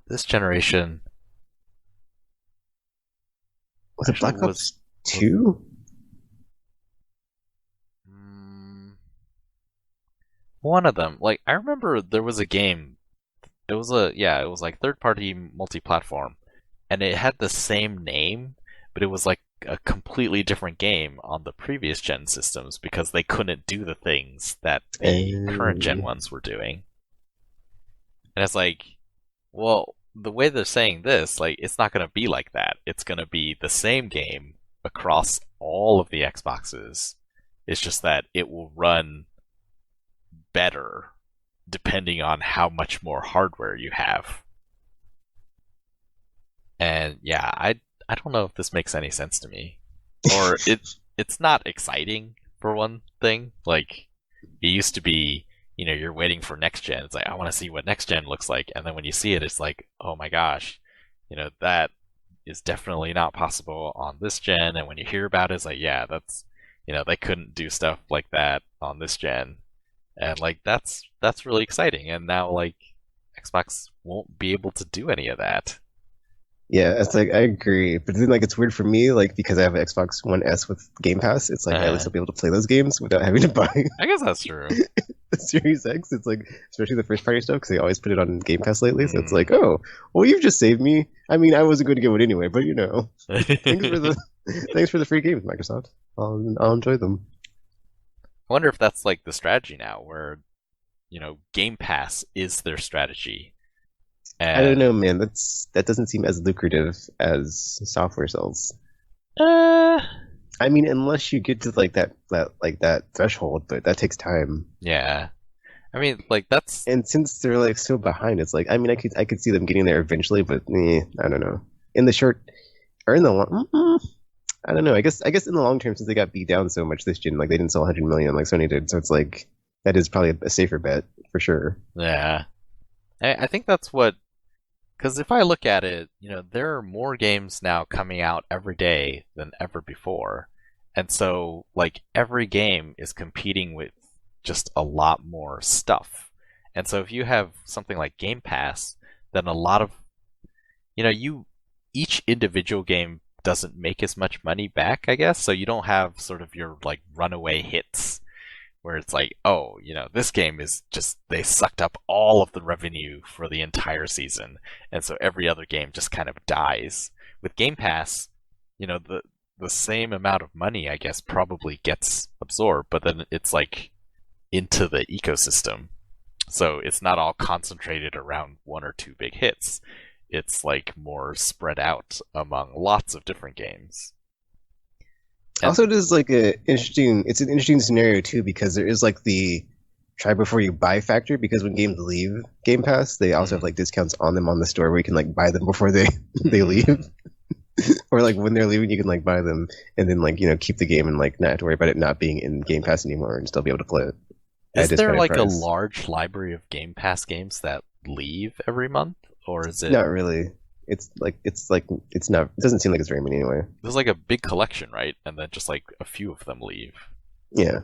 Speaker 4: this generation
Speaker 1: was it Black Ops 2?
Speaker 4: One of them. Like I remember there was a game. It was like third-party multi-platform, and it had the same name, but it was like a completely different game on the previous gen systems because they couldn't do the things that the current gen ones were doing. And it's like, well, the way they're saying this, like, it's not going to be like that. It's going to be the same game across all of the Xboxes. It's just that it will run better depending on how much more hardware you have. And yeah, I don't know if this makes any sense to me. Or it's not exciting for one thing. Like it used to be, you're waiting for next gen. It's like I want to see what next gen looks like, and then when you see it, it's like, oh my gosh, that is definitely not possible on this gen. And when you hear about it, it's like, yeah, that's they couldn't do stuff like that on this gen. And like that's really exciting. And now like Xbox won't be able to do any of that.
Speaker 1: Yeah, it's like I agree, but then like it's weird for me, like because I have an Xbox One S with Game Pass. It's like I at least I'll be able to play those games without having to buy.
Speaker 4: I guess that's true.
Speaker 1: The Series X. It's like especially the first party stuff because they always put it on Game Pass lately. So it's like, oh, well, you've just saved me. I mean, I wasn't going to get one anyway, but thanks for the free games, Microsoft. I'll enjoy them.
Speaker 4: I wonder if that's like the strategy now, where Game Pass is their strategy. And...
Speaker 1: I don't know, man. That doesn't seem as lucrative as software sells. I mean, unless you get to like that threshold, but that takes time.
Speaker 4: Yeah, I mean, like that's.
Speaker 1: And since they're like so behind, it's like I mean, I could see them getting there eventually, but I don't know. In the short or in the long, I don't know. I guess in the long term, since they got beat down so much this gen, like they didn't sell 100 million like Sony did, so it's like that is probably a safer bet for sure.
Speaker 4: Yeah, I think that's what. Because if I look at it, there are more games now coming out every day than ever before. And so, like, every game is competing with just a lot more stuff. And so if you have something like Game Pass, then a lot of, each individual game doesn't make as much money back, I guess. So you don't have sort of your, like, runaway hits where it's like, oh, this game is just, they sucked up all of the revenue for the entire season. And so every other game just kind of dies. With Game Pass, the same amount of money, I guess, probably gets absorbed, but then it's like into the ecosystem. So it's not all concentrated around one or two big hits. It's like more spread out among lots of different games.
Speaker 1: Also, it is like it's an interesting scenario too because there is like the try before you buy factor because when games leave Game Pass, they also have like discounts on them on the store where you can like buy them before they leave, or like when they're leaving you can like buy them and then like keep the game and like not have to worry about it not being in Game Pass anymore and still be able to play it.
Speaker 4: Is there like a large library of Game Pass games that leave every month, or is it
Speaker 1: not really? It's not. It doesn't seem like it's very many anyway.
Speaker 4: There's like a big collection, right? And then just like a few of them leave.
Speaker 1: Yeah.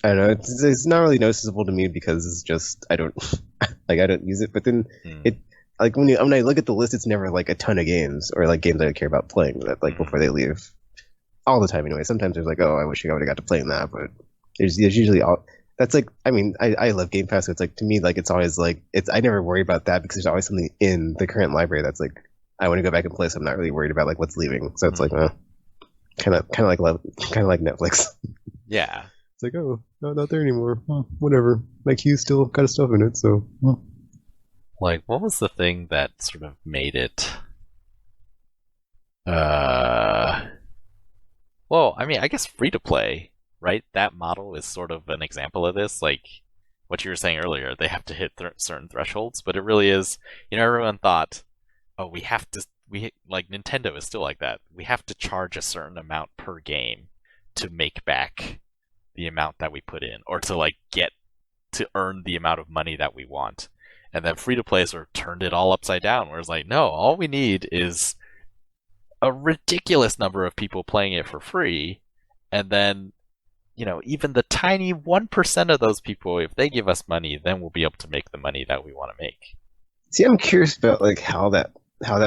Speaker 1: I don't know. It's not really noticeable to me because it's just I don't use it. But then it like when I look at the list, it's never like a ton of games or like games I care about playing that like before they leave. All the time anyway. Sometimes there's like, oh, I wish I would have got to playing that, but there's usually all. That's like, I mean, I love Game Pass, so it's like, to me, like, it's always like, I never worry about that because there's always something in the current library that's like I want to go back and play, so I'm not really worried about like what's leaving. So it's like, kind of like Netflix.
Speaker 4: Yeah.
Speaker 1: It's like, oh, no, not there anymore. Whatever. My queue's still got stuff in it, so.
Speaker 4: Like, what was the thing that sort of made it? Well, I mean, I guess free to play, right? That model is sort of an example of this. Like what you were saying earlier, they have to hit certain thresholds, but it really is. Everyone thought, oh, like Nintendo is still like that. We have to charge a certain amount per game to make back the amount that we put in, or to like get to earn the amount of money that we want. And then free to play sort of turned it all upside down, where it's like, no, all we need is a ridiculous number of people playing it for free, and then even the tiny 1% of those people, if they give us money, then we'll be able to make the money that we want to make.
Speaker 1: See, I'm curious about like how that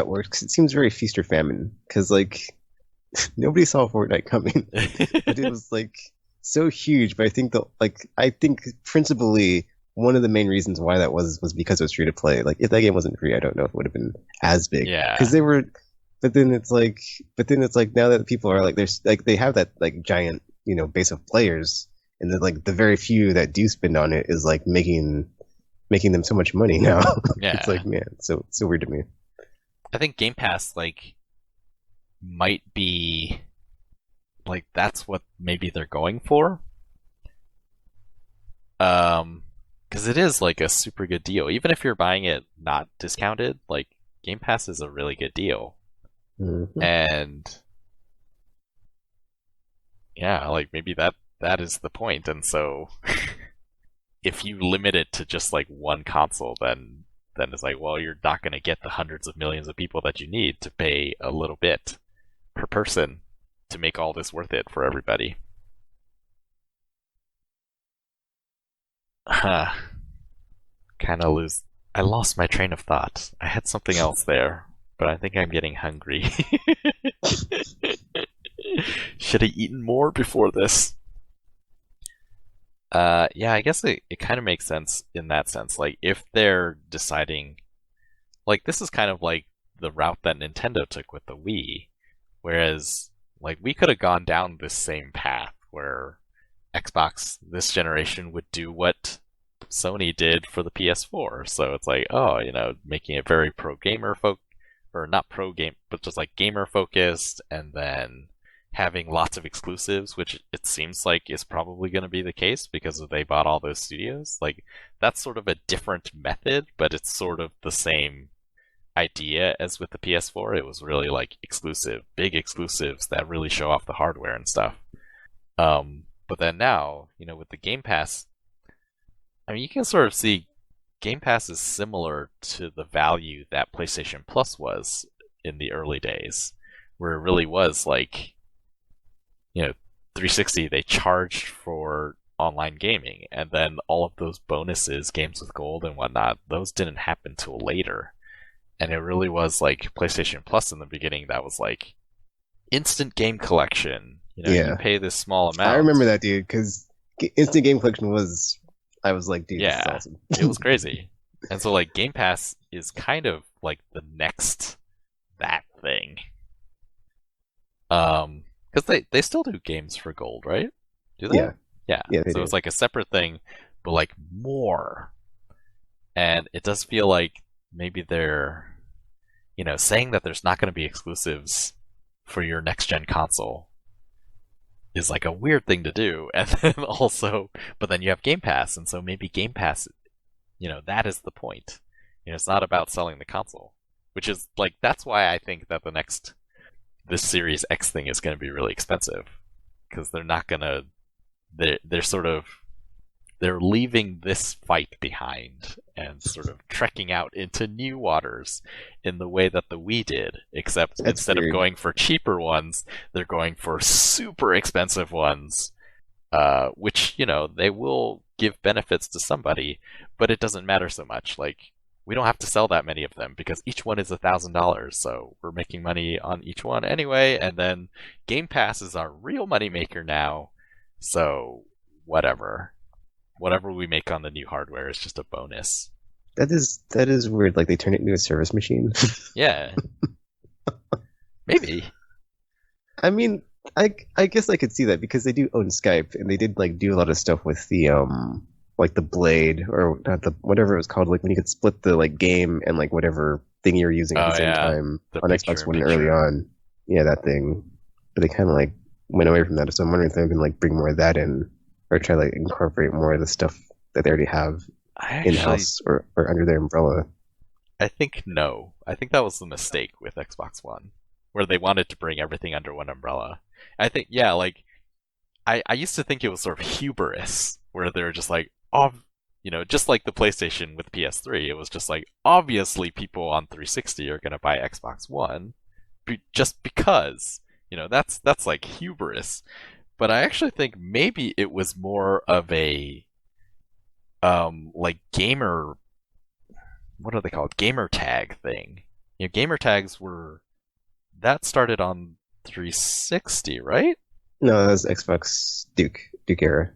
Speaker 1: works, because it seems very feast or famine. Because like nobody saw Fortnite coming, but it was like so huge. But I think principally one of the main reasons why that was because it was free to play. Like if that game wasn't free, I don't know if it would have been as big.
Speaker 4: Yeah.
Speaker 1: Because they were. But then it's like now that people are like there's like they have that like giant base of players, and then like the very few that do spend on it is like making them so much money now.
Speaker 4: Yeah.
Speaker 1: It's like, man, so weird to me.
Speaker 4: I think Game Pass like might be like that's what maybe they're going for. Because it is like a super good deal. Even if you're buying it not discounted, like Game Pass is a really good deal.
Speaker 1: Mm-hmm.
Speaker 4: And yeah, like maybe that is the point. And so if you limit it to just like one console, then it's like, well, you're not going to get the hundreds of millions of people that you need to pay a little bit per person to make all this worth it for everybody. I lost my train of thought. I had something else there, but I think I'm getting hungry. Should have eaten more before this. Yeah, I guess it kind of makes sense in that sense. Like, if they're deciding... Like, this is kind of like the route that Nintendo took with the Wii. Whereas, like, we could have gone down this same path where Xbox this generation would do what Sony did for the PS4. So it's like, making it very pro-gamer or not pro-game, but just like gamer-focused, and then having lots of exclusives, which it seems like is probably going to be the case because they bought all those studios. Like, that's sort of a different method, but it's sort of the same idea as with the PS4. It was really like big exclusives that really show off the hardware and stuff. But then now, with the Game Pass, I mean, you can sort of see Game Pass is similar to the value that PlayStation Plus was in the early days, where it really was like, 360, they charged for online gaming, and then all of those bonuses, games with gold and whatnot, those didn't happen till later. And it really was like PlayStation Plus in the beginning that was like instant game collection. You pay this small amount.
Speaker 1: I remember that, dude, because instant game collection was... I was like, dude, this is awesome.
Speaker 4: It was crazy. And so, like, Game Pass is kind of like the next that thing. Because they still do games for gold, right? Do they?
Speaker 1: Yeah.
Speaker 4: Yeah,
Speaker 1: they
Speaker 4: so
Speaker 1: do.
Speaker 4: It's like a separate thing, but like more. And it does feel like maybe they're, saying that there's not going to be exclusives for your next-gen console is like a weird thing to do. And then also, but then you have Game Pass, and so maybe Game Pass, that is the point. It's not about selling the console, which is like, that's why I think that this Series X thing is going to be really expensive, because they're not going to, they're leaving this fight behind and sort of trekking out into new waters in the way that the Wii did, except instead of going for cheaper ones, they're going for super expensive ones, which, they will give benefits to somebody, but it doesn't matter so much. Like, we don't have to sell that many of them because each one is $1,000, so we're making money on each one anyway, and then Game Pass is our real money maker now, so whatever we make on the new hardware is just a bonus.
Speaker 1: That is weird. Like, they turn it into a service machine.
Speaker 4: Yeah. Maybe.
Speaker 1: I mean, I guess I could see that because they do own Skype and they did like do a lot of stuff with the like the Blade or not the whatever it was called, like when you could split the like game and like whatever thing you're using at the same time
Speaker 4: The
Speaker 1: on
Speaker 4: picture
Speaker 1: Xbox One
Speaker 4: in
Speaker 1: early
Speaker 4: picture.
Speaker 1: on. Yeah, that thing. But they kind of like went away from that, so I'm wondering if they're gonna like bring more of that in or try to like incorporate more of the stuff that they already have
Speaker 4: I
Speaker 1: in
Speaker 4: actually,
Speaker 1: house or under their umbrella.
Speaker 4: I think no. I think that was the mistake with Xbox One, where they wanted to bring everything under one umbrella. I think, yeah, like I used to think it was sort of hubris, where they were just like, just like the PlayStation with PS3, it was just like, obviously people on 360 are going to buy Xbox One just because, that's like hubris. But I actually think maybe it was more of a like gamer, what are they called? Gamer tag thing. Gamer tags that started on 360, right?
Speaker 1: No, that was Xbox Duke era.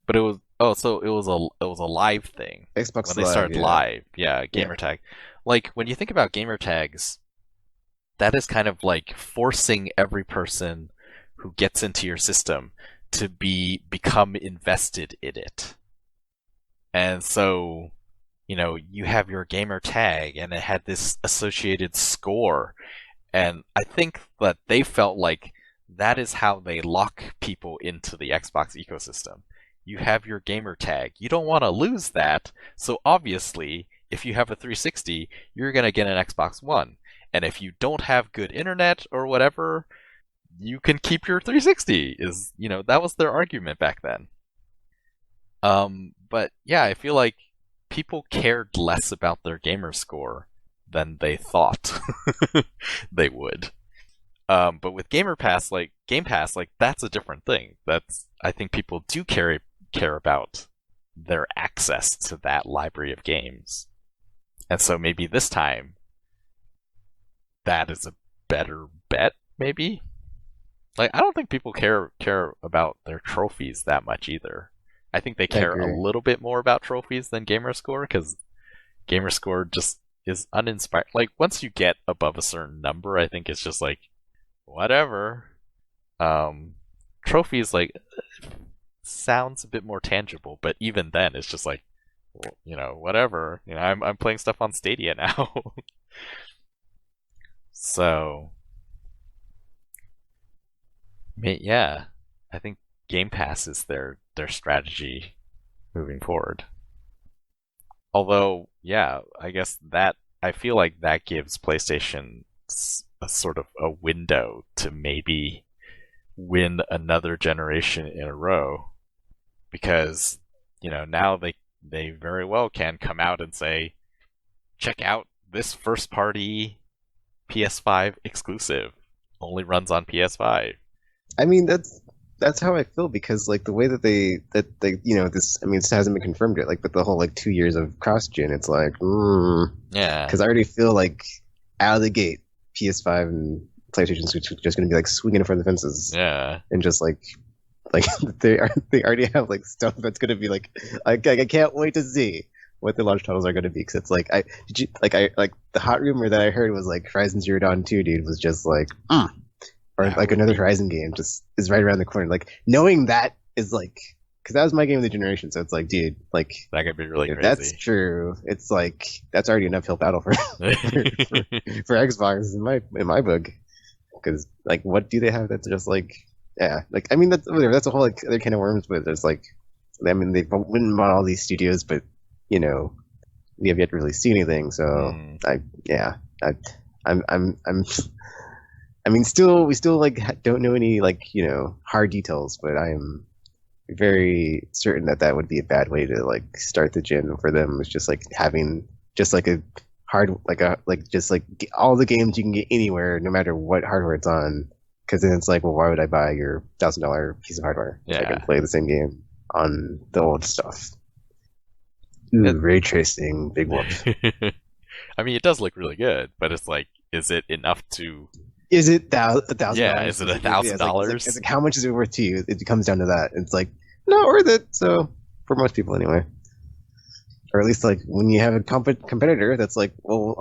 Speaker 4: But it was so it was a live thing
Speaker 1: Xbox
Speaker 4: when they
Speaker 1: Live,
Speaker 4: started
Speaker 1: yeah.
Speaker 4: live. Yeah, gamer tag. Like when you think about gamer tags, that is kind of like forcing every person who gets into your system to become invested in it. And so, you have your gamer tag and it had this associated score. And I think that they felt like that is how they lock people into the Xbox ecosystem. You have your gamer tag. You don't want to lose that. So obviously, if you have a 360, you're going to get an Xbox One. And if you don't have good internet or whatever, you can keep your 360. That was their argument back then. But yeah, I feel like people cared less about their gamer score than they thought they would. But with Game Pass, that's a different thing. I think people do care about their access to that library of games. And so maybe this time that is a better bet, maybe? Like, I don't think people care about their trophies that much either. I think they care a little bit more about trophies than Gamerscore, because Gamerscore just is uninspired. Like, once you get above a certain number, I think it's just like, whatever. Trophies, like, sounds a bit more tangible, but even then, it's just like, whatever. I'm playing stuff on Stadia now. So, yeah, I think Game Pass is their strategy moving forward. Although, yeah, I guess I feel like that gives PlayStation a sort of a window to maybe win another generation in a row, because now they very well can come out and say, check out this first party PS5 exclusive, only runs on PS5.
Speaker 1: I mean, that's how I feel, because like the way that they this, I mean, this hasn't been confirmed yet, like, but the whole like 2 years of cross-gen, it's like
Speaker 4: Yeah,
Speaker 1: because I already feel like out of the gate PS5 and PlayStation Switch are just going to be like swinging in front of the fences.
Speaker 4: Yeah,
Speaker 1: And just like they already have like stuff that's going to be like I can't wait to see what the launch titles are going to be, because it's like the hot rumor that I heard was like Horizon Zero Dawn 2, dude, was just like or like another Horizon game just is right around the corner. Like, knowing that is like, because that was my game of the generation, so it's like, dude, like,
Speaker 4: that could be really
Speaker 1: if
Speaker 4: crazy.
Speaker 1: that's true, it's like that's already an uphill battle for Xbox in my book. Because like, what do they have that's just like, yeah, like, I mean, that's whatever, that's a whole like other can of worms. But there's like, I mean, they've went and bought all these studios, but we have yet to really see anything. So I mean, we still like don't know any like hard details, but I am very certain that would be a bad way to like start the gen for them. It's just like having just like a hard just like all the games you can get anywhere, no matter what hardware it's on. Because then it's like, well, why would I buy your $1,000 piece of hardware if I can play the same game on the old stuff? Ooh, ray tracing, big whoop.
Speaker 4: I mean, it does look really good, but it's like, is it enough to?
Speaker 1: Is it $1,000?
Speaker 4: Yeah, is it $1,000?
Speaker 1: It's like, how much is it worth to you? It comes down to that. It's like, not worth it. So for most people, anyway. Or at least like when you have a competitor that's like, well,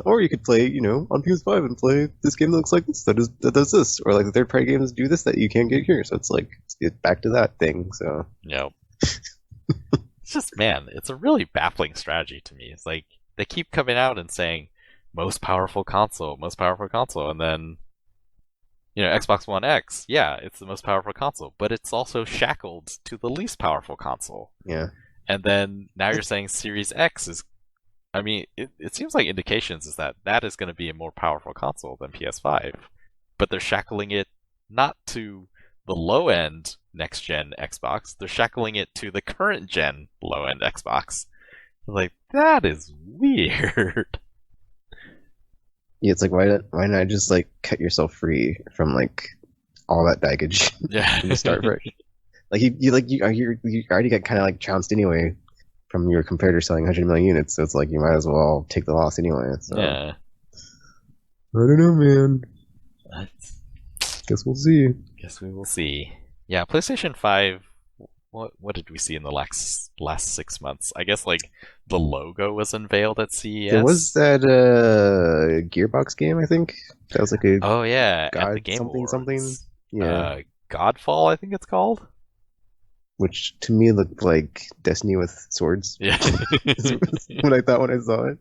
Speaker 1: or you could play, on PS5 and play this game that looks like this, that does this, or like the third-party games do this that you can't get here. So it's like it's back to that thing. So
Speaker 4: Yep. It's just, man, it's a really baffling strategy to me. It's like they keep coming out and saying most powerful console, and then Xbox One X, yeah, it's the most powerful console, but it's also shackled to the least powerful console.
Speaker 1: yeah.
Speaker 4: And then now you're saying Series X is, I mean, it seems like indications is that is going to be a more powerful console than PS5, but they're shackling it not to the low-end next-gen Xbox, they're shackling it to the current-gen low-end Xbox. Like, that is weird.
Speaker 1: Yeah, it's like why not just like cut yourself free from like all that baggage
Speaker 4: Yeah.
Speaker 1: in the start version? Like you already got kind of like trounced anyway from your competitor selling 100 million units, so it's like you might as well take the loss anyway. So.
Speaker 4: Yeah.
Speaker 1: I don't know, man.
Speaker 4: That's-
Speaker 1: Guess we'll see.
Speaker 4: Guess we will see. Yeah, PlayStation 5. What did we see in the last 6 months? I guess like the logo was unveiled at CES.
Speaker 1: There was that Gearbox game, I think. That was like a
Speaker 4: Oh yeah, at
Speaker 1: God
Speaker 4: the Game
Speaker 1: something
Speaker 4: Awards.
Speaker 1: something. Yeah,
Speaker 4: Godfall, I think it's called.
Speaker 1: which to me looked like Destiny with swords.
Speaker 4: Yeah.
Speaker 1: What I thought when I saw it.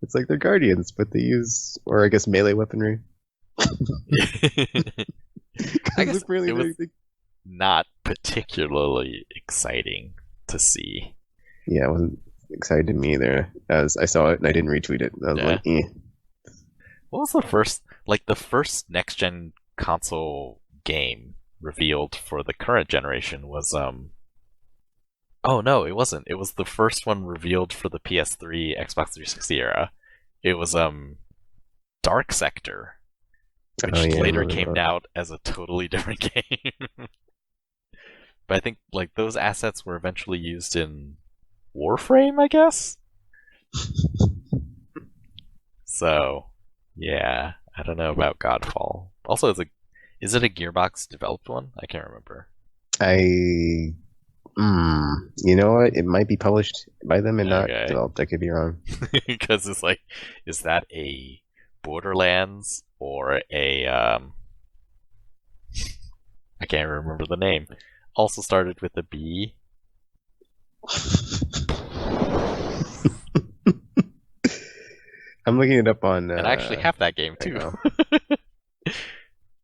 Speaker 1: It's like they're guardians, but they use, or I guess melee weaponry.
Speaker 4: I guess
Speaker 1: really
Speaker 4: it was not particularly exciting to see.
Speaker 1: Yeah, it wasn't excited to me either. As I saw it and I didn't retweet it. I was
Speaker 4: Yeah.
Speaker 1: like, eh.
Speaker 4: What was the first next gen console game revealed for the current generation was oh no, it wasn't. It was the first one revealed for the PS3, Xbox 360 era. It was Dark Sector, which
Speaker 1: Oh, yeah, I
Speaker 4: later
Speaker 1: remember
Speaker 4: came
Speaker 1: that.
Speaker 4: out as a totally different game. But I think like those assets were eventually used in Warframe, I guess. So, yeah, I don't know about Godfall. Also, is it a Gearbox developed one? I can't remember.
Speaker 1: You know what? It might be published by them and not
Speaker 4: Okay.
Speaker 1: developed. I could be wrong.
Speaker 4: Because it's like, is that a Borderlands or a I can't remember the name. Also started with a B.
Speaker 1: I'm looking it up on.
Speaker 4: And I actually have that game
Speaker 1: I
Speaker 4: too.
Speaker 1: know.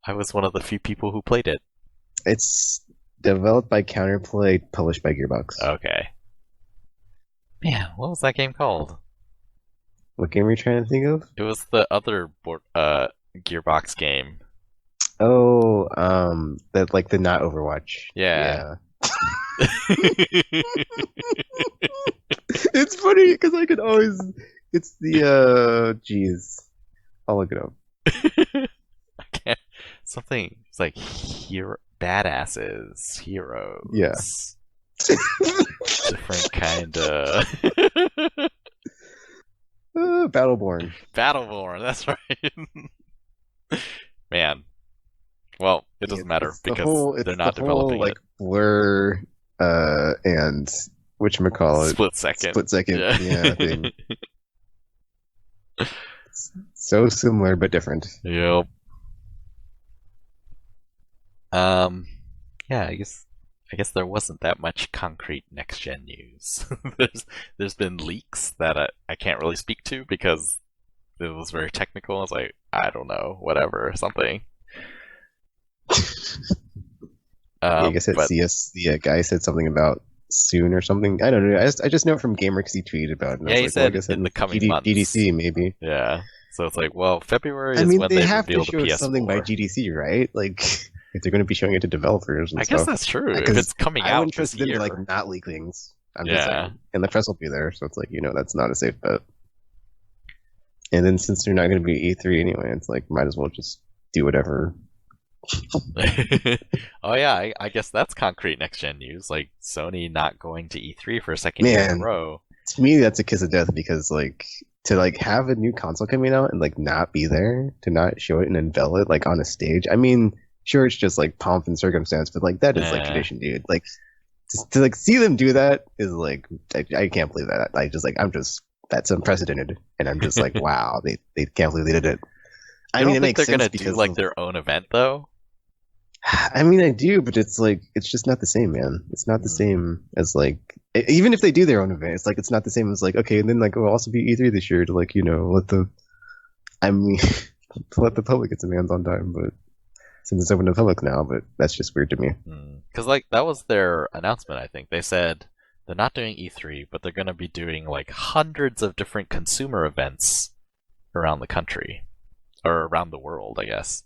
Speaker 4: I was one of the few people who played it.
Speaker 1: It's developed by Counterplay, published by Gearbox.
Speaker 4: Okay. Man, what was that game called?
Speaker 1: What game are you trying to think of?
Speaker 4: It was the other Gearbox game.
Speaker 1: Oh, that like the not Overwatch.
Speaker 4: Yeah.
Speaker 1: It's funny because I could always. It's the geez, I'll look it up.
Speaker 4: I can't. Something. It's like badasses, heroes.
Speaker 1: Yeah.
Speaker 4: Different kind of.
Speaker 1: Battleborn.
Speaker 4: Battleborn. That's right. Man. Well, it doesn't matter
Speaker 1: It's the
Speaker 4: because
Speaker 1: whole- it's
Speaker 4: they're not
Speaker 1: the whole,
Speaker 4: developing
Speaker 1: like Blur, and whatchamacallit,
Speaker 4: Split Second.
Speaker 1: Split Second, yeah, thing.
Speaker 4: Yeah.
Speaker 1: So similar but different.
Speaker 4: Yep. Yeah, I guess there wasn't that much concrete next gen news. there's been leaks that I can't really speak to because it was very technical. I was like, I don't know, whatever, something.
Speaker 1: Yeah, I guess at
Speaker 4: but-
Speaker 1: CS, the guy said something about soon or something. I don't know. I just know it from Gamer because he tweeted about it. And I
Speaker 4: Yeah,
Speaker 1: was
Speaker 4: he
Speaker 1: like, well, I
Speaker 4: said
Speaker 1: guess
Speaker 4: in the coming
Speaker 1: GD
Speaker 4: months.
Speaker 1: GDC maybe.
Speaker 4: Yeah. So it's like, well, February is
Speaker 1: I mean,
Speaker 4: when
Speaker 1: they
Speaker 4: they
Speaker 1: have to
Speaker 4: reveal the
Speaker 1: show
Speaker 4: PS4.
Speaker 1: something by GDC, right? Like, if they're going to be showing it to developers and
Speaker 4: I
Speaker 1: stuff.
Speaker 4: guess that's true. If
Speaker 1: Because
Speaker 4: it's coming
Speaker 1: I
Speaker 4: out
Speaker 1: wouldn't
Speaker 4: this
Speaker 1: trust them
Speaker 4: year.
Speaker 1: to like not leak things. I'm just
Speaker 4: Yeah.
Speaker 1: saying. And the press will be there, so it's like, that's not a safe bet. And then since they're not going to be E3 anyway, it's like might as well just do whatever.
Speaker 4: Oh yeah, I guess that's concrete next gen news. Like Sony not going to E3 for a second year in
Speaker 1: Man.
Speaker 4: a row.
Speaker 1: To me, that's a kiss of death because like to like have a new console coming out and like not be there, to not show it and unveil it like on a stage. I mean, sure, it's just like pomp and circumstance, but like that is like
Speaker 4: Yeah.
Speaker 1: tradition, dude. Like just to like see them do that is like I can't believe that. That's unprecedented, and I'm just like, wow, they can't believe they did it.
Speaker 4: I don't think they're gonna do like their own event though.
Speaker 1: I mean, I do, but it's like it's just not the same, man. It's not the same as like even if they do their own event, it's like it's not the same as like okay, and then like it'll also be E3 this year to like let the let the public get some hands on time, but since it's open to the public now, but that's just weird to me.
Speaker 4: Because like that was their announcement. I think they said they're not doing E3, but they're gonna be doing like hundreds of different consumer events around the country or around the world, I guess.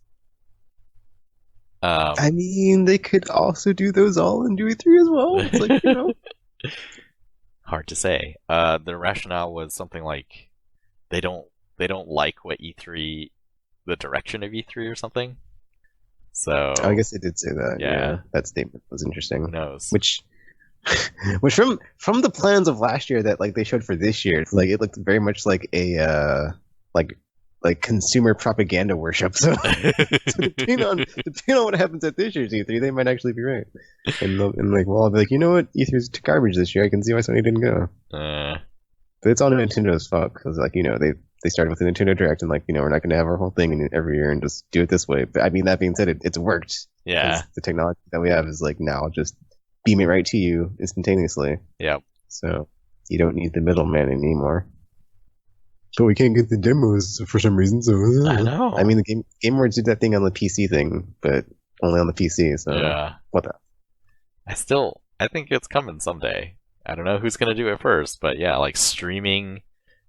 Speaker 1: I mean, they could also do those all in do E3 as well. It's like,
Speaker 4: hard to say. Their rationale was something like they don't like what E3, the direction of E3 or something. So
Speaker 1: I guess they did say that.
Speaker 4: Yeah.
Speaker 1: That statement was interesting.
Speaker 4: Who knows?
Speaker 1: Which from the plans of last year that like they showed for this year, like it looked very much like a like consumer propaganda worship. So, depending on what happens at this year's E3, they might actually be right. And like, well, I'll be like, you know what, E3's garbage this year. I can see why Sony didn't go. But it's all Nintendo's fault because like they started with the Nintendo Direct and like we're not going to have our whole thing every year and just do it this way. But I mean, that being said, it's worked.
Speaker 4: Yeah.
Speaker 1: The technology that we have is like now just beam it right to you instantaneously.
Speaker 4: Yep.
Speaker 1: So you don't need the middleman anymore. But we can't get the demos for some reason. So
Speaker 4: I know.
Speaker 1: I mean, the Game Awards did that thing on the PC thing, but only on the PC. So
Speaker 4: yeah.
Speaker 1: What the?
Speaker 4: I think it's coming someday. I don't know who's gonna do it first, but yeah, like streaming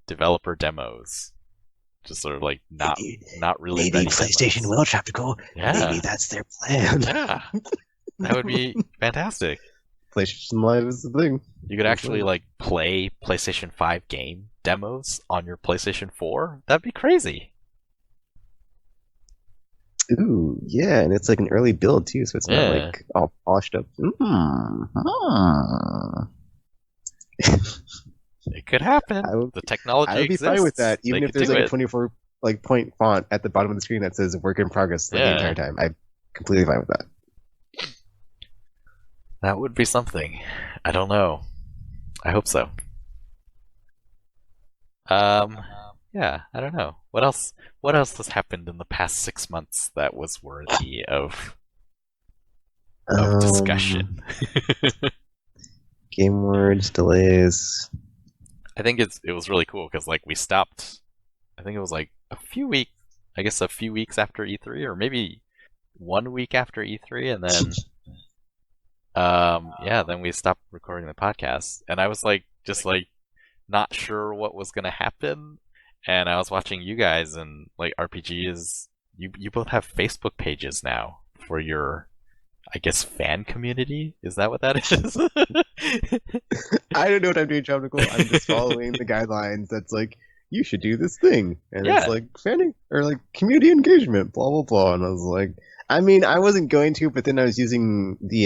Speaker 4: developer demos, just sort of like not really.
Speaker 1: Maybe PlayStation will, Tropical.
Speaker 4: Yeah.
Speaker 1: Maybe that's their plan.
Speaker 4: Yeah, that would be fantastic.
Speaker 1: PlayStation Live is the thing.
Speaker 4: You could actually like play PlayStation 5 game demos on your PlayStation 4. That'd be crazy.
Speaker 1: Ooh, yeah, and it's like an early build too, so it's not like all polished up.
Speaker 4: It could happen. The technology
Speaker 1: I would be
Speaker 4: exists.
Speaker 1: fine with that, even
Speaker 4: They
Speaker 1: if
Speaker 4: could
Speaker 1: there's
Speaker 4: do
Speaker 1: like
Speaker 4: it.
Speaker 1: a 24 like point font at the bottom of the screen that says "work in progress" the
Speaker 4: Yeah.
Speaker 1: entire time. I'm completely fine with that.
Speaker 4: That would be something. I don't know. I hope so. Yeah, I don't know. What else has happened in the past 6 months that was worthy of discussion?
Speaker 1: Game Awards delays.
Speaker 4: I think it was really cool because like we stopped. I think it was like a few weeks after E3, or maybe 1 week after E3, and then then we stopped recording the podcast, and I was like just like not sure what was gonna happen, and I was watching you guys, and like RPG is you both have Facebook pages now for your, I guess, fan community. Is that what that is?
Speaker 1: I don't know what I'm doing, Tropical. I'm just following the guidelines. That's like you should do this thing, and it's like fanning or like community engagement, blah blah blah. And I was like, I mean, I wasn't going to, but then I was using the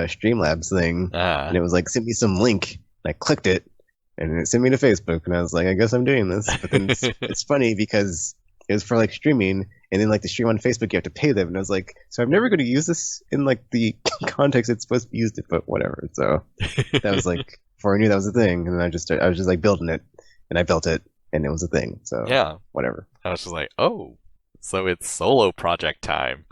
Speaker 1: Streamlabs thing, and it was like sent me some link, and I clicked it, and it sent me to Facebook, and I was like, I guess I'm doing this. But then it's funny because it was for like streaming, and then like the stream on Facebook, you have to pay them, and I was like, so I'm never going to use this in like the context it's supposed to be used in, but whatever. So that was like before I knew that was a thing, and then I was just like building it, and I built it, and it was a thing. So
Speaker 4: yeah,
Speaker 1: whatever.
Speaker 4: I was just like, oh, so it's solo project time.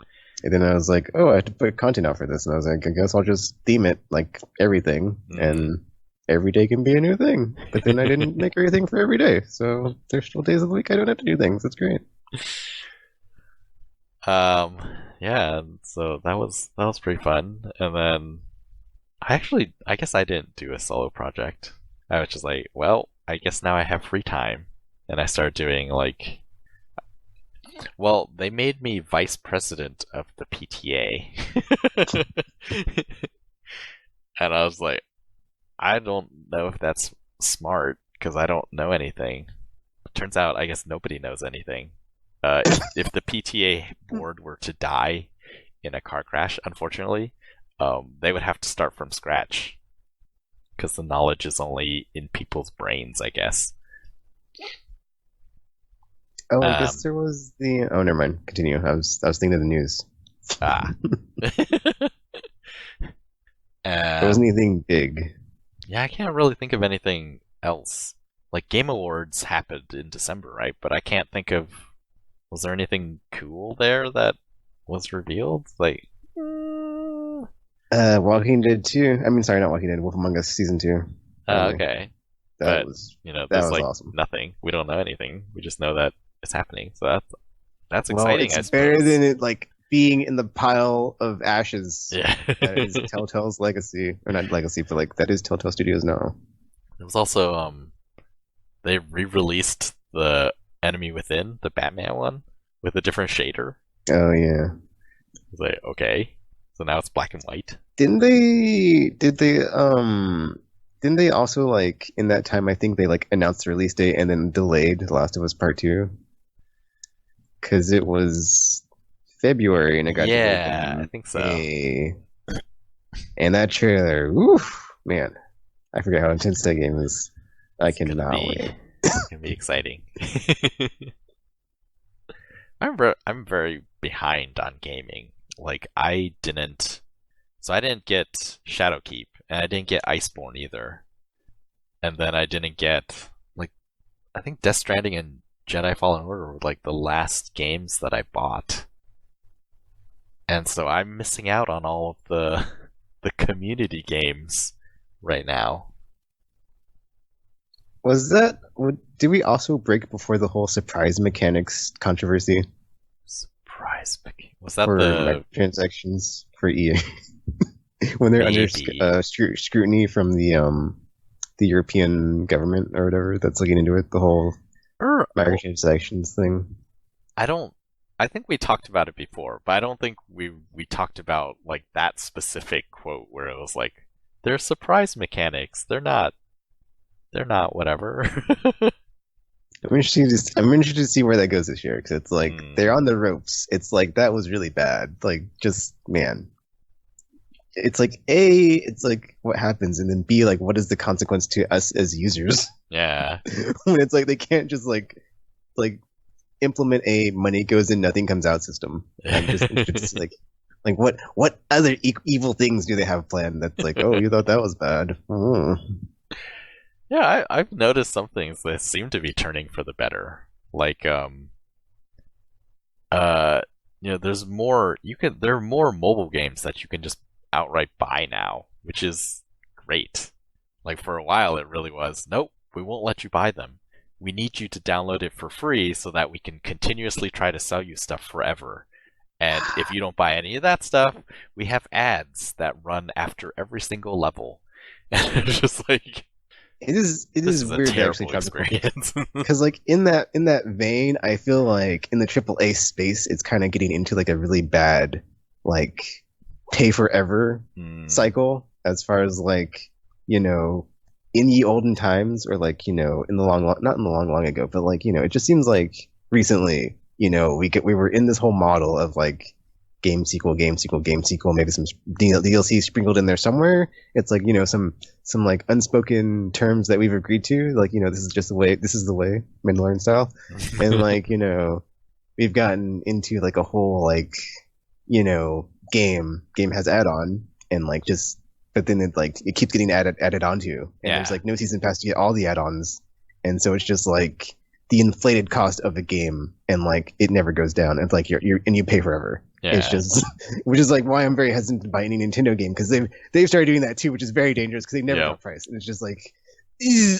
Speaker 1: And then I was like, oh, I have to put content out for this. And I was like, I guess I'll just theme it like everything. And every day can be a new thing. But then I didn't make everything for every day. So there's still days of the week I don't have to do things. It's great.
Speaker 4: Yeah, so that was pretty fun. And then I guess I didn't do a solo project. I was just like, well, I guess now I have free time. And I started doing like, well, they made me vice president of the PTA. And I was like, I don't know if that's smart because I don't know anything. It turns out, I guess nobody knows anything. If the PTA board were to die in a car crash, unfortunately, they would have to start from scratch because the knowledge is only in people's brains, I guess.
Speaker 1: Oh, I guess there was the. Oh, never mind. Continue. I was thinking of the news. There wasn't anything big.
Speaker 4: Yeah, I can't really think of anything else. Like Game Awards happened in December, right? But I can't think of. Was there anything cool there that was revealed? Like,
Speaker 1: Walking Dead 2. I mean, sorry, not Walking Dead. Wolf Among Us season 2.
Speaker 4: okay,
Speaker 1: That
Speaker 4: but,
Speaker 1: was
Speaker 4: there's
Speaker 1: was
Speaker 4: like
Speaker 1: awesome.
Speaker 4: nothing. We don't know anything. We just know that it's happening. So that's
Speaker 1: Well,
Speaker 4: exciting. I
Speaker 1: it's
Speaker 4: suppose.
Speaker 1: better than it like being in the pile of ashes.
Speaker 4: Yeah.
Speaker 1: That is Telltale's legacy, or not legacy, but like that is Telltale Studios now.
Speaker 4: It was also they re-released the Enemy Within, the Batman one, with a different shader.
Speaker 1: Oh yeah.
Speaker 4: I was like, okay, so now it's black and white.
Speaker 1: Didn't they also like in that time I think they like announced the release date and then delayed The Last of Us Part 2? Cuz it was February and it got delayed in
Speaker 4: I think so.
Speaker 1: May. And that trailer, oof, man. I forget how intense that game is. I cannot wait.
Speaker 4: It's gonna be exciting. I'm very behind on gaming. Like I didn't get Shadowkeep, and I didn't get Iceborne either. And then I didn't get I think Death Stranding and Jedi Fallen Order were like the last games that I bought. And so I'm missing out on all of the community games right now.
Speaker 1: Did we also break before the whole surprise mechanics controversy?
Speaker 4: Surprise picking. Was that
Speaker 1: for
Speaker 4: the
Speaker 1: microtransactions for EA when they're under scrutiny from the European government or whatever that's looking into it, the whole microtransactions thing?
Speaker 4: I think we talked about it before, but I don't think we talked about like that specific quote where it was like, they're surprise mechanics. They're not whatever.
Speaker 1: I'm interested to see where that goes this year, because it's like they're on the ropes. It's like that was really bad. Like, just man, it's like it's like what happens, and then B, like what is the consequence to us as users?
Speaker 4: Yeah.
Speaker 1: When it's like they can't just like implement a money goes in, nothing comes out system. I'm just like what other evil things do they have planned? That's like, oh, you thought that was bad.
Speaker 4: Yeah, I've noticed some things that seem to be turning for the better. Like, there's more. There are more mobile games that you can just outright buy now, which is great. Like for a while, it really was. Nope, we won't let you buy them. We need you to download it for free so that we can continuously try to sell you stuff forever. And if you don't buy any of that stuff, we have ads that run after every single level. And it's just like.
Speaker 1: It is weird to actually try
Speaker 4: experience.
Speaker 1: Because like in that vein, I feel like in the AAA space, it's kind of getting into like a really bad like pay forever cycle, as far as like, in ye olden times, or like, in the not in the long ago, but like, it just seems like recently, we were in this whole model of like game sequel, maybe some DLC sprinkled in there somewhere. It's like, some like unspoken terms that we've agreed to, like, this is the way, Mandalorian style. And like, we've gotten into like a whole like, game has add-on, and like just, but then it keeps getting added onto, and there's like no season pass to get all the add-ons, and so it's just like the inflated cost of a game, and like it never goes down. It's like you pay forever. Yeah. It's just, which is like why I'm very hesitant to buy any Nintendo game, because they've started doing that too, which is very dangerous, because they never drop price, and it's just like,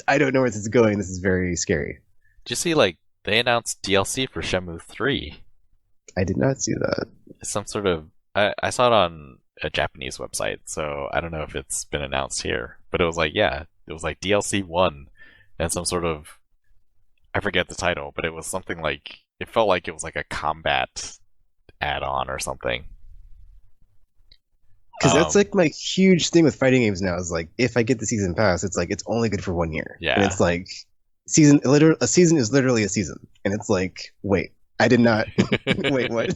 Speaker 1: I don't know where this is going. This is very scary.
Speaker 4: Did you see like they announced DLC for Shenmue 3?
Speaker 1: I did not see that.
Speaker 4: Some sort of I saw it on a Japanese website, so I don't know if it's been announced here, but it was like DLC 1 and some sort of, I forget the title, but it was something like, it felt like it was like a combat add-on or something.
Speaker 1: Because that's like my huge thing with fighting games now, is like, if I get the season pass, it's like it's only good for 1 year.
Speaker 4: Yeah.
Speaker 1: And it's like a season is literally a season, and it's like, wait, I did not. Wait, what?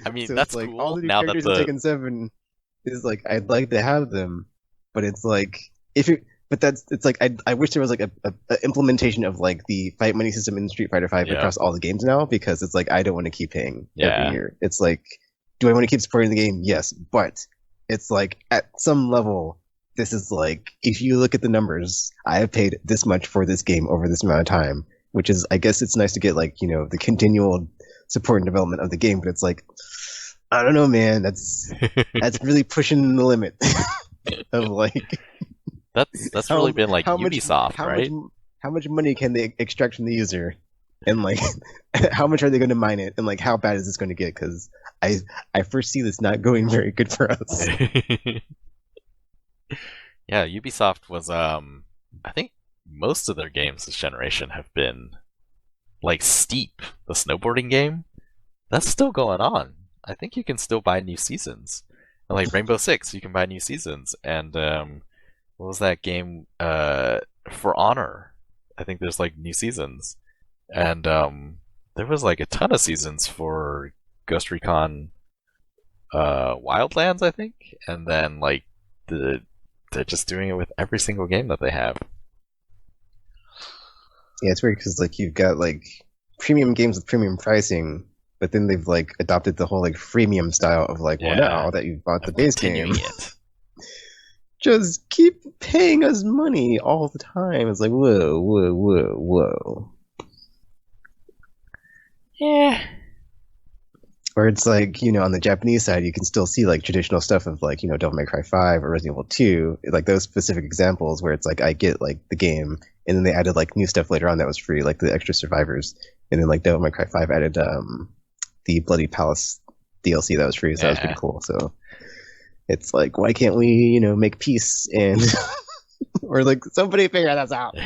Speaker 4: I mean,
Speaker 1: so
Speaker 4: that's
Speaker 1: like,
Speaker 4: cool.
Speaker 1: All the new
Speaker 4: now
Speaker 1: characters
Speaker 4: that
Speaker 1: in Tekken 7 is like, I'd like to have them, but it's like, it's like, I wish there was like a implementation of like the fight money system in Street Fighter 5 across all the games now, because it's like, I don't want to keep paying every year. It's like, do I want to keep supporting the game? Yes, but it's like at some level, this is like if you look at the numbers, I have paid this much for this game over this amount of time, which is I guess it's nice to get like the continual support and development of the game, but it's like I don't know, man. That's really pushing the limit of like
Speaker 4: That's really been like Ubisoft, right?
Speaker 1: How much money can they extract from the user, and like how much are they going to mine it, and like how bad is this going to get? Because I foresee this not going very good for us.
Speaker 4: Yeah, Ubisoft was I think most of their games this generation have been like Steep, the snowboarding game. That's still going on. I think you can still buy new seasons. And like Rainbow Six, you can buy new seasons. And what was that game? For Honor, I think there's like new seasons. And there was like a ton of seasons for Ghost Recon Wildlands, I think. And then like they're just doing it with every single game that they have.
Speaker 1: Yeah, it's weird because like you've got like premium games with premium pricing, but then they've like adopted the whole like freemium style of like, well, now that you've bought the base game, just keep paying us money all the time. It's like whoa.
Speaker 2: Yeah.
Speaker 1: Or it's like, on the Japanese side, you can still see like traditional stuff of like, Devil May Cry 5 or Resident Evil 2, like those specific examples where it's like I get like the game, and then they added like new stuff later on that was free, like the extra survivors, and then like Devil May Cry 5 added the Bloody Palace DLC that was free, so that was pretty cool. So it's like, why can't we, make peace and or like somebody figure this out?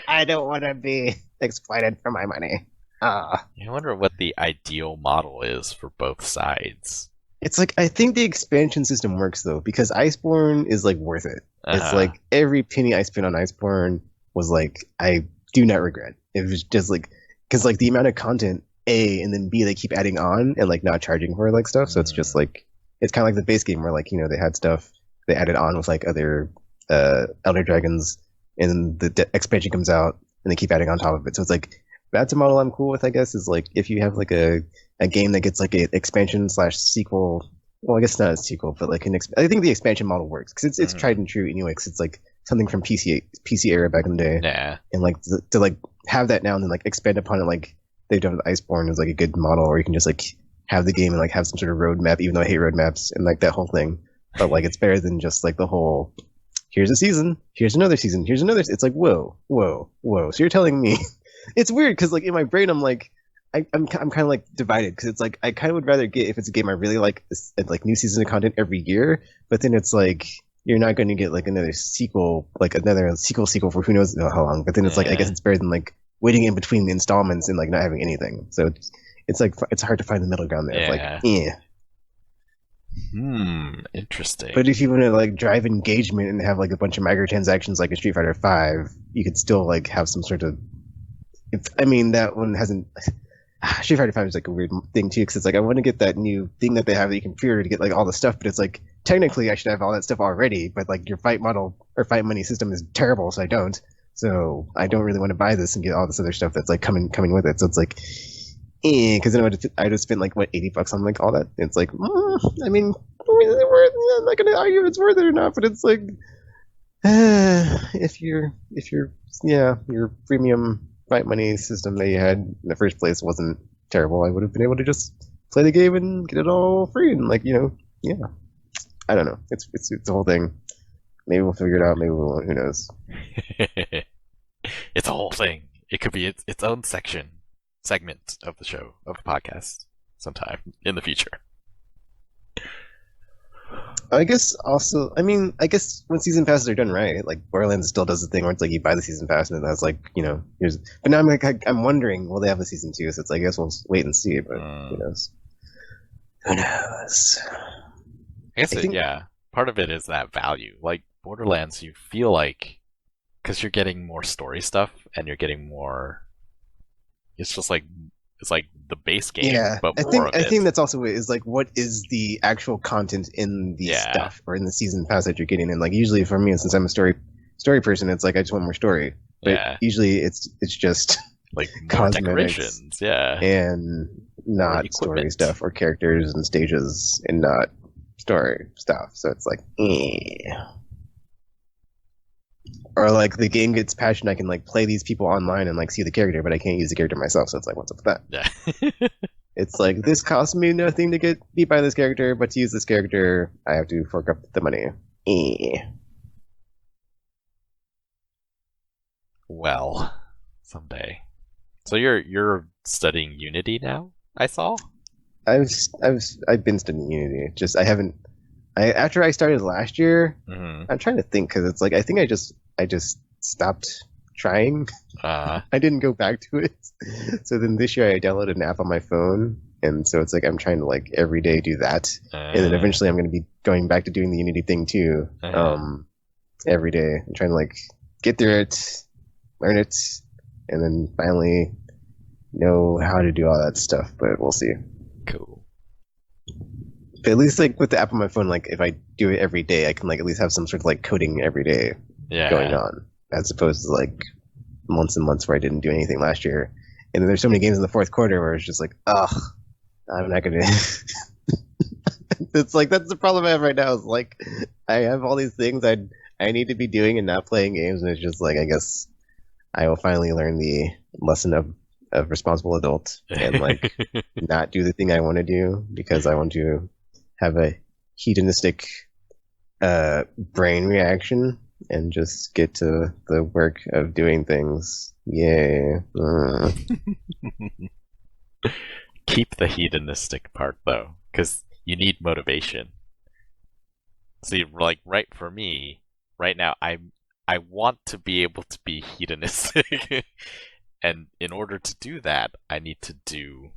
Speaker 1: I don't want to be exploited for my money.
Speaker 4: I wonder what the ideal model is for both sides.
Speaker 1: It's like, I think the expansion system works though, because Iceborne is like worth it. It's like every penny I spent on Iceborne was like, I do not regret. It was just like, because like the amount of content, A, and then B, they keep adding on and like not charging for like stuff. So it's just like, it's kind of like the base game where like, they had stuff they added on with like other Elder Dragons, and then the expansion comes out and they keep adding on top of it. So it's like, that's a model I'm cool with, I guess, is like if you have like a game that gets like an expansion / sequel. Well, I guess not a sequel, but like I think the expansion model works because it's tried and true anyway. Because it's like something from PC era back in the day.
Speaker 4: Yeah.
Speaker 1: And like to like have that now and then like expand upon it like they've done with Iceborne is like a good model, or you can just like have the game and like have some sort of roadmap, even though I hate roadmaps and like that whole thing. But like it's better than just like the whole here's a season, here's another season, here's another. It's like whoa. So you're telling me. It's weird because like in my brain I'm like I'm kind of like divided because it's like I kind of would rather get, if it's a game I really like new season of content every year, but then it's like you're not going to get like another sequel for who knows how long. But then it's like I guess it's better than like waiting in between the installments and like not having anything. So it's like it's hard to find the middle ground there.
Speaker 4: Yeah.
Speaker 1: It's like
Speaker 4: interesting.
Speaker 1: But if you want to like drive engagement and have like a bunch of microtransactions like a Street Fighter 5, you could still like have some sort of. I mean, that one hasn't. Street Fighter 5 is like a weird thing too, because it's like I want to get that new thing that they have that you can pre-order to get like all the stuff, but it's like technically I should have all that stuff already, but like your fight model or fight money system is terrible, so I don't. So I don't really want to buy this and get all this other stuff that's like coming with it. So it's like, because then I just spent like what $80 on like all that. It's like, I mean, I'm not gonna argue if it's worth it or not, but it's like, if your premium fight money system that you had in the first place wasn't terrible, I would have been able to just play the game and get it all free and like I don't know. It's the whole thing. Maybe we'll figure it out. Maybe we won't. Who knows?
Speaker 4: It's a whole thing. It could be its own segment of the show, of the podcast, sometime in the future.
Speaker 1: I guess also, I guess when season passes are done right, like Borderlands still does the thing where it's like you buy the season pass and that's like, here's. But now I'm wondering, will they have a season 2? So it's like, I guess we'll wait and see. But who knows? Who knows?
Speaker 4: I guess part of it is that value. Like Borderlands, you feel like because you're getting more story stuff and you're getting more. It's just like it's like the base game, but I think that's also it, is like what is the actual content in the stuff or in the season pass that you're getting. And like usually for me, since I'm a story person, it's like I just want more story. But usually it's just like more decorations,
Speaker 1: and not story stuff or characters and stages and not story stuff. So it's like, or like the game gets patched and I can like play these people online and like see the character, but I can't use the character myself. So it's like, what's up with that?
Speaker 4: Yeah.
Speaker 1: It's like, this costs me nothing to get beat by this character, but to use this character, I have to fork up the money.
Speaker 4: Well, someday. So you're studying Unity now? I saw.
Speaker 1: I've been studying Unity. Just I haven't. After I started last year, I'm trying to think because it's like I think I just stopped trying. I didn't go back to it. So then this year I downloaded an app on my phone, and so it's like I'm trying to like every day do that, and then eventually I'm going to be going back to doing the Unity thing too. Every day I'm trying to like get through it, learn it, and then finally know how to do all that stuff. But we'll see.
Speaker 4: Cool.
Speaker 1: But at least like with the app on my phone, like if I do it every day, I can like at least have some sort of like coding every day going on, as opposed to like months and months where I didn't do anything last year. And then there's so many games in the fourth quarter where it's just like, ugh, I'm not gonna. It's like that's the problem I have right now. Is like I have all these things I need to be doing and not playing games, and it's just like I guess I will finally learn the lesson of responsible adult and like not do the thing I want to do because I want to have a hedonistic brain reaction and just get to the work of doing things. Yay.
Speaker 4: Keep the hedonistic part though, because you need motivation. See, like right for me, right now I want to be able to be hedonistic. And in order to do that, I need to do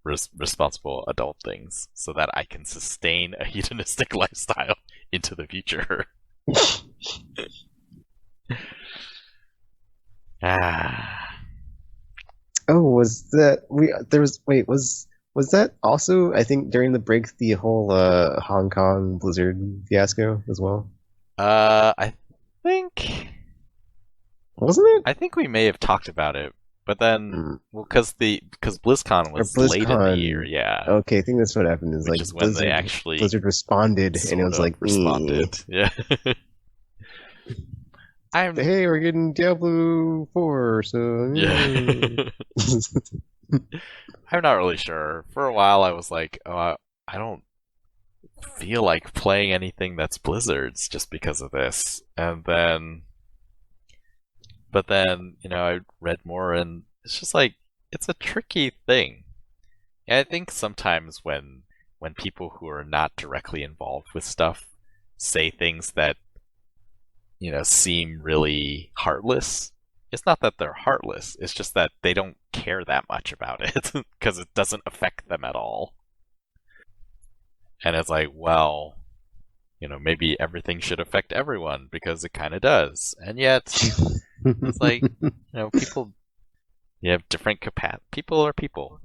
Speaker 4: responsible adult things so that I can sustain a hedonistic lifestyle into the future.
Speaker 1: Oh, was that also I think during the break the whole Hong Kong Blizzard fiasco as well?
Speaker 4: I think.
Speaker 1: Wasn't it?
Speaker 4: I think we may have talked about it, but then, well, because BlizzCon was late in the year, yeah.
Speaker 1: Okay, I think that's what happened. Is
Speaker 4: Which
Speaker 1: like
Speaker 4: is when they actually
Speaker 1: Blizzard responded, and it was like
Speaker 4: responded. Yeah.
Speaker 1: Hey, we're getting Diablo 4, so
Speaker 4: yeah. I'm not really sure. For a while, I was like, oh, I don't feel like playing anything that's Blizzard's just because of this, But then, I read more, and it's just like, it's a tricky thing. And I think sometimes when people who are not directly involved with stuff say things that, seem really heartless, it's not that they're heartless, it's just that they don't care that much about it, because it doesn't affect them at all. And it's like, well, maybe everything should affect everyone, because it kind of does. And yet... It's like, people, you have different people are people.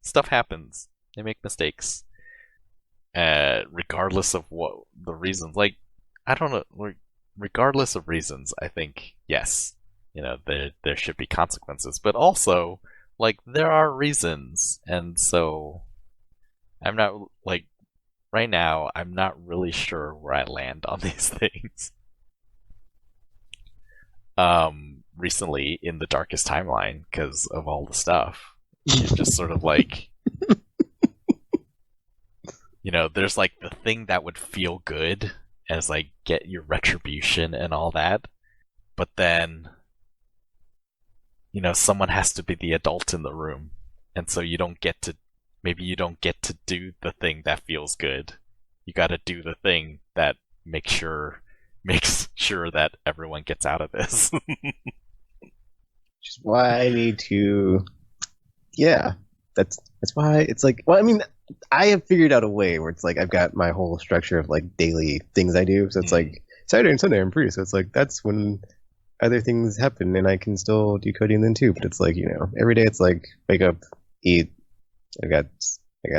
Speaker 4: Stuff happens. They make mistakes. Regardless of what the reasons. Like, I don't know. Regardless of reasons, I think, yes, there should be consequences. But also, like, there are reasons. And so, I'm not, like, right now, I'm not really sure where I land on these things. Recently in the darkest timeline because of all the stuff. It's just sort of like, there's like the thing that would feel good as like get your retribution and all that, but then, someone has to be the adult in the room, and so you don't get to do the thing that feels good. You got to do the thing that makes sure that everyone gets out of this.
Speaker 1: Which is why I need to. Yeah, that's why it's like. Well, I mean, I have figured out a way where it's like I've got my whole structure of like daily things I do. So it's like Saturday and Sunday I'm free. So it's like that's when other things happen, and I can still do coding then too. But it's like every day it's like wake up, eat. I got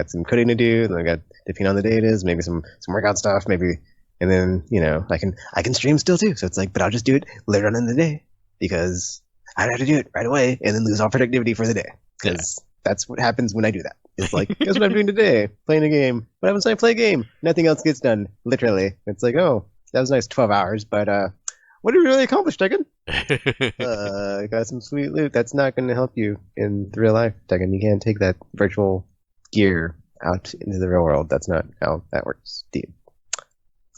Speaker 1: some coding to do. Then I got depending on the day it is, maybe some workout stuff, maybe. And then, I can stream still too. So it's like, but I'll just do it later on in the day because I don't have to do it right away and then lose all productivity for the day. Because that's what happens when I do that. It's like, guess what I'm doing today? Playing a game. What happens when I play a game? Nothing else gets done. Literally. It's like, oh, that was a nice 12 hours, but what did we really accomplish, Tekken? Got some sweet loot. That's not going to help you in real life, Tekken. You can't take that virtual gear out into the real world. That's not how that works, dude.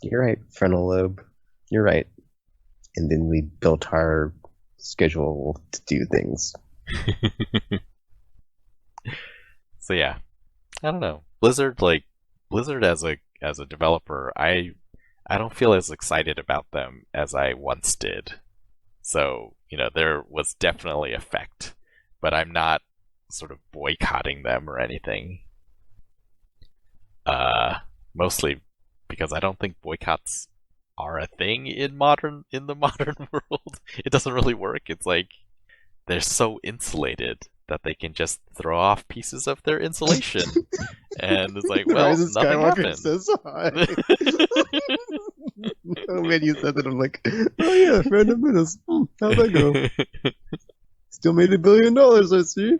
Speaker 1: You're right, frontal lobe. You're right. And then we built our schedule to do things.
Speaker 4: So yeah, I don't know. Blizzard as a developer, I don't feel as excited about them as I once did. So, there was definitely effect, but I'm not sort of boycotting them or anything. Mostly because I don't think boycotts are a thing in the modern world. It doesn't really work. It's like they're so insulated that they can just throw off pieces of their insulation, and it's like, well,
Speaker 1: Rise of
Speaker 4: nothing
Speaker 1: Skywalker
Speaker 4: happened.
Speaker 1: says hi. Oh man, you said that. I'm like, oh yeah, random minutes. How'd that go? Still made $1 billion, I see.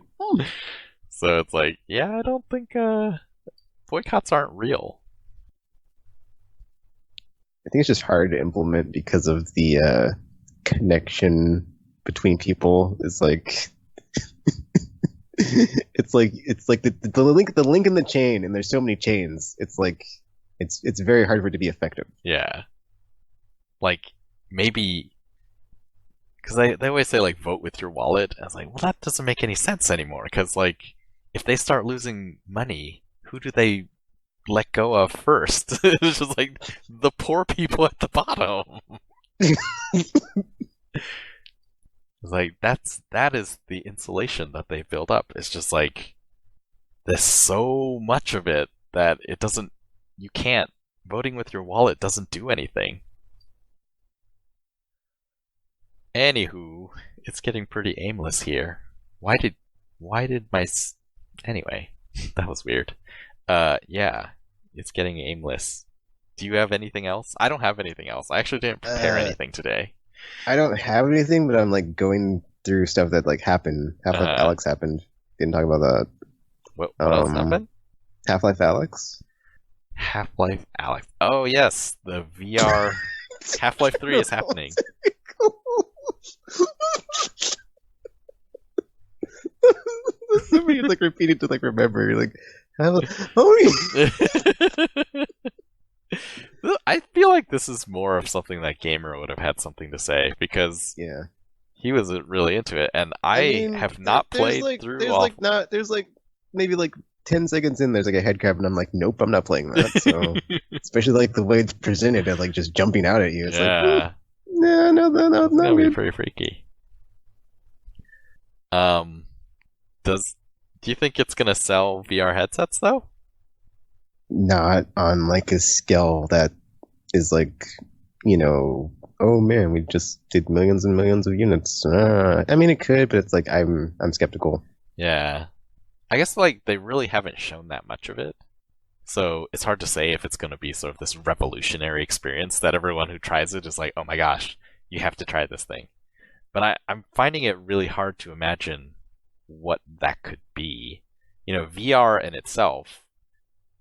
Speaker 4: So it's like, yeah, I don't think boycotts aren't real.
Speaker 1: I think it's just hard to implement because of the connection between people. It's like it's like the link in the chain, and there's so many chains. It's like it's very hard for it to be effective.
Speaker 4: Yeah, like maybe because they always say like vote with your wallet. I was like, well, that doesn't make any sense anymore. Because like if they start losing money, who do they let go of first? It's just like the poor people at the bottom. It's like that is the insulation that they build up. It's just like there's so much of it that you can't, voting with your wallet doesn't do anything. Anywho, it's getting pretty aimless here. Why did anyway, that was weird. Yeah, it's getting aimless. Do you have anything else? I don't have anything else. I actually didn't prepare anything today.
Speaker 1: I don't have anything, but I'm like going through stuff that like happened. Half-Life Alex happened. Didn't talk about that.
Speaker 4: What else happened?
Speaker 1: Half-Life Alex.
Speaker 4: Half-Life Alex. Oh yes, the VR Half-Life 3 is happening.
Speaker 1: Somebody like repeated to like remember. You're like, oh.
Speaker 4: I feel like this is more of something that Gamer would have had something to say because
Speaker 1: Yeah.
Speaker 4: he was really into it, and I have not played through all.
Speaker 1: There's like maybe like 10 seconds in, there's like a head crab, and I'm like, nope, I'm not playing that. So especially like the way it's presented, as like just jumping out at you. It's like, no,
Speaker 4: It's gonna be
Speaker 1: good.
Speaker 4: pretty freaky. Do you think it's gonna sell VR headsets though?
Speaker 1: Not on like a scale that is like, oh man, we just did millions and millions of units. I mean, it could, but it's like I'm skeptical.
Speaker 4: Yeah, I guess like they really haven't shown that much of it, so it's hard to say if it's gonna be sort of this revolutionary experience that everyone who tries it is like, oh my gosh, you have to try this thing. But I'm finding it really hard to imagine what that could be. VR in itself,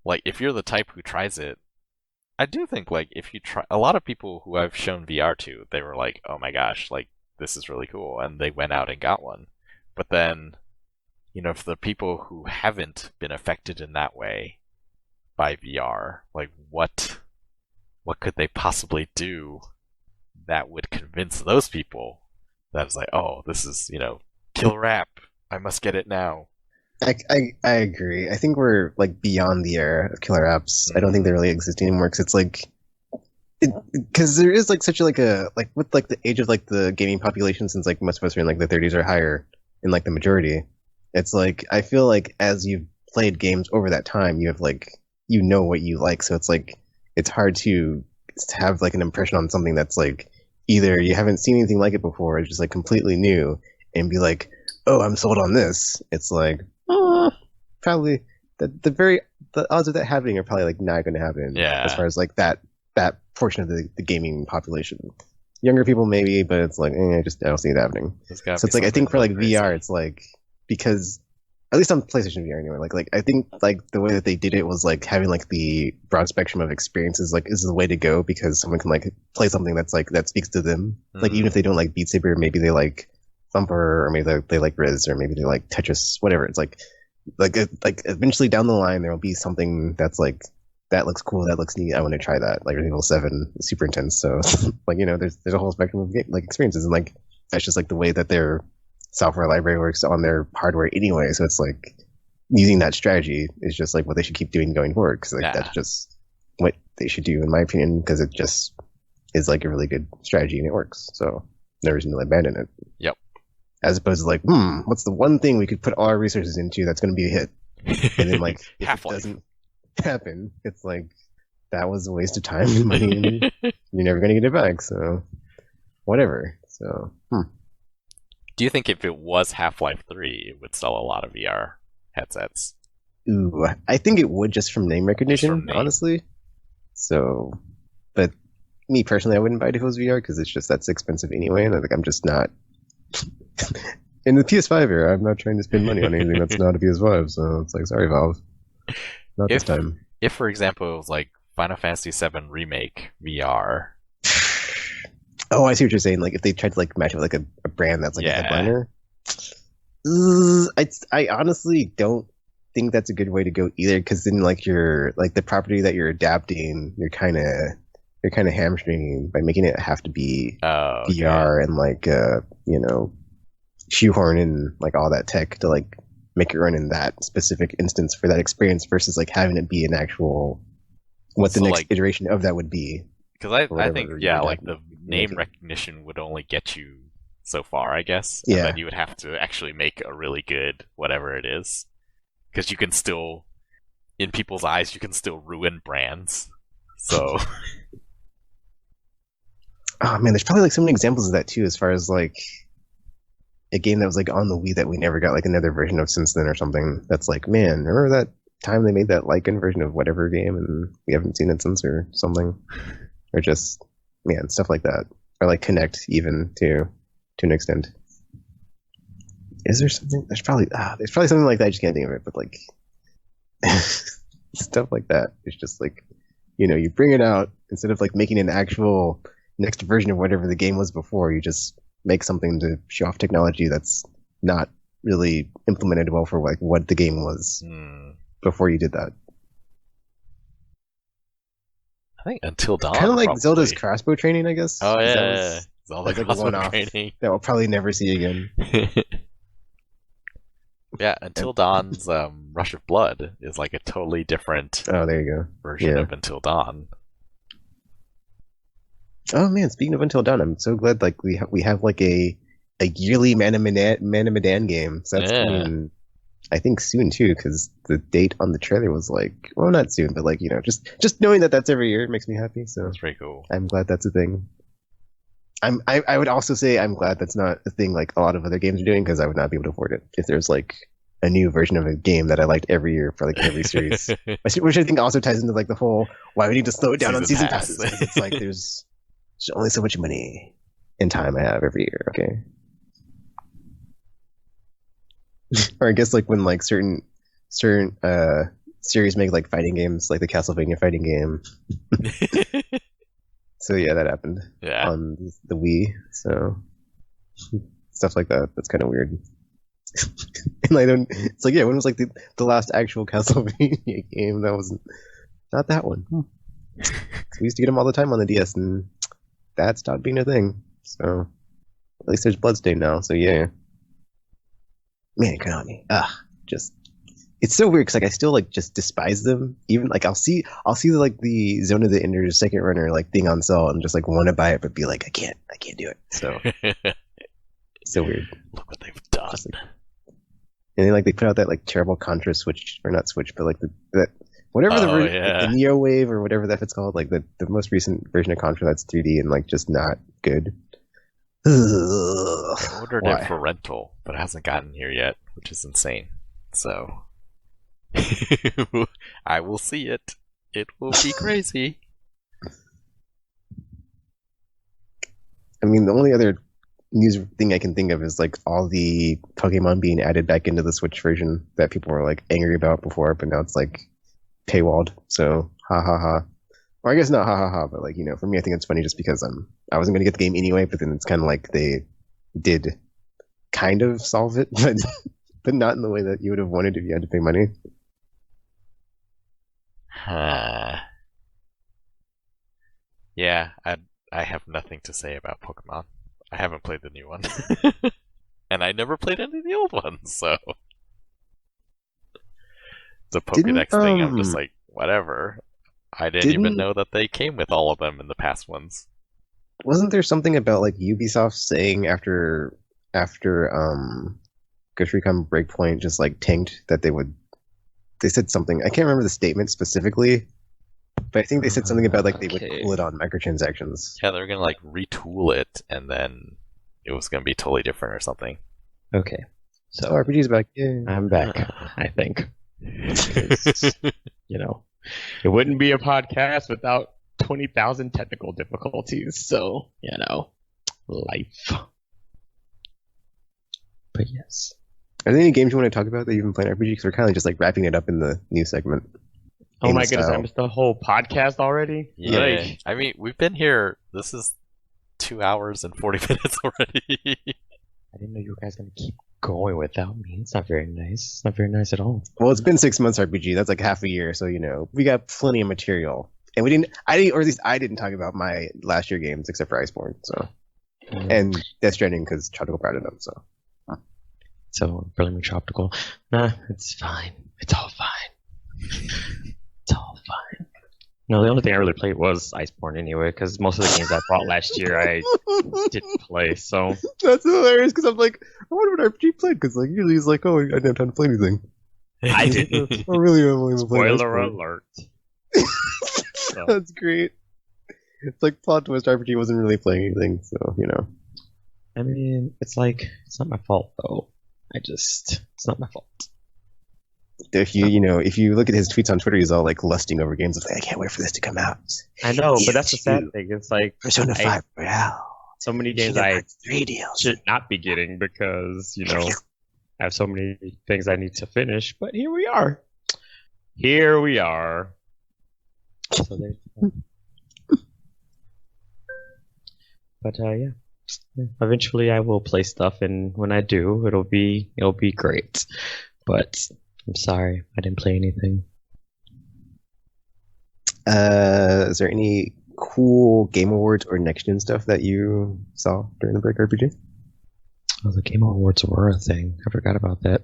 Speaker 4: like if you're the type who tries it, I do think like if you try, a lot of people who I've shown VR to, they were like, oh my gosh, like this is really cool, and they went out and got one. But then, for the people who haven't been affected in that way by VR, like what could they possibly do that would convince those people that it's like, oh, this is, killer app, I must get it now.
Speaker 1: I agree. I think we're like beyond the era of killer apps. I don't think they really exist anymore because it's like, because there is like such a like with like the age of like the gaming population, since like most of us are in like the 30s or higher in like the majority. It's like I feel like as you've played games over that time, you have like what you like. So it's like it's hard to have like an impression on something that's like either you haven't seen anything like it before, or it's just like completely new, and be like, oh, I'm sold on this. It's like. Probably the odds of that happening are probably like not going to happen.
Speaker 4: Yeah.
Speaker 1: As far as like that portion of the gaming population, younger people maybe, but it's like I don't see it happening. So it's like I think for like VR, it's like because at least on PlayStation VR anyway. Like I think like the way that they did it was like having like the broad spectrum of experiences like is the way to go because someone can like play something that's like that speaks to them. Like even if they don't like Beat Saber, maybe they like Thumper, or maybe they like Riz, or maybe they like Tetris, whatever. It's like eventually down the line there will be something that's like that looks cool, that looks neat. I want to try that. Like Resident Evil 7 is super intense, so like there's a whole spectrum of like experiences, and like that's just like the way that their software library works on their hardware anyway. So it's like using that strategy is just like what they should keep doing going forward, because like that's just what they should do in my opinion, because it just is like a really good strategy and it works. So no reason to abandon it.
Speaker 4: Yep.
Speaker 1: As opposed to like, what's the one thing we could put all our resources into that's going to be a hit? And then like if it doesn't happen, it's like that was a waste of time and money, and you're never going to get it back. So whatever. So.
Speaker 4: Do you think if it was Half-Life 3, it would sell a lot of VR headsets?
Speaker 1: Ooh, I think it would just from name recognition, honestly. So, but me personally, I wouldn't buy it if it was VR because it's just that's expensive anyway, and I think I'm just not. In the PS5 era, I'm not trying to spend money on anything that's not a PS5, so it's like, sorry, Valve. Not this time.
Speaker 4: If, for example, it was like Final Fantasy VII Remake VR.
Speaker 1: Oh, I see what you're saying. Like if they tried to like match it with like a brand that's like a headliner. I honestly don't think that's a good way to go either, because then like you're like the property that you're adapting, you're kind of hamstringing by making it have to be VR and like shoehorn in like all that tech to like make it run in that specific instance for that experience versus like having it be an actual what the next like, iteration of that would be.
Speaker 4: Because I think like the name recognition would only get you so far, I guess.
Speaker 1: Yeah.
Speaker 4: And then you would have to actually make a really good whatever it is. Because you can still, in people's eyes, you can still ruin brands. So.
Speaker 1: Oh man, there's probably like so many examples of that too, as far as like a game that was like on the Wii that we never got like another version of since then or something. That's like, man, remember that time they made that Lycan version of whatever game and we haven't seen it since or something? Or just, man, stuff like that. Or like Connect even to an extent. Is there something? There's probably something like that. I just can't think of it. But like stuff like that. It's just like, you bring it out instead of like making an actual next version of whatever the game was before. You just make something to show off technology that's not really implemented well for like what the game was before you did that.
Speaker 4: I think Until Dawn.
Speaker 1: Kind of like Zelda's crossbow training, I guess.
Speaker 4: Oh yeah, Zelda
Speaker 1: like
Speaker 4: crossbow training
Speaker 1: that we'll probably never see again.
Speaker 4: Yeah, Until Dawn's Rush of Blood is like a totally different.
Speaker 1: Oh, there you go.
Speaker 4: Version of Until Dawn.
Speaker 1: Oh man, speaking of Until Dawn, I'm so glad like we have like a yearly Man of Medan game. So that's coming, I think soon too, because the date on the trailer was like, well, not soon, but like just knowing that that's every year makes me happy. So
Speaker 4: that's pretty cool.
Speaker 1: I'm glad that's a thing. I would also say I'm glad that's not a thing like a lot of other games are doing, because I would not be able to afford it if there's like a new version of a game that I liked every year for like every series, which I think also ties into like the whole why we need to slow it down on season passes. It's like there's only so much money and time I have every year. Okay. Or I guess like when like certain series make like fighting games, like the Castlevania fighting game. So yeah, that happened on the Wii. So stuff like that. That's kind of weird. And I don't. It's like, yeah, when was like the last actual Castlevania game? That was not that one. We used to get them all the time on the DS, and that stopped being a thing. So at least there's Bloodstain now. So yeah. Man, Konami. Just it's so weird because like I still like just despise them. Even like I'll see like the Zone of the Enders second runner like thing on sale and just like want to buy it, but be like I can't do it. So it's so weird.
Speaker 4: Look what they've done.
Speaker 1: Like, and then like they put out that like terrible Contra Switch, or not Switch, but like that whatever the version, like, the Neo Wave or whatever that it's called, like the most recent version of Contra that's 3D and like just not good.
Speaker 4: I ordered it for rental, but it hasn't gotten here yet, which is insane. So I will see it. It will be crazy.
Speaker 1: I mean, the only other news thing I can think of is like all the Pokemon being added back into the Switch version that people were like angry about before, but now it's like paywalled. So ha ha ha. Or I guess not ha ha ha, but like, you know, for me I think it's funny just because I wasn't gonna get the game anyway, but then it's kinda like they did kind of solve it, but not in the way that you would have wanted if you had to pay money.
Speaker 4: Yeah, I have nothing to say about Pokemon. I haven't played the new one. And I never played any of the old ones, so the Pokedex thing, I'm just like, whatever. I didn't even know that they came with all of them in the past ones.
Speaker 1: Wasn't there something about like Ubisoft saying after Ghost Recon Breakpoint just like tanked that they said something. I can't remember the statement specifically, but I think they said something about like they would pull it on microtransactions.
Speaker 4: Yeah, they're gonna like retool it, and then it was gonna be totally different or something.
Speaker 5: Okay.
Speaker 1: So RPG's back. Yeah.
Speaker 5: I'm back, I think. You know, it wouldn't be a podcast without 20,000 technical difficulties. So, you know, life. But yes.
Speaker 1: Are there any games you want to talk about that you've been playing RPG? Because we're kind of just like wrapping it up in the new segment.
Speaker 5: Oh my goodness, I missed the whole podcast already?
Speaker 4: Yeah.
Speaker 5: Like,
Speaker 4: I mean, we've been here, this is 2 hours and 40 minutes already.
Speaker 5: I didn't know you guys were going to keep going without me. It's not very nice. It's not very nice at all.
Speaker 1: Well, it's been 6 months RPG. That's like half a year. So, you know, we got plenty of material. And I didn't talk about my last year games except for Iceborne. So, and Death Stranding because Tropical brought it up.
Speaker 5: So, Brilliant Tropical. Nah, it's fine. It's all fine. It's all fine. No, the only thing I really played was Iceborne anyway, because most of the games I bought last year I didn't play, so...
Speaker 1: That's hilarious, because I'm like, I wonder what RPG played, because like, usually he's like, oh, I didn't have time to play anything.
Speaker 5: I didn't.
Speaker 1: I really only played
Speaker 5: Spoiler
Speaker 1: Iceborne.
Speaker 5: alert. So.
Speaker 1: That's great. It's like plot twist RPG wasn't really playing anything, so, you know.
Speaker 5: I mean, it's like, it's not my fault, though. It's not my fault.
Speaker 1: If you look at his tweets on Twitter, he's all like lusting over games. It's like, I can't wait for this to come out.
Speaker 5: I know, but that's the sad thing. It's like
Speaker 1: Persona 5 Royale.
Speaker 5: So many games I should not be getting because, you know, I have so many things I need to finish. But here we are. Here we are. So there's But yeah. Eventually I will play stuff, and when I do, it'll be great. But I'm sorry, I didn't play anything.
Speaker 1: Is there any cool Game Awards or Next Gen stuff that you saw during the break RPG?
Speaker 5: Oh, the Game Awards were a thing. I forgot about that.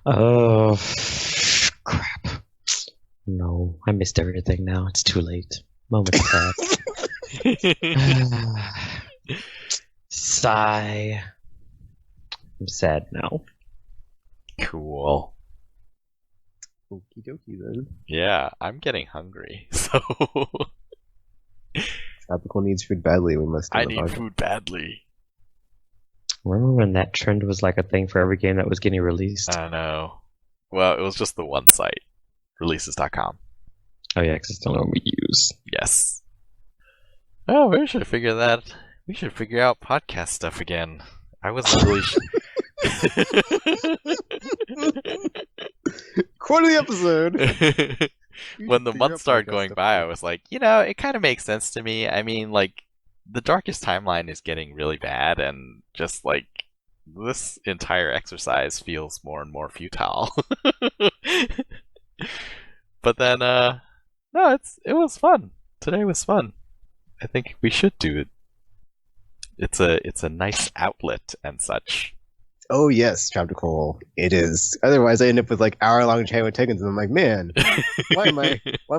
Speaker 5: Oh, crap. No, I missed everything now. It's too late. Moments past. Sigh. I'm sad now.
Speaker 4: Cool.
Speaker 1: Okie dokie then.
Speaker 4: Yeah, I'm getting hungry, so...
Speaker 1: Tropical needs food badly. We must.
Speaker 4: I need food badly.
Speaker 5: Remember when that trend was like a thing for every game that was getting released?
Speaker 4: I know. Well, it was just the one site. Releases.com.
Speaker 5: Oh yeah, because it's the only one we use.
Speaker 4: Yes. Oh, we should figure that. We should figure out podcast stuff again. I wasn't really
Speaker 1: Quote of the episode.
Speaker 4: When the month started going by, I was like, it kind of makes sense to me. I mean, like, the Darkest Timeline is getting really bad, and just, like, this entire exercise feels more and more futile. But then, no, it was fun. Today was fun. I think we should do it. It's a nice outlet and such.
Speaker 1: Oh yes, Tropical. It is. Otherwise, I end up with like hour-long chat with Tekkens, and I'm like, man, why am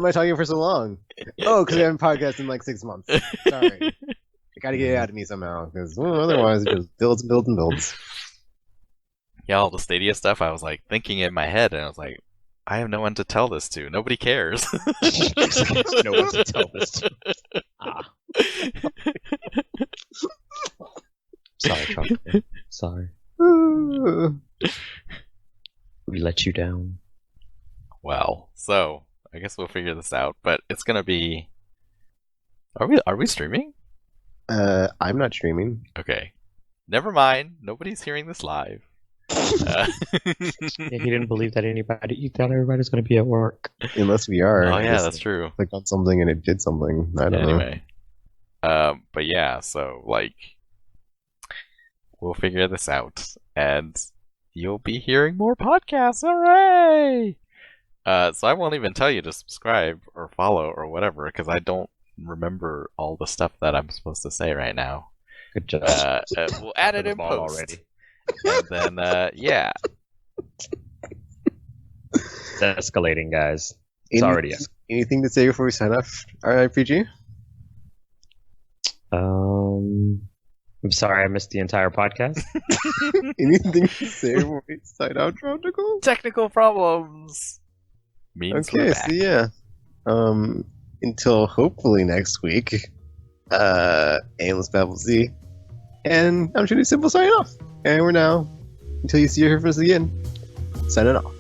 Speaker 1: I talking for so long? Oh, because I haven't podcasted in like 6 months. Sorry, you got to get it out of me somehow, because otherwise it just builds and builds and builds.
Speaker 4: Yeah, all the Stadia stuff. I was like thinking in my head, and I was like, I have no one to tell this to. Nobody cares.
Speaker 5: No one to tell this to. Sorry, Tropical. Sorry. We let you down.
Speaker 4: Well, so I guess we'll figure this out. But it's gonna be. Are we streaming?
Speaker 1: I'm not streaming.
Speaker 4: Okay. Never mind. Nobody's hearing this live.
Speaker 5: Yeah, he didn't believe that anybody. He thought everybody was going to be at work.
Speaker 1: Unless we are.
Speaker 4: Oh, yeah,
Speaker 1: Just
Speaker 4: that's true.
Speaker 1: clicked on something and it did something. I don't know.
Speaker 4: Anyway. But yeah, so, like, we'll figure this out. And you'll be hearing more podcasts. Hooray! So I won't even tell you to subscribe or follow or whatever, because I don't remember all the stuff that I'm supposed to say right now.
Speaker 5: Good job.
Speaker 4: We'll add it in post. Already. And then, yeah.
Speaker 5: It's escalating, guys. It's already
Speaker 1: Anything to say before we sign off, RPG?
Speaker 5: I'm sorry I missed the entire podcast.
Speaker 1: Anything to say before we sign out, Tropical?
Speaker 4: Technical problems. Means
Speaker 1: Okay,
Speaker 4: we're back.
Speaker 1: so yeah. Until hopefully next week, Aimless Babble Z. And I'm Shitty Simple signing off. And we're now, until you see or hear from us again, signing off.